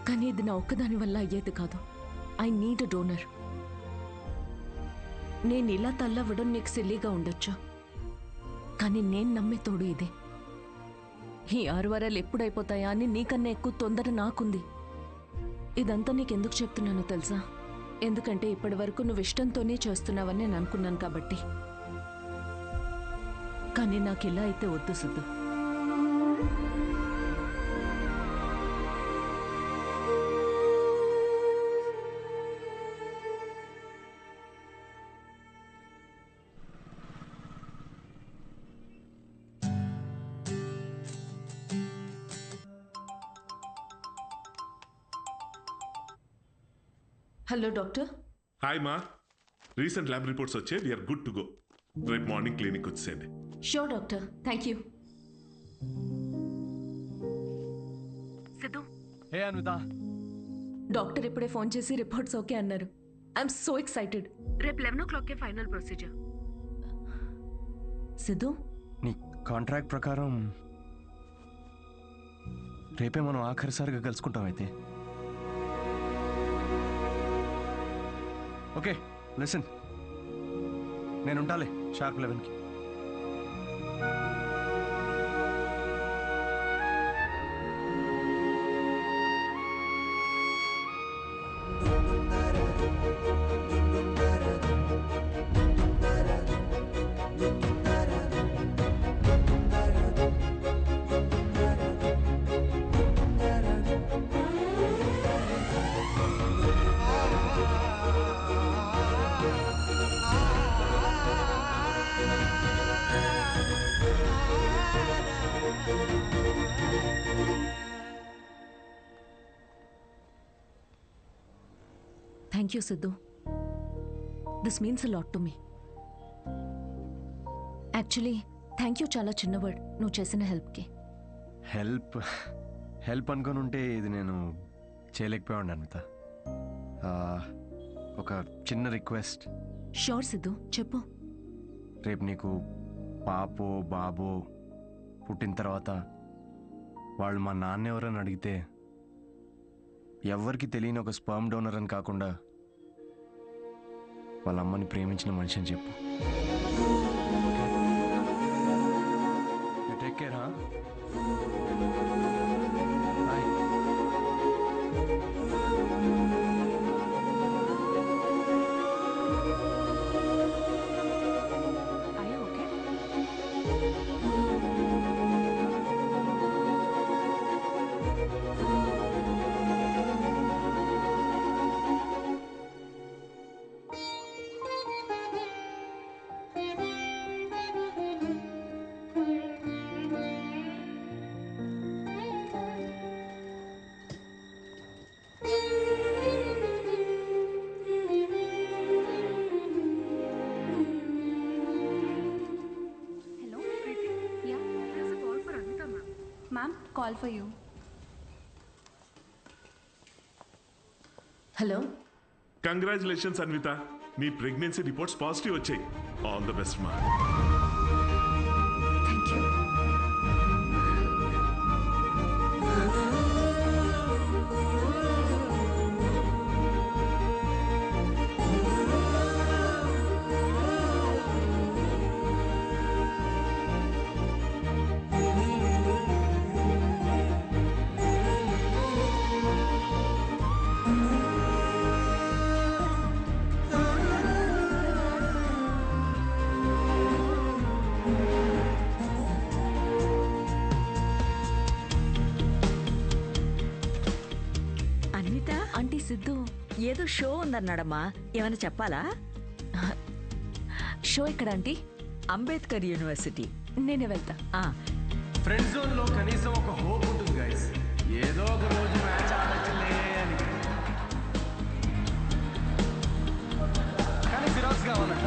కానీ ఇది నా ఒక్కదాని వల్ల అయ్యేది కాదు. I need a donor. నేను ఇలా తల్లవ్వడం నీకు సిల్లీగా ఉండొచ్చు, కానీ నేను నమ్మే తోడు ఇదే. ఈ 6 వారాలు ఎప్పుడైపోతాయా అని నీకన్నా ఎక్కువ తొందర నాకుంది. ఇదంతా నీకెందుకు చెప్తున్నానో తెలుసా? ఎందుకంటే ఇప్పటి వరకు నువ్వు ఇష్టంతోనే చేస్తున్నావని నేను అనుకున్నాను కాబట్టి. కానీ నాకు ఇలా అయితే వద్దు సిద్ధు. Hello doctor. హాయ్ మా, రీసెంట్ ల్యాబ్ రిపోర్ట్స్ వచ్చాయి. We're good to go. రేపు మార్నింగ్ క్లినిక్ వచ్చేయండి. Sure doctor, thank you. Siddhu. Hey Anvitha. Doctor ఇప్పుడే ఫోన్ చేసి రిపోర్ట్స్ ఓకే అన్నారు. I'm so excited. రేపు 11 o'clock ఫైనల్ ప్రొసీజర్. సిద్ధు, నీ కాంట్రాక్ట్ ప్రకారం రేపే మనం ఆఖరిసారిగా కలుసుకుంటాం. అయితే ఓకే, లిసన్, నేను ఉంటాలే షార్ప్ 11కి. Thank you Siddhu. This means a lot to me. Actually thank you చాలా చిన్న వర్డ్ నువ్వు చేసిన హెల్ప్కి. హెల్ప్ అనుకొని ఉంటే ఇది నేను చేయలేకపోయాను అన్విత. ఒక చిన్న రిక్వెస్ట్. షూర్ సిద్ధు, చెప్పు. రేపు నీకు పాపో బాబో పుట్టిన తర్వాత వాళ్ళు మా నాన్న ఎవరని అడిగితే ఎవరికి తెలియని ఒక స్పర్మ్ డోనర్ అని కాకుండా వాళ్ళ అమ్మని ప్రేమించిన మనిషి అని చెప్పు. Take care. Ma'am call for you. Hello. Congratulations Anvitha, మీ ప్రెగ్నెన్సీ రిపోర్ట్స్ పాజిటివ్ వచ్చాయి. ఆల్ ద బెస్ట్ మా. Thank you. Anvitha, aunty Siddhu ఏదో షో ఉందన్నాడమ్మా, ఏమైనా చెప్పాలా? షో ఎక్కడ ఆంటీ? అంబేద్కర్ యూనివర్సిటీ. నేనే వెళ్తా. ఫ్రెండ్ జోన్ లో కనీసం ఒక హోప్ ఉంటుంది గైస్. ఏదో ఒక రోజు మ్యాచ్ ఆడచ్చులే అని. కానీ ఫిరాక్స్ కావాలంట.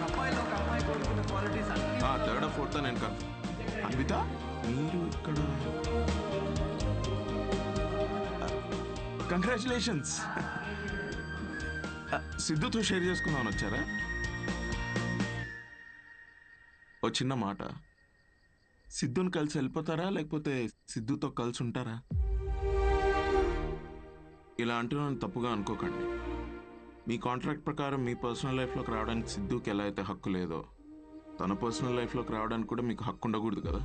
అమ్మాయిలో ఒక అమ్మాయి కోరుకున్న క్వాలిటీస్ అన్ని. థర్డ్ ఫోర్త్ నేను కన్ఫర్మ్. అన్విత మీరు ఇక్కడ. కంగ్రాచులేషన్స్. సిద్ధుతో షేర్ చేసుకుందామని వచ్చారా? ఓ చిన్న మాట, సిద్ధుని కలిసి వెళ్ళిపోతారా లేకపోతే సిద్ధుతో కలిసి ఉంటారా? ఇలా అంటున్నాను తప్పుగా అనుకోకండి. మీ కాంట్రాక్ట్ ప్రకారం మీ పర్సనల్ లైఫ్లోకి రావడానికి సిద్ధుకి ఎలా అయితే హక్కు లేదో, తన పర్సనల్ లైఫ్లోకి రావడానికి కూడా మీకు హక్కు ఉండకూడదు కదా.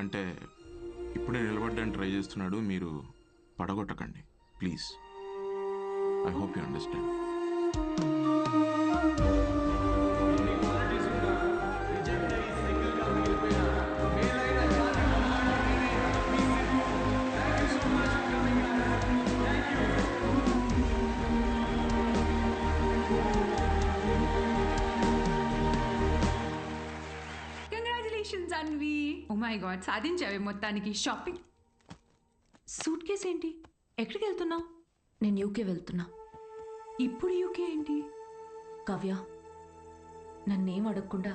అంటే ఇప్పుడే నిలబడ్డానికి ట్రై చేస్తున్నాడు, మీరు పడగొట్టకండి please. I hope you understand. Congratulations Anvi. Oh my God, సాధించావే మొత్తానికి. షాపింగ్. సూట్ కేస్ ఏంటి? ఎక్కడికి వెళ్తున్నావు? నేను యూకే వెళ్తున్నా. ఇప్పుడు యూకే ఏంటి? కావ్య, నన్నేం అడగకుండా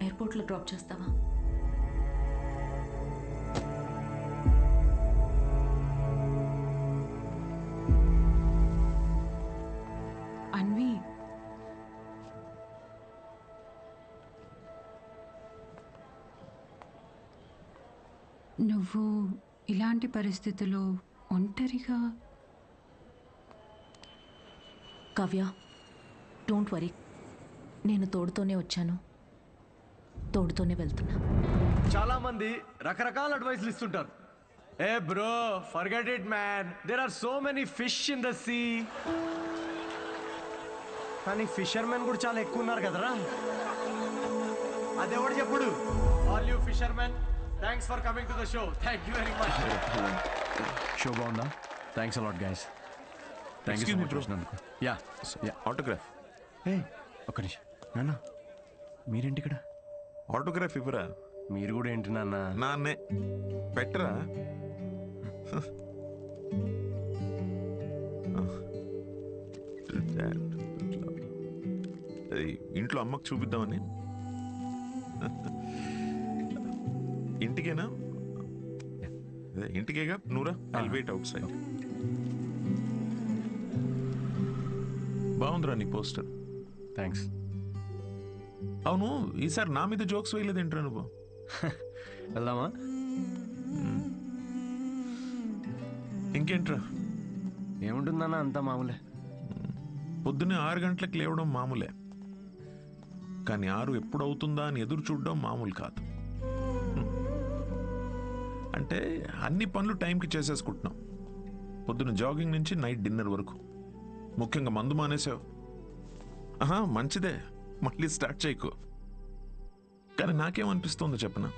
ఎయిర్పోర్ట్లో డ్రాప్ చేస్తావా? అన్వి, నువ్వు ఇలాంటి పరిస్థితుల్లో ఒంటరిగా. కావ్య, డోంట్ వరీ, నేను తోడుతోనే వచ్చాను, తోడుతోనే వెళ్తున్నా. చాలా మంది రకరకాల అడ్వైస్లు ఇస్తుంటారు. ఏ bro, forget it man, there are so many fish in the sea. కానీ ఫిషర్మెన్ కూడా చాలా ఎక్కువ ఉన్నారు కదరా. అదెవడు చెప్పుడు? All you fishermen, thanks for coming to the show. Thank you very much. Show బాగుందా? Thanks a lot guys. Thank you so much వచ్చినందుకు. Yeah autograph. ఏ ఒక్క నిమిషం నాన్న, మీరేంటి ఇక్కడ? ఆటోగ్రాఫ్ ఇవ్వరా? మీరు కూడా ఏంటి నాన్న? నాన్నే పెట్టరా. ఇంట్లో అమ్మకు చూపిద్దామని. ఇంటికేనా? ఇంటికేగా నూరా. I'll wait outside. బాగుందిరా నీ పోస్టర్. థ్యాంక్స్. అవును, ఈసారి నా మీద జోక్స్ వేయలేదేంట్రా నువ్వు? వెళ్దామా? ఇంకేంట్రా? ఏముంటుందన్నా, అంతా మామూలే. పొద్దున్నే 6 గంటలకు లేవడం మామూలే, కానీ 6 ఎప్పుడు అవుతుందా అని ఎదురు చూడడం మామూలు కాదు. అంటే అన్ని పనులు టైంకి చేసేసుకుంటున్నాం. పొద్దున్న జాగింగ్ నుంచి నైట్ డిన్నర్ వరకు. ముఖ్యంగా మందు మానేసావు. మంచిదే, మళ్ళీ స్టార్ట్ చేయకు. కానీ నాకేమనిపిస్తుందో చెప్పనా,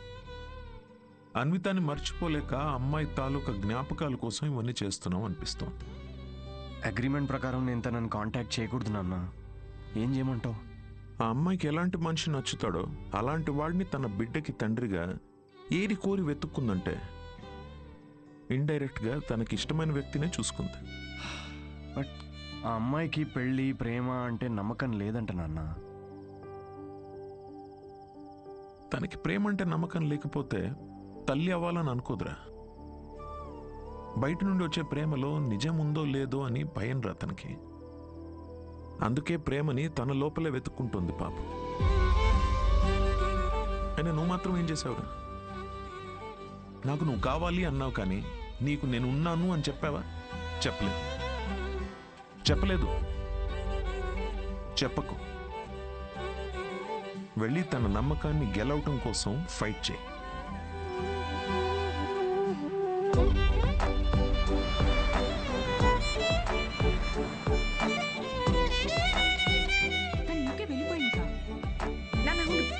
అన్వితాన్ని మర్చిపోలేక అమ్మాయి తాలూకా జ్ఞాపకాల కోసం ఇవన్నీ చేస్తున్నాం అనిపిస్తోంది. అగ్రిమెంట్ ప్రకారం నేను తనని కాంటాక్ట్ చేయకూడదు నాన్న. ఏం చేయమంటావు? ఆ అమ్మాయికి ఎలాంటి మనిషి నచ్చుతాడో అలాంటి వాడిని తన బిడ్డకి తండ్రిగా ఏరి కోరి వెతుక్కుందంటే ఇండైరెక్ట్గా తనకి ఇష్టమైన వ్యక్తినే చూసుకుంది. బట్ ఆ అమ్మాయికి పెళ్ళి ప్రేమ అంటే నమ్మకం లేదంట నాన్న. తనకి ప్రేమ అంటే నమ్మకం లేకపోతే తల్లి అవ్వాలని అనుకోదురా. బయట నుండి వచ్చే ప్రేమలో నిజం ఉందో లేదో అని భయం రా తనకి. అందుకే ప్రేమని తన లోపలే వెతుక్కుంటుంది పాపం. అయినా నువ్వు మాత్రం ఏం చేసావురా? నాకు నువ్వు కావాలి అన్నావు, కానీ నీకు నేను ఉన్నాను అని చెప్పావా? చెప్పలేదు. చెప్పకు. వెళ్ళి తన నమ్మకాన్ని గెలవటం కోసం ఫైట్ చేయి.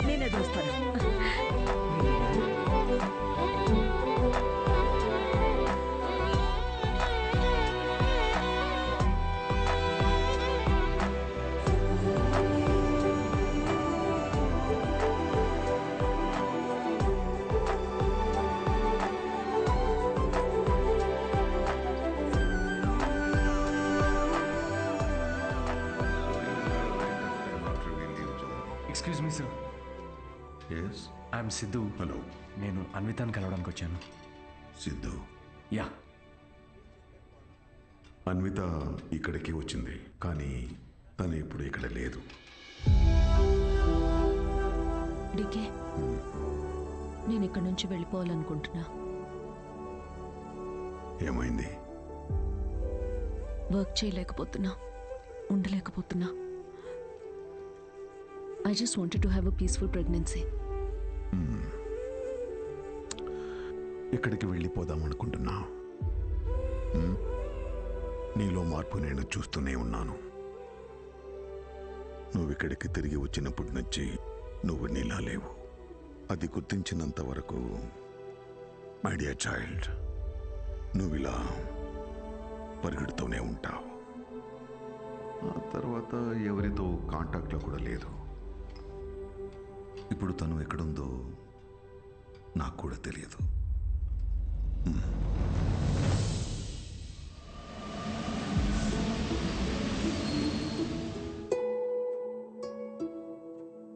నేనే చూస్తాను. Excuse me sir. Yes, I'm Siddhu. Hello. నేను అన్వితాన్ని కలవడానికి వచ్చాను. సిద్ధు? యా. అన్విత ఇక్కడికి వచ్చింది, కానీ తను ఇప్పుడు ఇక్కడ లేదు. డికే, నేను ఇక్కడి నుంచి వెళ్ళిపోవాలనుకుంటున్నా. ఏమైంది? Work చేయలేకపోతున్నా, ఉండలేకపోతున్నా. I just wanted to have a peaceful pregnancy. ఇక్కడికి వెళ్ళిపోదాం అనుకుంటున్నా. నీలో మార్పు నేను చూస్తూనే ఉన్నాను. నువ్వు ఇక్కడికి తిరిగి వచ్చినప్పటి నుంచి నువ్వు నీలా లేవు. అది గుర్తించినంత వరకు మై డియర్ చైల్డ్, నువ్వు ఇలా పరిగెడుతూనే ఉంటావు. ఆ తర్వాత ఎవరితో కాంటాక్ట్లో కూడా లేదు. ఇప్పుడు తను ఎక్కడుందో నాకు కూడా తెలియదు.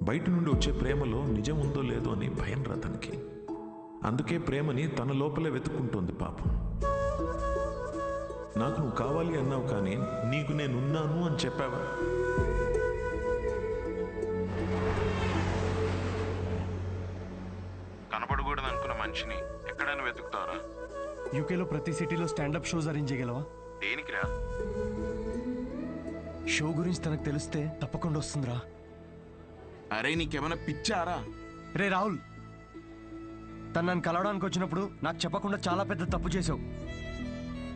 బయట నుండి వచ్చే ప్రేమలో నిజం ఉందో లేదో అని భయం రా తనకి. అందుకే ప్రేమని తన లోపలే వెతుక్కుంటోంది పాపం. నాకు నువ్వు కావాలి అన్నావు, కానీ నీకు నేనున్నాను అని చెప్పావా? కనపడకూడదు అనుకున్న మనిషిని ఎక్కడైనా వెతుకుతావరా? యూకేలో ప్రతి సిటీలో స్టాండప్ షోస్ అరేంజ్ చేయగలవా? దేనికిరా? షో గురించి తనకు తెలిస్తే తప్పకుండా వస్తుందిరా. అరే నీకేమైనా పిచ్చారా? రే రాహుల్, తను నన్ను కలవడానికి వచ్చినప్పుడు నాకు చెప్పకుండా చాలా పెద్ద తప్పు చేసావు.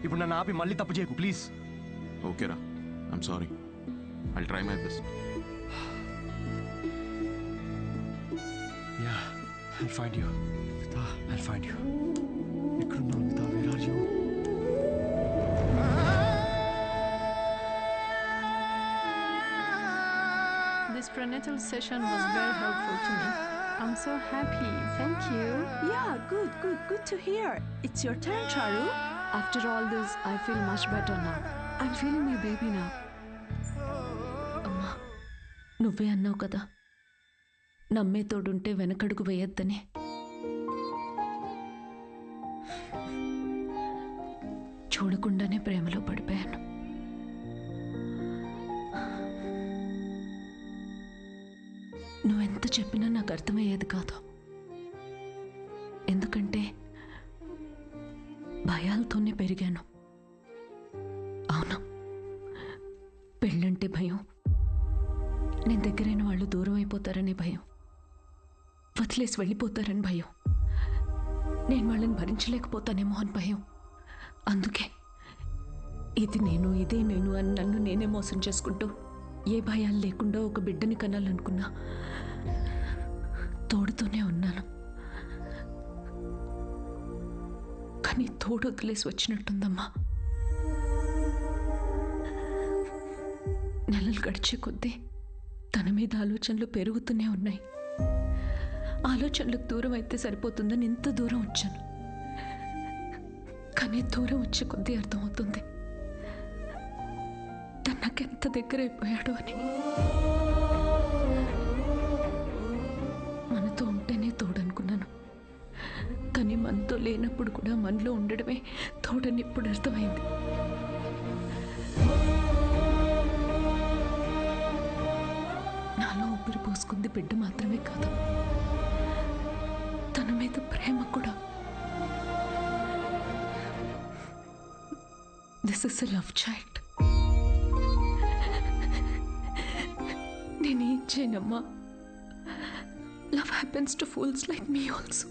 ఇప్పుడు నన్ను ఆపి మళ్ళీ తప్పు చేయకు ప్లీజ్. ఓకేరా, I'm sorry. I'll try my best. Yeah, I'll find you. Vita, I'll find you. ఎక్కడున్నావు Vita? Where are you? This prenatal session was very helpful to me. I'm so happy. Thank you. Yeah, good to hear. It's your turn, Charu. After all this, I feel much better now. I'm feeling my baby now. అమ్మా, నువ్వే అన్నావు కదా, నమ్మే తోడుంటే వెనకడుగు వేయొద్దని. చూడకుండానే ప్రేమలో పడిపోయాను. నువ్వెంత చెప్పినా నాకు అర్థమయ్యేది కాదు. ఎందుకంటే భయాలతోనే పెరిగాను. అవును, పెళ్ళంటే భయం, నేను దగ్గరైన వాళ్ళు దూరం అయిపోతారనే భయం, వదిలేసి వెళ్ళిపోతారని భయం, నేను వాళ్ళని భరించలేకపోతానేమో అని భయం. అందుకే ఇది నేను, ఇదే నేను అని నన్ను నేనే మోసం చేసుకుంటూ ఏ భయాలు లేకుండా ఒక బిడ్డని కనాలనుకున్నా. తోడుతోనే ఉన్నాను, కానీ తోడు వదిలేసి వచ్చినట్టుందమ్మా. నెలలు గడిచే కొద్దీ తన మీద ఆలోచనలు పెరుగుతూనే ఉన్నాయి. ఆలోచనలకు దూరం అయితే సరిపోతుందని ఇంత దూరం వచ్చాను. కానీ దూరం వచ్చే కొద్దీ అర్థమవుతుంది తను నాకెంత దగ్గర అయిపోయాడు అని. మనతో ఉంటేనే లేనప్పుడు కూడా మనలో ఉండడమే తోడని ఇప్పుడు అర్థమైంది. నాలో ఊపిరి పోసుకుంది బిడ్డ మాత్రమే కాదు, తన మీద ప్రేమ కూడా. This is a love child. నేనేం చేయనమ్మా, love happens to fools like me also.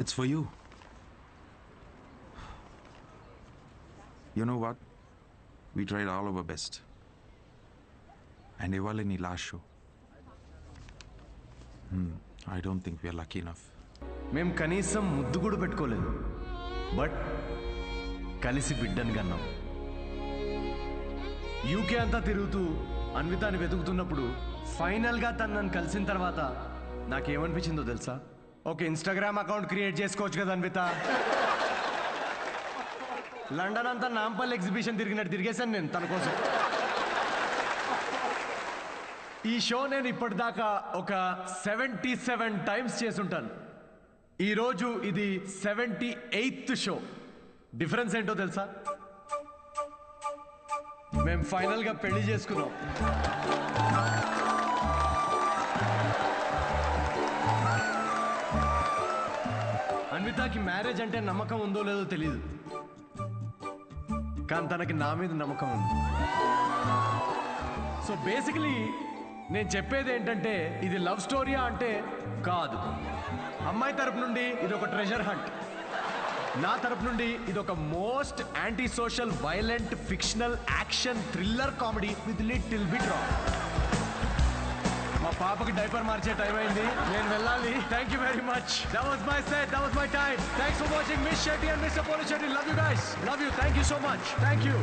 It's for you. You know what? We tried all our best. And ఇవాళ నీ last show. I don't think we are lucky enough. మేము కనీసం ముద్దు కూడా పెట్టుకోలేదు, but కలిసి బిడ్డని కన్నాం. యూకే అంతా తిరుగుతూ అన్వితాని వెతుకుతున్నప్పుడు ఫైనల్గా తను నన్ను కలిసిన తర్వాత నాకేమనిపించిందో తెలుసా? ఒక ఇన్స్టాగ్రామ్ అకౌంట్ క్రియేట్ చేసుకోవచ్చు కదా అన్విత. లండన్ అంతా నాంపల్లి ఎగ్జిబిషన్ తిరిగినట్టు తిరిగేశాను నేను తన కోసం. ఈ షో నేను ఇప్పటిదాకా ఒక 77 టైమ్స్ చేసుంటాను. ఈరోజు ఇది 78th షో. డిఫరెన్స్ ఏంటో తెలుసా? మేము ఫైనల్గా పెళ్లి చేసుకున్నాం. అన్వితాకి మ్యారేజ్ అంటే నమ్మకం ఉందో లేదో తెలీదు, కానీ తనకి నా మీద నమ్మకం ఉంది. సో బేసికలీ నేను చెప్పేది ఏంటంటే, ఇది లవ్ స్టోరీయా అంటే కాదు. అమ్మాయి తరపు నుండి ఇది ఒక ట్రెజర్ హంట్, నా తరపు నుండి ఇది ఒక most anti social violent fictional action thriller comedy with little bit raw. మా పాపకి డైపర్ మార్చే టైం అయింది, నేను వెళ్ళాలి. Thank you very much. That was my set, that was my time. Thanks for watching miss Shetty and mister Polishetty. Love you guys, love you. Thank you so much. Thank you.